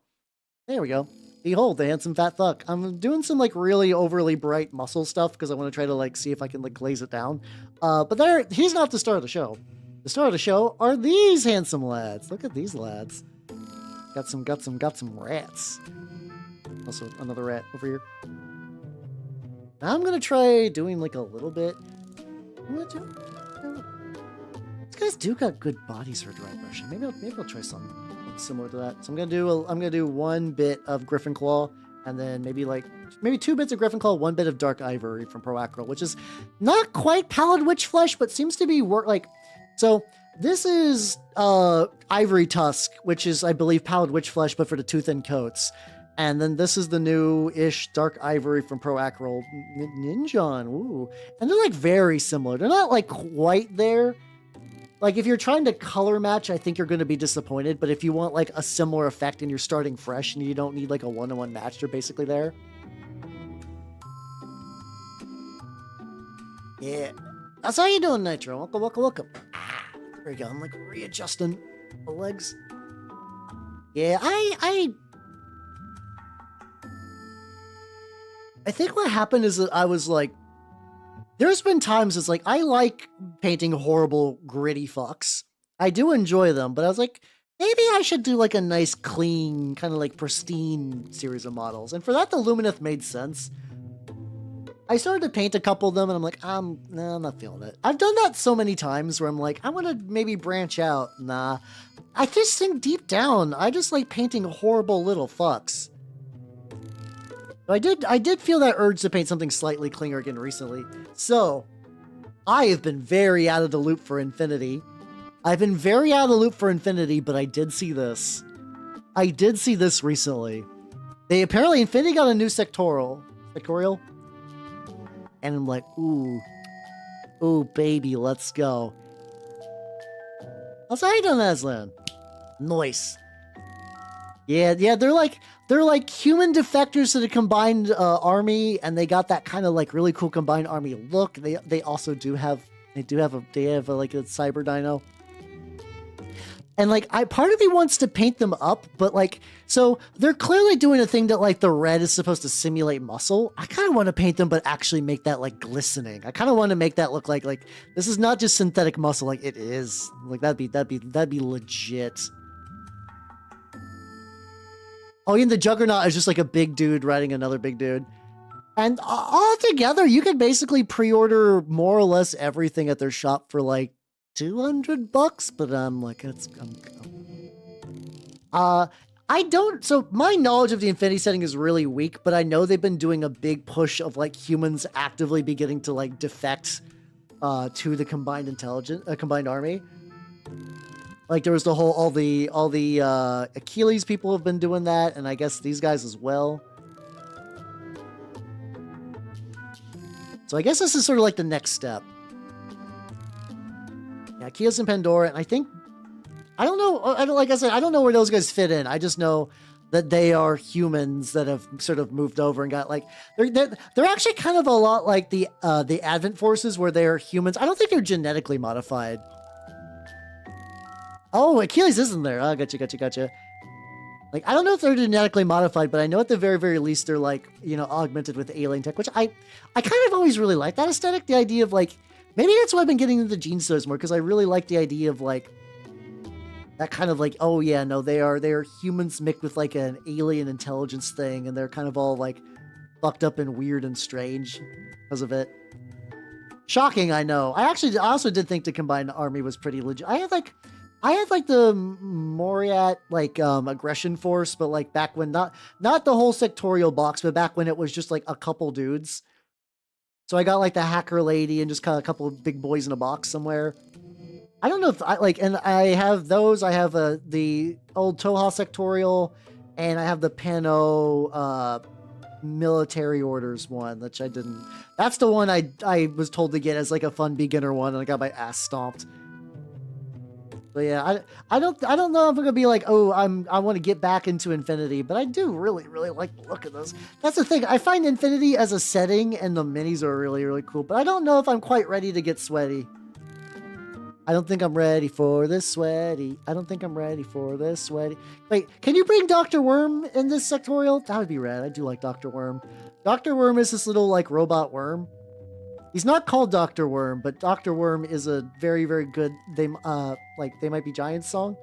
There we go. Behold, the handsome fat fuck. I'm doing some, like, really overly bright muscle stuff because I want to try to, like, see if I can, like, glaze it down. But he's not the star of the show. The star of the show are these handsome lads. Look at these lads. Got some rats. Also, another rat over here. Now I'm gonna try doing, like, a little bit. These guys do got good bodies for dry brushing. Maybe I'll try something similar to that. So I'm gonna do one bit of Griffin Claw, and then maybe 2 bits of Griffin Claw, 1 bit of Dark Ivory from Proacral, which is not quite Pallid Witch Flesh, but seems to be so this is Ivory Tusk, which is, I believe, Pallid Witch Flesh, but for the tooth and coats. And then this is the new-ish Dark Ivory from Proacral Ninjon. Ooh. And they're, like, very similar. They're not, like, quite there. Like, if you're trying to color match, I think you're going to be disappointed. But if you want, like, a similar effect and you're starting fresh and you don't need, like, a one-to-one match, they're basically there. Yeah. That's how you doing, Nitro. Welcome. Ah, there we go. I'm, like, readjusting the legs. Yeah, I think what happened is that I was, like, there's been times it's like, I like painting horrible, gritty fucks. I do enjoy them, but I was like, maybe I should do, like, a nice, clean, kind of, like, pristine series of models. And for that, the Lumineth made sense. I started to paint a couple of them, and I'm like, nah, I'm not feeling it. I've done that so many times where I'm like, I want to maybe branch out. Nah. I just think deep down, I just like painting horrible little fucks. I did feel that urge to paint something slightly cleaner again recently. So, I have been very out of the loop for Infinity. I've been very out of the loop for Infinity, but I did see this. I did see this recently. Infinity got a new sectorial. And I'm like, ooh, baby, let's go. How's you doing, Aslan? Nice. Yeah, they're like human defectors to the combined army, and they got that kind of like really cool combined army look. They also have a cyber dino. And like part of me wants to paint them up, but like, so they're clearly doing a thing that like the red is supposed to simulate muscle. I kind of want to paint them, but actually make that like glistening. I kind of want to make that look like this is not just synthetic muscle, like it is. Like that'd be legit. Oh, and the Juggernaut is just like a big dude riding another big dude. And all together, you could basically pre-order more or less everything at their shop for like $200, but I'm like, so my knowledge of the Infinity setting is really weak, but I know they've been doing a big push of like humans actively beginning to like defect to the combined army. Like there was all the Achilles people have been doing that, and I guess these guys as well. So I guess this is sort of like the next step. Yeah, Achilles and Pandora, and I think, I don't know, like I said, I don't know where those guys fit in. I just know that they are humans that have sort of moved over and got like, they're actually kind of a lot like the Advent Forces, where they're humans. I don't think they're genetically modified. Oh, Achilles isn't there. Oh, gotcha. Like, I don't know if they're genetically modified, but I know at the very, very least they're like, augmented with alien tech, which I kind of always really like that aesthetic. The idea of like, maybe that's why I've been getting into Gene Stealers more, because I really like the idea of like, that kind of like, oh yeah, no, they are humans mixed with like an alien intelligence thing, and they're kind of all like fucked up and weird and strange because of it. Shocking, I know. I also did think the combined army was pretty legit. I had like I had like the Moriat like aggression force, but like back when not the whole sectorial box, but back when it was just like a couple dudes. So I got like the hacker lady and just kind of a couple of big boys in a box somewhere. I don't know if I like, and I have those. I have the old Toha sectorial, and I have the Pano military orders one, which I didn't. That's the one I was told to get as like a fun beginner one, and I got my ass stomped. But yeah, I don't know if I'm gonna be like, oh, I want to get back into Infinity, but I do really like the look of those. That's the thing. I find Infinity as a setting and the minis are really cool, but I don't know if I'm quite ready to get sweaty. I don't think I'm ready for this sweaty. I don't think I'm ready for this sweaty. Wait, can you bring Dr. Worm in this sectorial? That would be rad. I do like Dr. Worm. Dr. Worm is this little like robot worm. He's not called Dr. Worm, but Dr. Worm is a very good They Might Be Giants song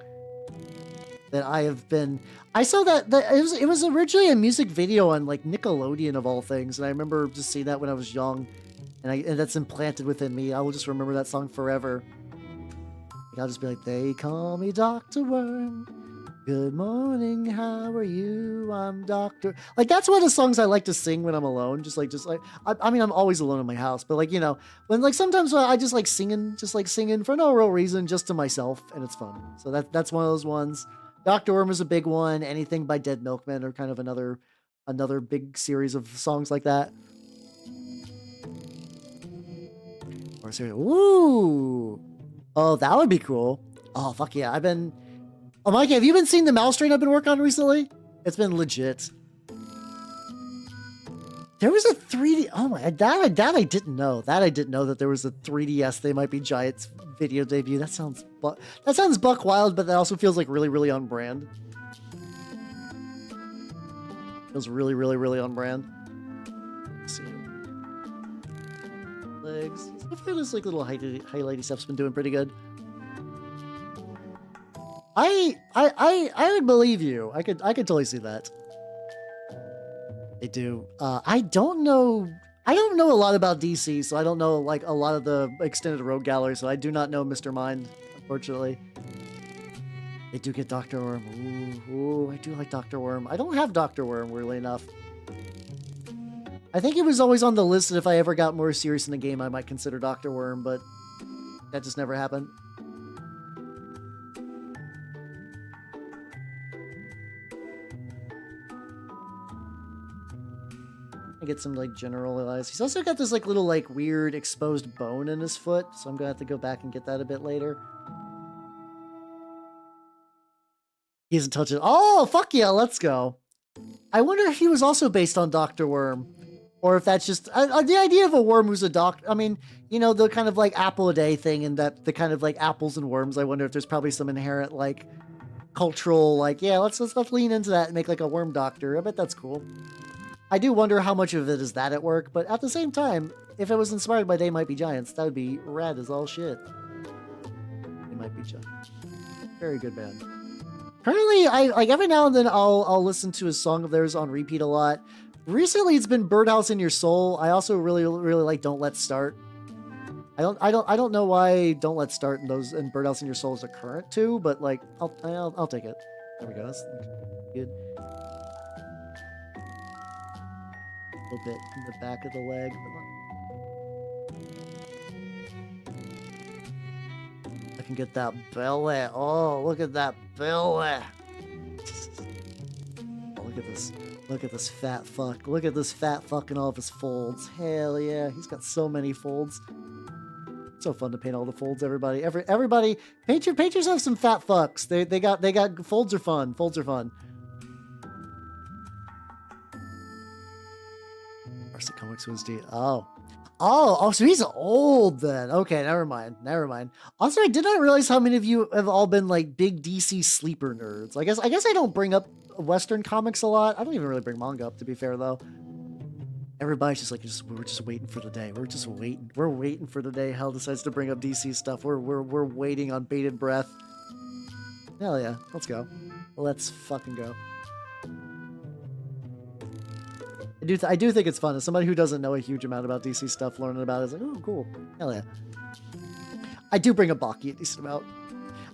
that I have been. I saw that it was originally a music video on like Nickelodeon of all things, and I remember just seeing that when I was young, and that's implanted within me. I will just remember that song forever. Like, I'll just be like, they call me Dr. Worm. Good morning, how are you? I'm Doctor. Like, that's one of the songs I like to sing when I'm alone. Just like, I mean, I'm always alone in my house, but like, you know, when like sometimes I just like singing for no real reason, just to myself, and it's fun. So that's one of those ones. Dr. Worm is a big one. Anything by Dead Milkmen or kind of another big series of songs like that. Or seriously, woo! Oh, that would be cool. Oh, fuck yeah! Oh, Mike, have you been seeing the mouse train I've been working on recently? It's been legit. There was a 3D. Oh my, that I didn't know. That I didn't know that there was a 3DS They Might Be Giants video debut. That sounds buck wild, but that also feels like really on brand. Feels really on brand. Let's see. Legs. I feel this like little highlighty stuff's been doing pretty good. I would believe you. I could totally see that. They do. I don't know a lot about DC, so I don't know like a lot of the extended rogue gallery, so I do not know Mr. Mind, unfortunately. They do get Dr. Worm. Ooh, I do like Dr. Worm. I don't have Dr. Worm, weirdly enough. I think it was always on the list that if I ever got more serious in the game, I might consider Dr. Worm, but that just never happened. Get some like generalized. He's also got this like little like weird exposed bone in his foot, so I'm gonna have to go back and get that a bit later. He doesn't touch it. Oh, fuck yeah, let's go. I wonder if he was also based on Dr. Worm, or if that's just the idea of a worm who's a doctor. I mean, you know, the kind of like apple a day thing, and that the kind of like apples and worms. I wonder if there's probably some inherent like cultural like, yeah, let's lean into that and make like a worm doctor. I bet that's cool. I do wonder how much of it is that at work, but at the same time, if it was inspired by They Might Be Giants, that would be rad as all shit. They Might Be Giants. Very good band. Currently, I like every now and then I'll listen to a song of theirs on repeat a lot. Recently, it's been Birdhouse in Your Soul. I also really like Don't Let's Start. I don't know why Don't Let's Start and Birdhouse in Your Soul is a current too, but like I'll take it. There we go. That's good. A little bit in the back of the leg. I can get that belly. Oh, look at that belly. Oh, look at this. Look at this fat fuck. Look at this fat fuck and all of his folds. Hell yeah. He's got so many folds. So fun to paint all the folds, everybody. Everybody, paint yourself some fat fucks. They got folds are fun. Folds are fun. The comics was oh, so he's old then. Okay, never mind. Also, I did not realize how many of you have all been like big DC sleeper nerds. I guess I don't bring up Western comics a lot. I don't even really bring manga up, to be fair, though. Everybody's just like, we're just waiting for the day. We're waiting for the day Hell decides to bring up DC stuff. We're waiting on bated breath. Hell yeah, let's go. Let's fucking go. I do think it's fun. As somebody who doesn't know a huge amount about DC stuff, learning about it is like, oh, cool. Hell yeah. I do bring a Baki a decent amount.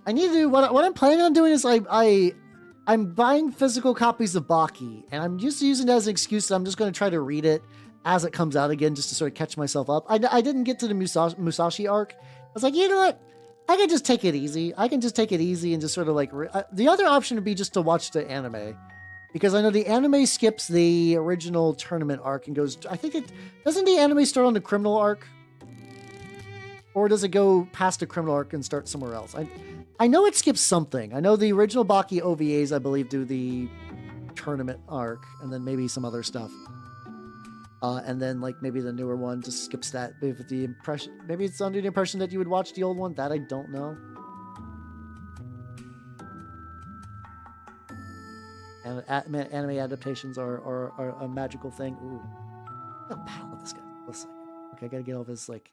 I need to do what I'm planning on doing is I'm buying physical copies of Baki, and I'm just using it as an excuse that I'm just going to try to read it as it comes out again, just to sort of catch myself up. I didn't get to the Musashi arc. I was like, you know what? I can just take it easy. I can just take it easy and just sort of like... the other option would be just to watch the anime. Because I know the anime skips the original tournament arc and goes... I think it... Doesn't the anime start on the criminal arc? Or does it go past the criminal arc and start somewhere else? I know it skips something. I know the original Baki OVAs, I believe, do the tournament arc. And then maybe some other stuff. And then, like, maybe the newer one just skips that. Maybe it's under the impression that you would watch the old one. That I don't know. And anime adaptations are a magical thing. Ooh. I got a pal with this guy. Listen. Okay, I gotta get off his, like,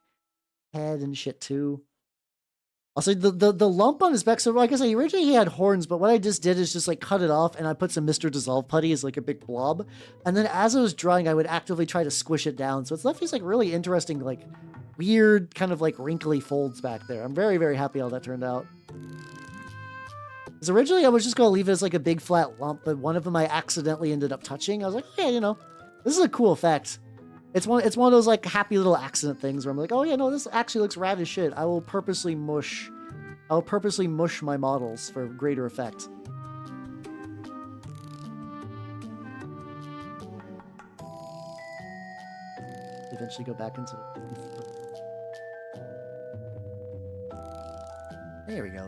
head and shit, too. Also, the lump on his back, so like I said, originally he had horns, but what I just did is just like cut it off, and I put some Mr. Dissolve putty as like a big blob, and then as it was drying, I would actively try to squish it down, so it's left these like really interesting, like weird kind of like wrinkly folds back there. I'm very, very happy how that turned out. Because originally I was just going to leave it as like a big flat lump, but one of them I accidentally ended up touching. I was like, oh, yeah, you know, this is a cool effect. It's one of those like happy little accident things where I'm like, oh yeah, no, this actually looks rad as shit. I'll purposely mush my models for greater effect. Eventually go back into There we go.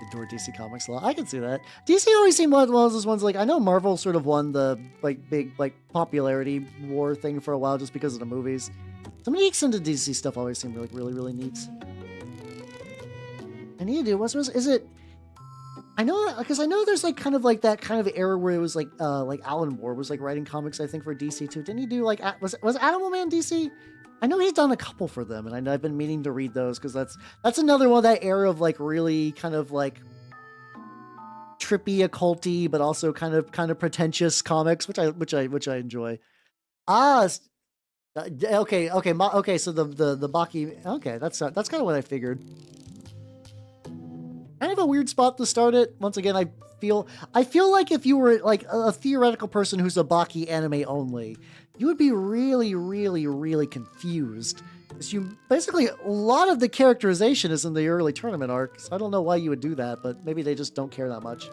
Adore DC Comics a lot. I can see that. DC always seemed one of those ones, like, I know Marvel sort of won the, like, big, like, popularity war thing for a while just because of the movies. Some leaks into DC stuff always seem like really neat. I need to do, is it, I know, because I know there's, like, kind of, like, that kind of era where it was, like Alan Moore was, like, writing comics, I think, for DC, too. Didn't he do, like, was Animal Man DC? I know he's done a couple for them, and I've been meaning to read those because that's another one of that era of like really kind of like trippy, occulty, but also kind of pretentious comics, which I enjoy. Okay. So the Baki, okay, that's kind of what I figured. Kind of a weird spot to start it. Once again, I feel like if you were like a theoretical person who's a Baki anime only, you would be really confused. Because you basically, a lot of the characterization is in the early tournament arc, so I don't know why you would do that, but maybe they just don't care that much.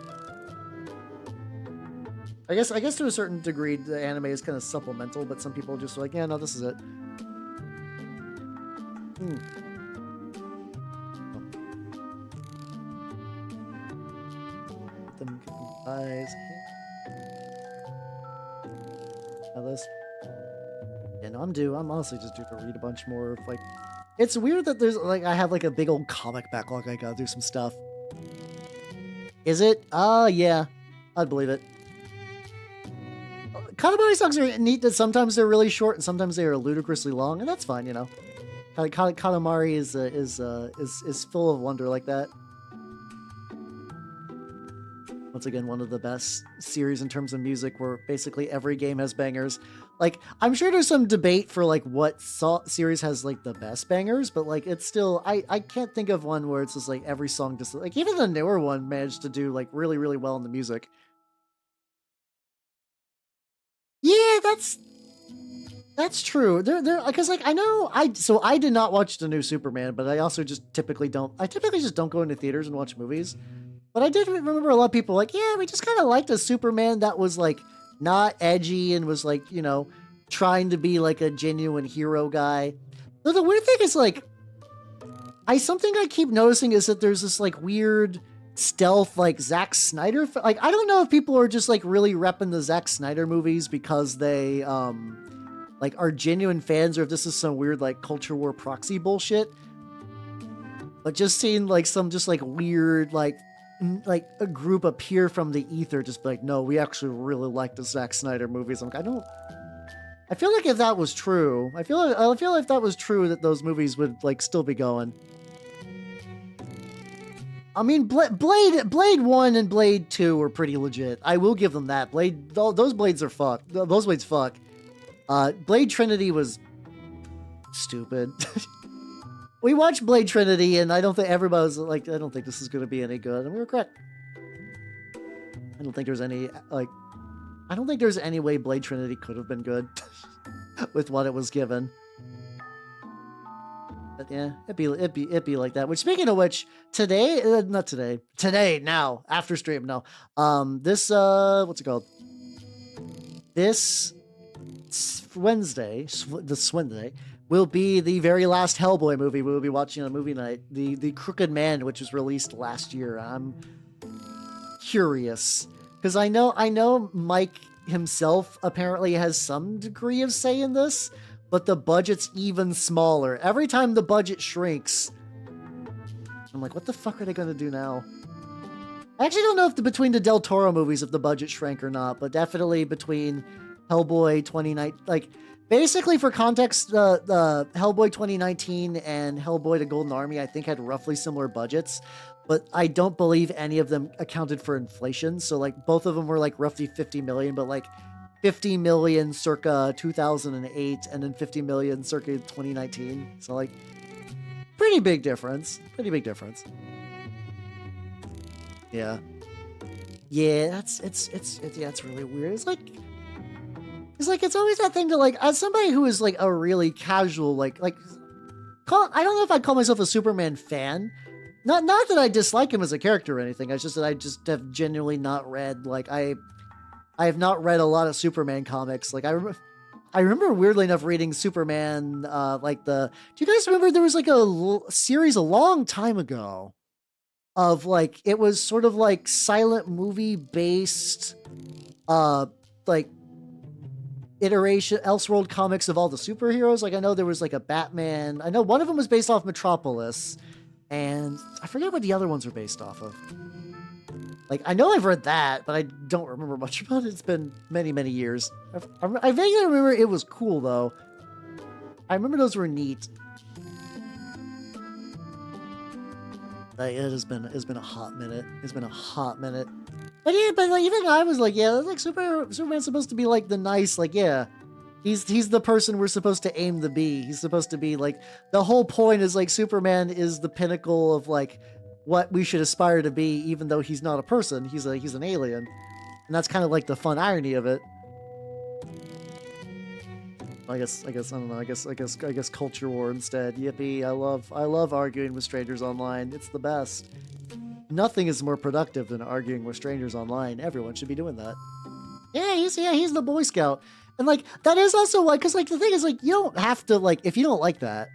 I guess to a certain degree, the anime is kind of supplemental, but some people are just like, yeah, no, this is it. Get them eyes. Now this. Yeah, no, I'm honestly just due to read a bunch more of, like... It's weird that there's, like, I have, like, a big old comic backlog. I gotta do some stuff. Is it? Yeah. I'd believe it. Katamari songs are neat that sometimes they're really short and sometimes they are ludicrously long, and that's fine, you know. Katamari is full of wonder like that. Once again, one of the best series in terms of music where basically every game has bangers. Like, I'm sure there's some debate for, like, what series has, like, the best bangers, but, like, it's still... I can't think of one where it's just, like, every song just... Like, even the newer one managed to do, like, really well in the music. Yeah, that's true. Because, like, I know... So I did not watch the new Superman, but I also just typically don't... I typically just don't go into theaters and watch movies. But I did remember a lot of people like, yeah, we just kind of liked a Superman that was, like, not edgy and was, like, you know, trying to be, like, a genuine hero guy. Though the weird thing is, like, something I keep noticing is that there's this, like, weird stealth, like, Zack Snyder... Like, I don't know if people are just, like, really repping the Zack Snyder movies because they, like, are genuine fans or if this is some weird, like, culture war proxy bullshit. But just seeing, like, some just, like, weird, like a group appear from the ether, just be like, no, we actually really like the Zack Snyder movies. I'm like, I feel like if that was true, I feel like if that was true, that those movies would, like, still be going. I mean, Blade 1 and Blade 2 were pretty legit. I will give them that. Those blades are fucked. Those blades fuck. Blade Trinity was stupid. we watched Blade Trinity, and I don't think everybody was like, I don't think this is going to be any good, and we were correct. I don't think there's any like, I don't think there's any way Blade Trinity could have been good with what it was given. But yeah, it'd be like that. Which, speaking of which, today, not today, today now after stream now, this what's it called? This Wednesday, this Wednesday, will be the very last Hellboy movie we will be watching on movie night. The Crooked Man, which was released last year. I'm curious because I know Mike himself apparently has some degree of say in this, but the budget's even smaller. Every time the budget shrinks, I'm like, what the fuck are they gonna do now? I actually don't know if between the Del Toro movies if the budget shrank or not, but definitely between Hellboy 2019, like basically for context, the Hellboy 2019 and Hellboy: The Golden Army I think had roughly similar budgets, but I don't believe any of them accounted for inflation. So like both of them were like roughly 50 million, but like 50 million circa 2008 and then 50 million circa 2019. So like pretty big difference. Pretty big difference. Yeah. Yeah, it's really weird. It's it's always that thing to like, as somebody who is like a really casual, I don't know if I'd call myself a Superman fan. Not that I dislike him as a character or anything. It's just that I just have genuinely not read, like, I have not read a lot of Superman comics. Like, I remember weirdly enough reading Superman, do you guys remember there was like a series a long time ago of like, it was sort of like silent movie based, like iteration, Elseworld comics of all the superheroes. Like, I know there was like a Batman. I know one of them was based off Metropolis, and I forget what the other ones were based off of. Like, I know I've read that, but I don't remember much about it. It's been many, many years. I vaguely remember it was cool, though. I remember those were neat. It's been a hot minute. It's been a hot minute. But yeah, but like, even I was like, yeah, like Superman's supposed to be like the nice, like, yeah. He's the person we're supposed to aim to be. He's supposed to be like, the whole point is like Superman is the pinnacle of like what we should aspire to be, even though he's not a person. He's an alien. And that's kind of like the fun irony of it. I guess I don't know. I guess culture war instead. Yippee! I love arguing with strangers online. It's the best. Nothing is more productive than arguing with strangers online. Everyone should be doing that. Yeah, he's the Boy Scout. And like, that is also like, cause like the thing is like, you don't have to like, if you don't like that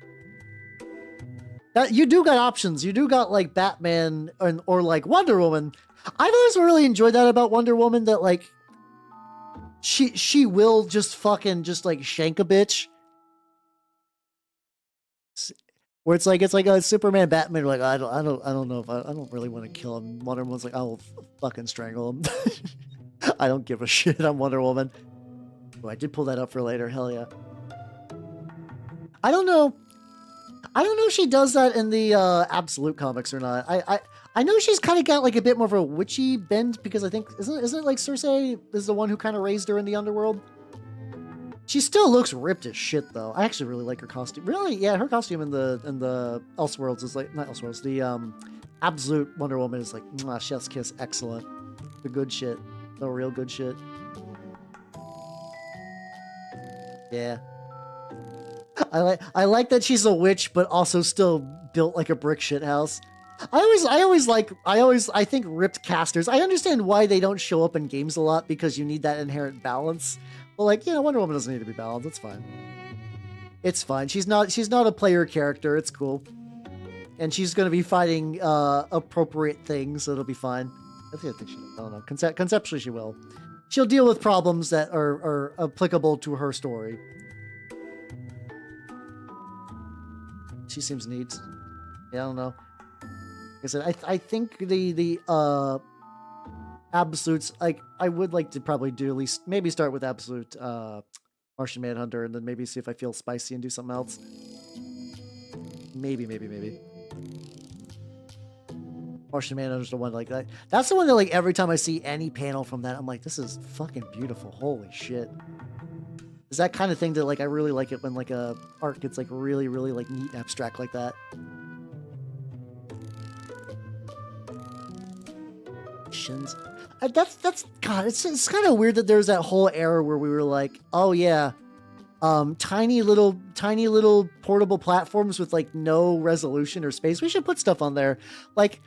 you do got options. You do got like Batman or like Wonder Woman. I've always really enjoyed that about Wonder Woman, that like she will just fucking just like shank a bitch. Where it's like a Superman, Batman, like I don't know if I don't really want to kill him. Wonder Woman's like, I will fucking strangle him. I don't give a shit. I'm Wonder Woman. Oh, I did pull that up for later. Hell yeah. I don't know if she does that in the Absolute comics or not. I know she's kind of got like a bit more of a witchy bend, because I think isn't it like Cersei is the one who kind of raised her in the underworld? She still looks ripped as shit though. I actually really like her costume. Really, yeah, her costume in the Elseworlds is like, not Elseworlds, the Absolute Wonder Woman is like, mwah, chef's kiss, excellent. The good shit, the real good shit. Yeah. I like that she's a witch, but also still built like a brick shit house. I think ripped casters. I understand why they don't show up in games a lot, because you need that inherent balance. But like, you know, Wonder Woman doesn't need to be balanced. It's fine. It's fine. She's not a player character. It's cool. And she's gonna be fighting appropriate things, so it'll be fine. I don't know. Conceptually, she will. She'll deal with problems that are applicable to her story. She seems neat. Yeah, I don't know. Like I said, I think the Absolutes, like, I would like to probably do at least, maybe start with Absolute Martian Manhunter, and then maybe see if I feel spicy and do something else. Maybe. Martian Manhunter's the one like that. That's the one that, like, every time I see any panel from that, I'm like, this is fucking beautiful. Holy shit. It's that kind of thing that like I really like it when like a art gets like really, really like neat and abstract like that. That's God. It's kind of weird that there's that whole era where we were like, oh yeah, tiny little portable platforms with like no resolution or space. We should put stuff on there, like.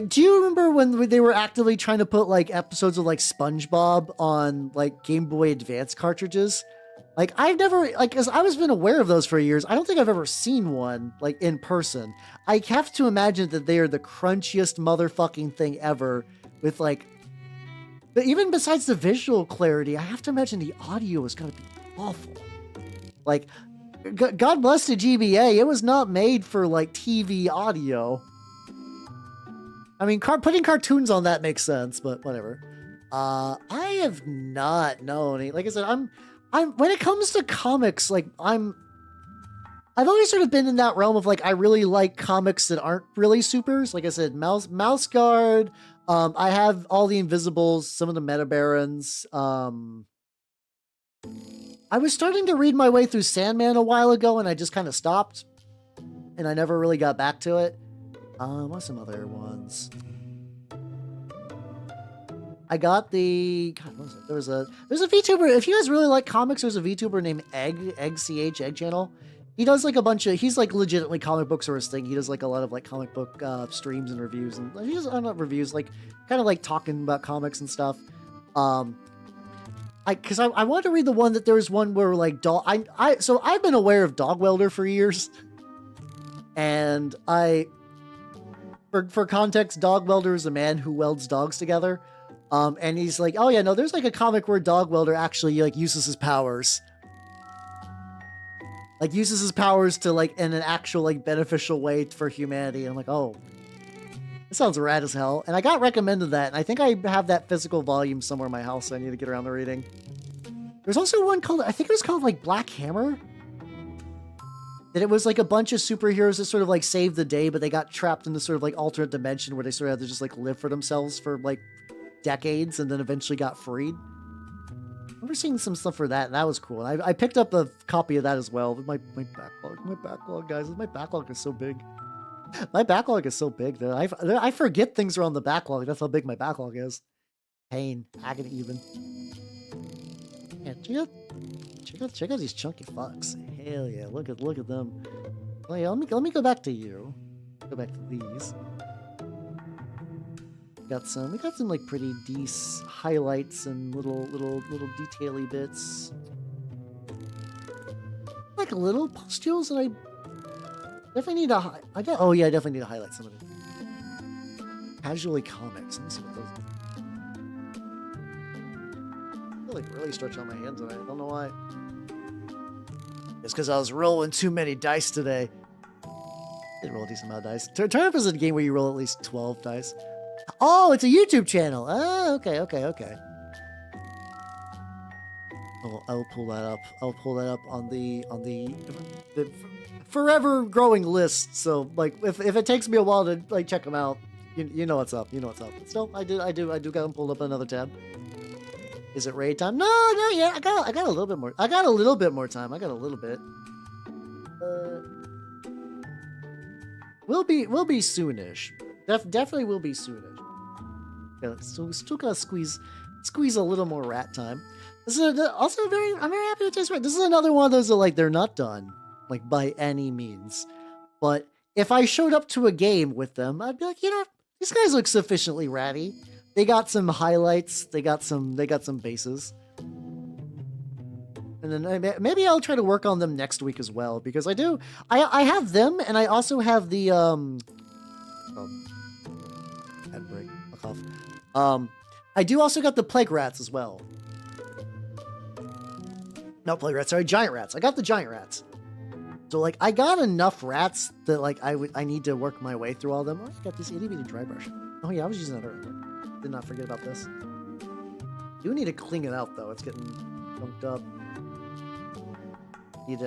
Do you remember when they were actively trying to put like episodes of like SpongeBob on like Game Boy Advance cartridges? Like I've never like, cause I was been aware of those for years. I don't think I've ever seen one like in person. I have to imagine that they are the crunchiest motherfucking thing ever with like, but even besides the visual clarity, I have to imagine the audio is going to be awful. Like, God bless the GBA. It was not made for like TV audio. I mean, putting cartoons on that makes sense, but whatever. I have not known. Like I said, I'm when it comes to comics, like I've always sort of been in that realm of like I really like comics that aren't really supers. Like I said, Mouse Guard. I have all the Invisibles, some of the Meta Barons. I was starting to read my way through Sandman a while ago, and I just kind of stopped, and I never really got back to it. What's some other ones? I got the God, what was it? There's a VTuber. If you guys really like comics, there's a VTuber named Egg Channel. He does like a bunch of. He's like legitimately comic books are his thing. He does like a lot of like comic book streams and reviews, and he does not reviews, like kind of like talking about comics and stuff. Because I wanted to read the one that there was one where like so I've been aware of Dog Welder for years, and For context, Dog Welder is a man who welds dogs together. And he's like, oh yeah, no, there's like a comic where Dog Welder actually like uses his powers. Like uses his powers to like in an actual like beneficial way for humanity. And I'm like, oh, that sounds rad as hell. And I got recommended that. And I think I have that physical volume somewhere in my house. So I need to get around to reading. There's also one called, I think it was called like Black Hammer. That it was like a bunch of superheroes that sort of like saved the day, but they got trapped in this sort of like alternate dimension where they sort of had to just like live for themselves for like decades and then eventually got freed. I remember seeing some stuff for that, and that was cool. And I picked up a copy of that as well. My backlog, guys. My backlog is so big. My backlog is so big that I forget things are on the backlog. That's how big my backlog is. Pain, agony, even. Yeah, check out these chunky fucks. Hell yeah, look at them. Oh yeah, let me go back to you. Go back to these. We got some like pretty decent highlights and little detaily bits. Like little pustules that I definitely need to I definitely need to highlight some of them. Casually Comics. Let me see what those are. I feel like really stretching out my hands today. I don't know why. It's because I was rolling too many dice today. I did roll a decent amount of dice. Turnip is a game where you roll at least 12 dice. Oh, it's a YouTube channel. Oh, okay. I'll pull that up. I'll pull that up on the forever growing list. So like, if it takes me a while to like check them out, you know what's up. You know what's up. Still, I do got them pulled up on another tab. Is it raid time? No, not yet. I got a little bit more. I got a little bit more time. I got a little bit. We'll be soonish. Definitely will be soonish. Yeah, so we still gotta squeeze a little more rat time. This is also I'm very happy with this rat. This is another one of those that like they're not done like by any means. But if I showed up to a game with them, I'd be like, you know, these guys look sufficiently ratty. They got some highlights. They got some bases. And then maybe I'll try to work on them next week as well, because I have them, and I also have the had break. Fuck off. I do also got the plague rats as well. Not plague rats, sorry, giant rats. I got the giant rats. So like I got enough rats that like I need to work my way through all of them. Oh, I got this itty bitty dry brush. Oh yeah, I was using that earlier. Did not forget about this. Do need to clean it out though. It's getting bumped up.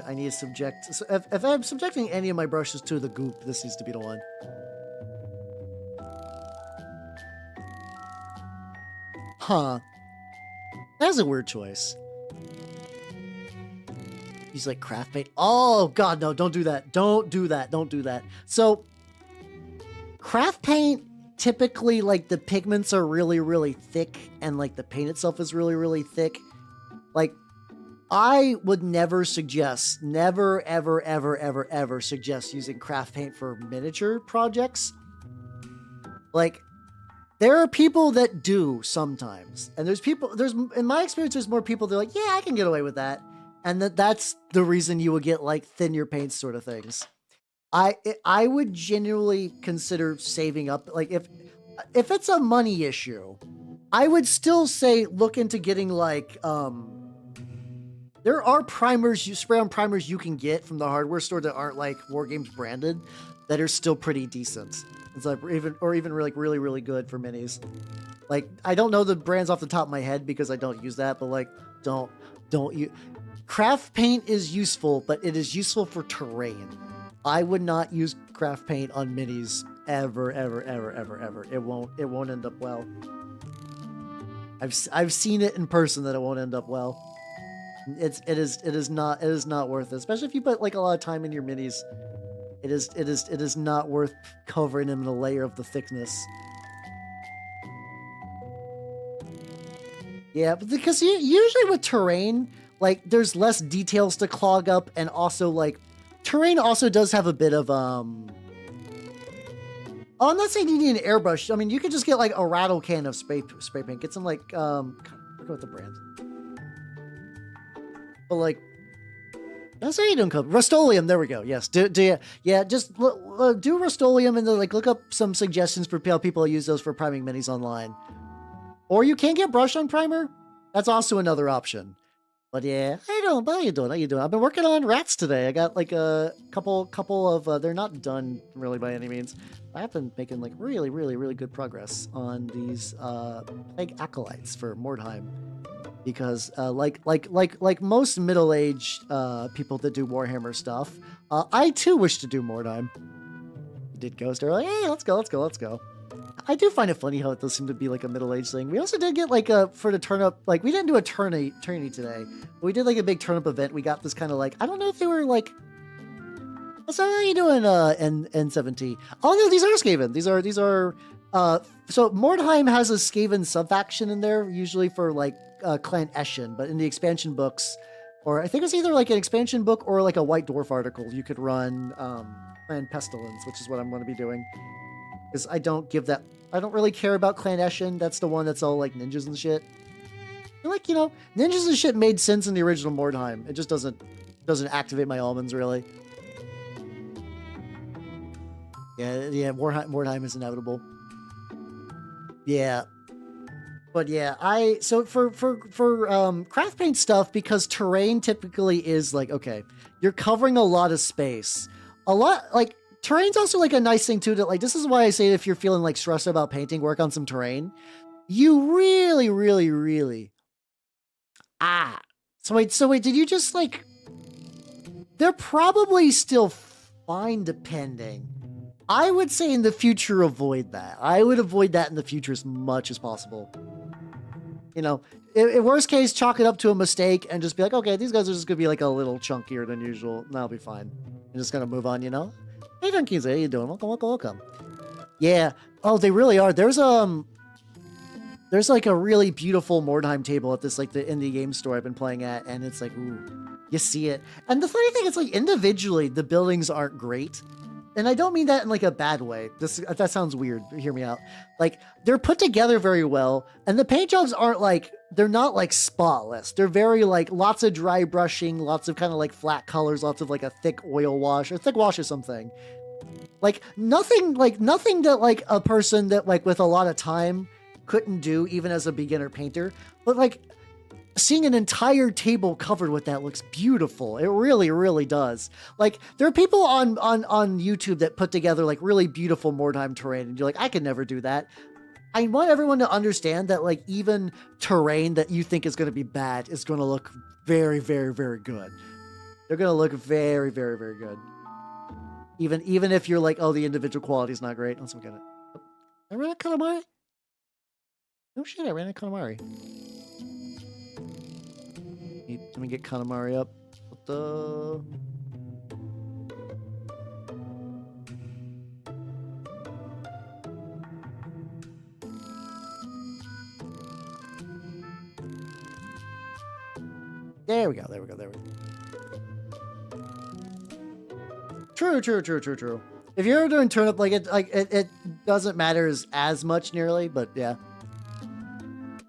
I need to subject. So if I'm subjecting any of my brushes to the goop, this needs to be the one. Huh. That's a weird choice. Use like craft paint. Oh god, no, don't do that. Don't do that. Don't do that. So craft paint, typically like the pigments are really, really thick and like the paint itself is really, really thick. Like I would never suggest, never, ever, ever, ever, ever suggest using craft paint for miniature projects. Like, there are people that do sometimes, and in my experience, there's more people that are like, yeah, I can get away with that, and that's the reason you would get like thin your paint sort of things. I would genuinely consider saving up, like if it's a money issue, I would still say look into getting like there are primers, spray-on primers you can get from the hardware store that aren't like War Games branded, that are still pretty decent. It's like even like really, really good for minis. Like I don't know the brands off the top of my head because I don't use that, but like don't you. Craft paint is useful, but it is useful for terrain. I would not use craft paint on minis ever, ever, ever, ever, ever. It won't end up well. I've seen it in person that it won't end up well. It is not worth it, especially if you put like a lot of time in your minis. It is not worth covering them in a layer of the thickness. Yeah, but because usually with terrain, like there's less details to clog up, and also like terrain also does have a bit of Oh, I'm not saying you need an airbrush. I mean, you could just get like a rattle can of spray paint. Get some like I forget what the brand. But like, that's how you doing, Rust-Oleum. There we go. Yes, yeah. Just do Rust-Oleum and then like look up some suggestions for how people use those for priming minis online. Or you can get brush on primer. That's also another option. But yeah, how you doing? I've been working on rats today. I got like a couple of they're not done really by any means. I've been making like really, really, really good progress on these Plague Acolytes for Mordheim. Because like most middle-aged people that do Warhammer stuff, I too wish to do Mordheim. You did Ghost. They're like, hey, let's go. I do find it funny how it does seem to be like a middle-aged thing. We also did get like for the turnip, like we didn't do a tourney today, but we did like a big turnip event. We got this kind of like, I don't know if they were like, so how are you doing N17? Oh no, these are Skaven. These are so Mordheim has a Skaven sub-faction in there, usually for like Clan Eshin, but in the expansion books, or I think it's either like an expansion book or like a White Dwarf article, you could run Clan Pestilence, which is what I'm going to be doing. Because I don't really care about Clan Eshin. That's the one that's all like ninjas and shit. And like, you know, ninjas and shit made sense in the original Mordheim. It just doesn't activate my almonds really. Yeah, Mordheim is inevitable. Yeah. But yeah, so for craft paint stuff, because terrain typically is like, okay, you're covering a lot of space. Like terrain's also like a nice thing too, that like, this is why I say if you're feeling like stressed about painting, work on some terrain. You really, really, really. So wait, did you just like, they're probably still fine depending. I would say in the future, avoid that. I would avoid that in the future as much as possible. You know, in worst case, chalk it up to a mistake and just be like, okay, these guys are just gonna be like a little chunkier than usual. And that'll be fine. I'm just gonna move on, you know? Hey, Junkies, how you doing? Welcome. Yeah. Oh, they really are. There's like a really beautiful Mordheim table at this like the indie game store I've been playing at, and it's like, ooh, you see it. And the funny thing is, like, individually, the buildings aren't great. And I don't mean that in like a bad way. That sounds weird. Hear me out. Like, they're put together very well, and the paint jobs aren't like, they're not like spotless. They're very like lots of dry brushing, lots of kind of like flat colors, lots of like a thick oil wash or thick wash or something. Like nothing that like a person that like with a lot of time couldn't do even as a beginner painter. But like seeing an entire table covered with that looks beautiful. It really, really does. Like, there are people on YouTube that put together like really beautiful Mordheim terrain, and you're like, I could never do that. I want everyone to understand that like even terrain that you think is going to be bad is going to look very, very, very good. They're going to look very, very, very good. Even if you're like, oh, the individual quality is not great. Let's look at it. I ran a Katamari? No shit, I ran a Katamari. Let me get Katamari up. There we go. There we go. There we go. True. If you're doing turnip, it doesn't matter as much nearly, but yeah.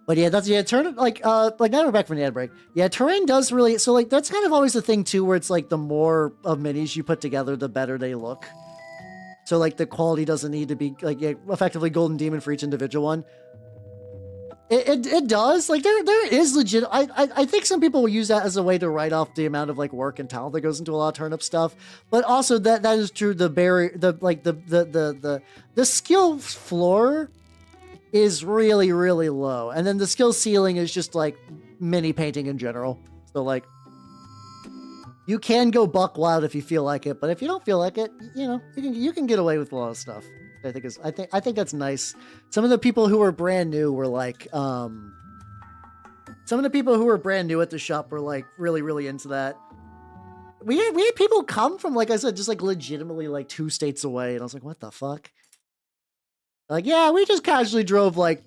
But yeah, turnip, now we're back from the ad break. Yeah, terrain does really, so like, that's kind of always the thing too, where it's like the more of minis you put together, the better they look. So like the quality doesn't need to be like effectively golden demon for each individual one. It does, like there is legit, I think some people will use that as a way to write off the amount of like work and talent that goes into a lot of turnip stuff, but also that is true. The barrier, the skill floor is really, really low, and then the skill ceiling is just like mini painting in general. So like, you can go buck wild if you feel like it, but if you don't feel like it, you know, you can get away with a lot of stuff. I think that's nice. Some of the people who were brand new were like, some of the people who were brand new at the shop were like really, really into that. We had people come from, like I said, just like legitimately like 2 states away, and I was like, what the fuck? Like, yeah, we just casually drove like,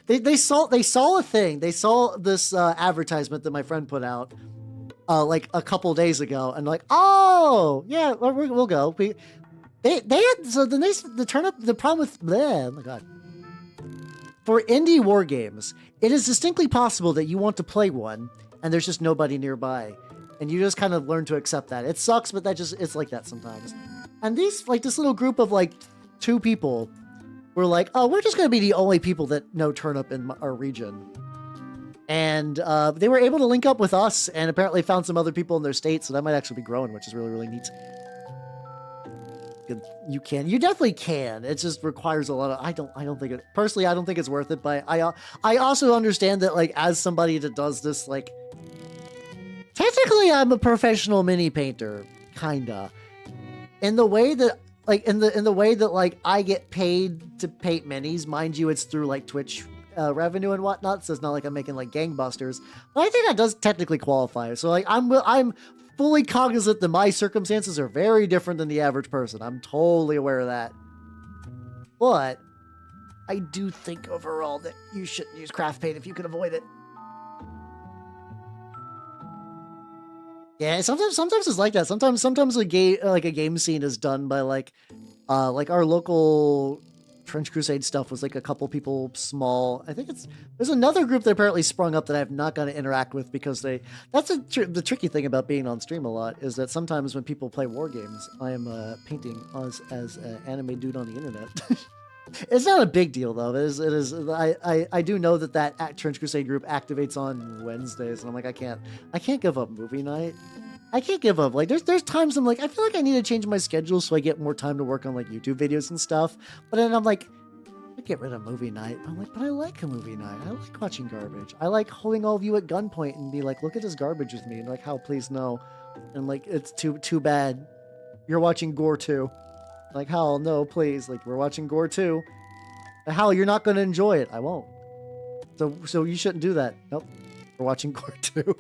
they saw a thing. They saw this advertisement that my friend put out like a couple days ago, and like, oh yeah, we'll go. They had, so then the problem with, bleh, oh my god. For indie war games, it is distinctly possible that you want to play one and there's just nobody nearby. And you just kind of learn to accept that. It sucks, but it's like that sometimes. And this little group of like 2 people were like, oh, we're just going to be the only people that know turnip in our region. And they were able to link up with us and apparently found some other people in their state. So that might actually be growing, which is really, really neat. You definitely can. It just requires a lot of, I don't think it's worth it, but I also understand that, like, as somebody that does this, like, technically I'm a professional mini painter, kinda, in the way that, like, in the way that, like, I get paid to paint minis. Mind you, it's through like Twitch revenue and whatnot, so it's not like I'm making like gangbusters, but I think that does technically qualify. So like, I'm fully cognizant that my circumstances are very different than the average person. I'm totally aware of that. But I do think overall that you shouldn't use craft paint if you can avoid it. Yeah, sometimes it's like that. Sometimes a game scene is done by like our local Trench Crusade stuff was like a couple people small. I think there's another group that apparently sprung up that I've not got to interact with because the tricky thing about being on stream a lot is that sometimes when people play war games, I am painting as an anime dude on the internet. It's not a big deal though. It is. I do know that Trench Crusade group activates on Wednesdays, and I'm like, I can't give up movie night. I can't give up. Like, there's times I'm like, I feel like I need to change my schedule so I get more time to work on like YouTube videos and stuff. But then I'm like, I get rid of movie night. I'm like, but I like a movie night. I like watching garbage. I like holding all of you at gunpoint and be like, look at this garbage with me. And like, Hal, please no. And like, it's too bad. You're watching gore too. Like, Hal, no, please. Like, we're watching gore too. Hal, you're not going to enjoy it. I won't. So you shouldn't do that. Nope. We're watching gore too.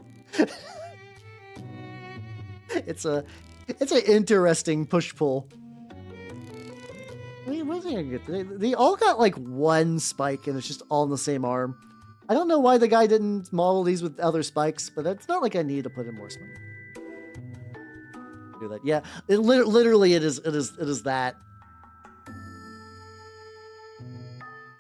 It's an interesting push-pull. What did I get? They all got like 1 spike and it's just all in the same arm. I don't know why the guy didn't model these with other spikes, but it's not like I need to put in more spikes. Do that. Yeah, literally it is that.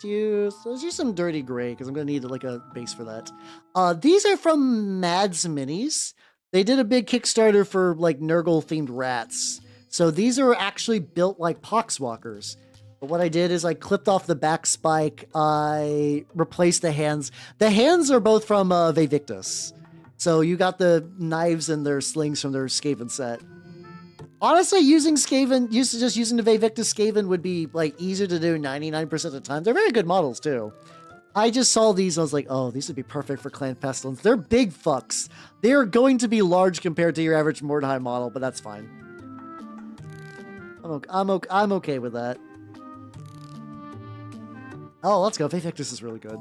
Let's use some dirty gray because I'm gonna need like a base for that. These are from Mads Minis. They did a big Kickstarter for like Nurgle themed rats. So these are actually built like poxwalkers. But what I did is I clipped off the back spike. I replaced the hands. The hands are both from Vivictus. So you got the knives and their slings from their Skaven set. Honestly, using Skaven, just using the Vivictus Skaven would be like easier to do 99% of the time. They're very good models too. I just saw these and I was like, oh, these would be perfect for Clan Pestilence. They're big fucks. They're going to be large compared to your average Mordheim model, but that's fine. I'm okay with that. Oh, let's go. Vivictus is really good.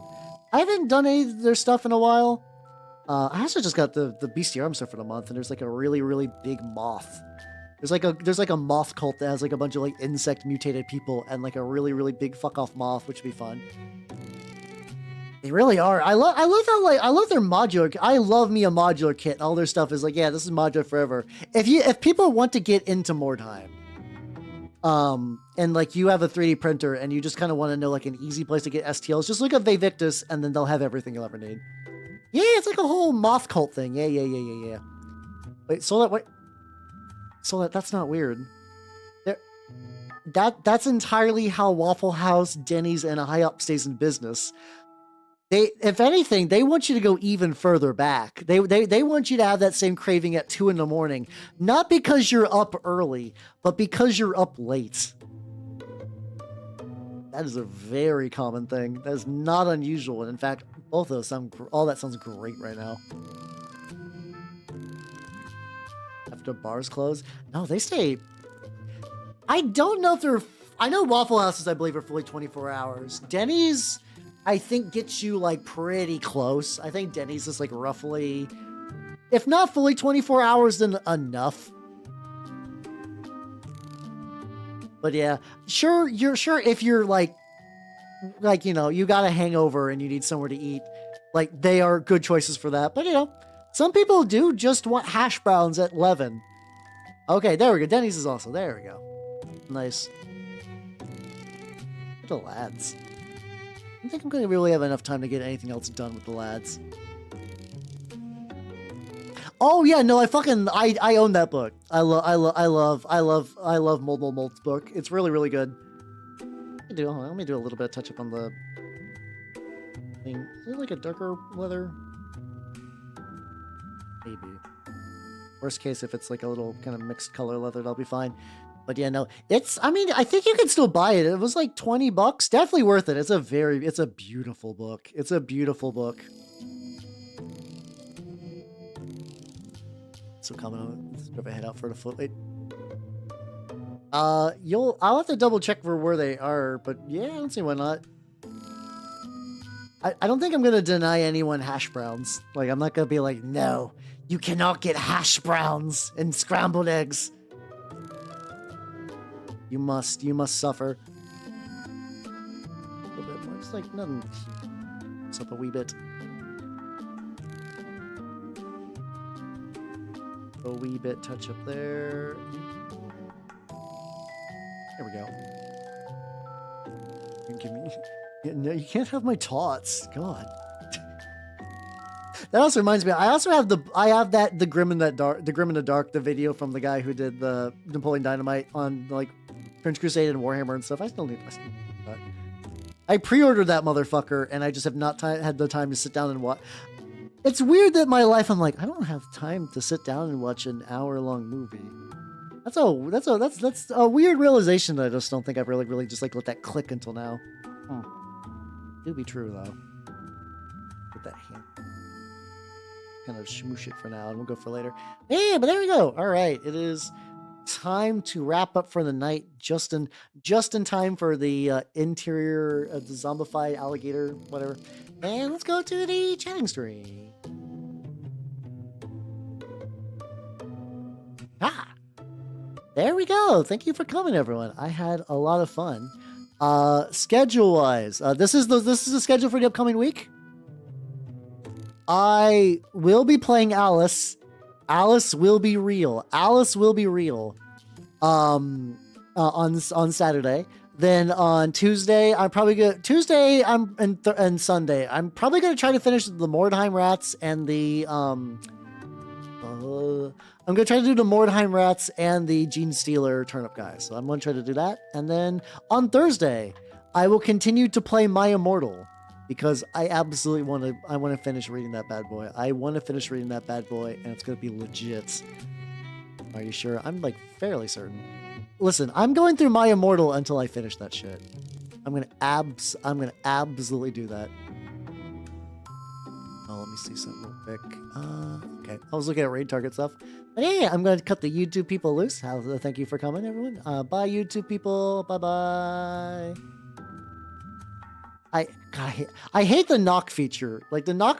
I haven't done any of their stuff in a while. I also just got the bestiarium stuff for the month, and there's like a really, really big moth. There's like a moth cult that has like a bunch of like insect mutated people and like a really, really big fuck off moth, which would be fun. They really are. I love how like I love their modular. I love me a modular kit. All their stuff is like, yeah, this is modular forever. If people want to get into Mordheim, and like you have a 3D printer and you just kind of want to know like an easy place to get STLs, just look up Vtuber and then they'll have everything you'll ever need. Yeah, it's like a whole moth cult thing. Yeah. Wait, that's not weird. That's entirely how Waffle House, Denny's, and IHOP stays in business. If anything, they want you to go even further back. They want you to have that same craving at 2 a.m, not because you're up early, but because you're up late. That is a very common thing. That is not unusual, and in fact, both of those all that sounds great right now. After bars close, no, they stay. I don't know if they're. I know Waffle Houses, I believe, are fully 24 hours. Denny's, I think, gets you like pretty close. I think Denny's is like roughly, if not fully 24 hours, then enough. But yeah, sure if you're like you know, you got a hangover and you need somewhere to eat, like they are good choices for that. But you know, some people do just want hash browns at 11. Okay, there we go. Denny's is also there. We go. Nice. The lads. I don't think I'm going to really have enough time to get anything else done with the lads. Oh yeah, no, I own that book. I love Mold's book. It's really, really good. Let me do a little bit of touch up on the thing. Is it like a darker leather? Maybe. Worst case, if it's like a little kind of mixed color leather, that'll be fine. But yeah, no, I think you can still buy it. It was like $20. Definitely worth it. It's a beautiful book. It's a beautiful book. So let's go head out for the foot. Wait. I'll have to double check for where they are, but yeah, I don't see why not. I don't think I'm gonna deny anyone hash browns. Like, I'm not gonna be like, no, you cannot get hash browns and scrambled eggs. You must suffer. A little bit more, just like nothing. It's up a wee bit. A wee bit touch up there. There we go. You can give me. No, you can't have my tots. God. That also reminds me. I also have the Grim in the Dark, the video from the guy who did the Napoleon Dynamite on like Prince Crusade and Warhammer and stuff. I still need that. I pre-ordered that motherfucker, and I just have not had the time to sit down and watch. It's weird that my life, I'm like, I don't have time to sit down and watch an hour-long movie. That's a weird realization that I just don't think I've really just like let that click until now. Do be true though. Put that hand. Kind of smoosh it for now, and we'll go for later. Yeah, but there we go. All right, it is time to wrap up for the night. Just in time for the interior of the zombified alligator, whatever. And let's go to the chatting stream. There we go. Thank you for coming, everyone. I had a lot of fun. Schedule-wise, this is the schedule for the upcoming week. I will be playing Alice. Alice will be real. On Saturday. Then on Tuesday, and Sunday, I'm probably gonna try to finish the Mordheim Rats and the I'm gonna try to do the Mordheim Rats and the Gene Stealer Turnip Guys. So I'm gonna try to do that. And then on Thursday, I will continue to play My Immortal because I absolutely want to finish reading that bad boy. And it's gonna be legit. Are you sure? I'm like fairly certain. Listen, I'm going through My Immortal until I finish that shit. I'm gonna absolutely do that. Oh, let me see something real quick. Okay, I was looking at raid target stuff. But yeah, I'm gonna cut the YouTube people loose. Thank you for coming, everyone. Bye, YouTube people. Bye. I hate the knock feature. Like the knock feature.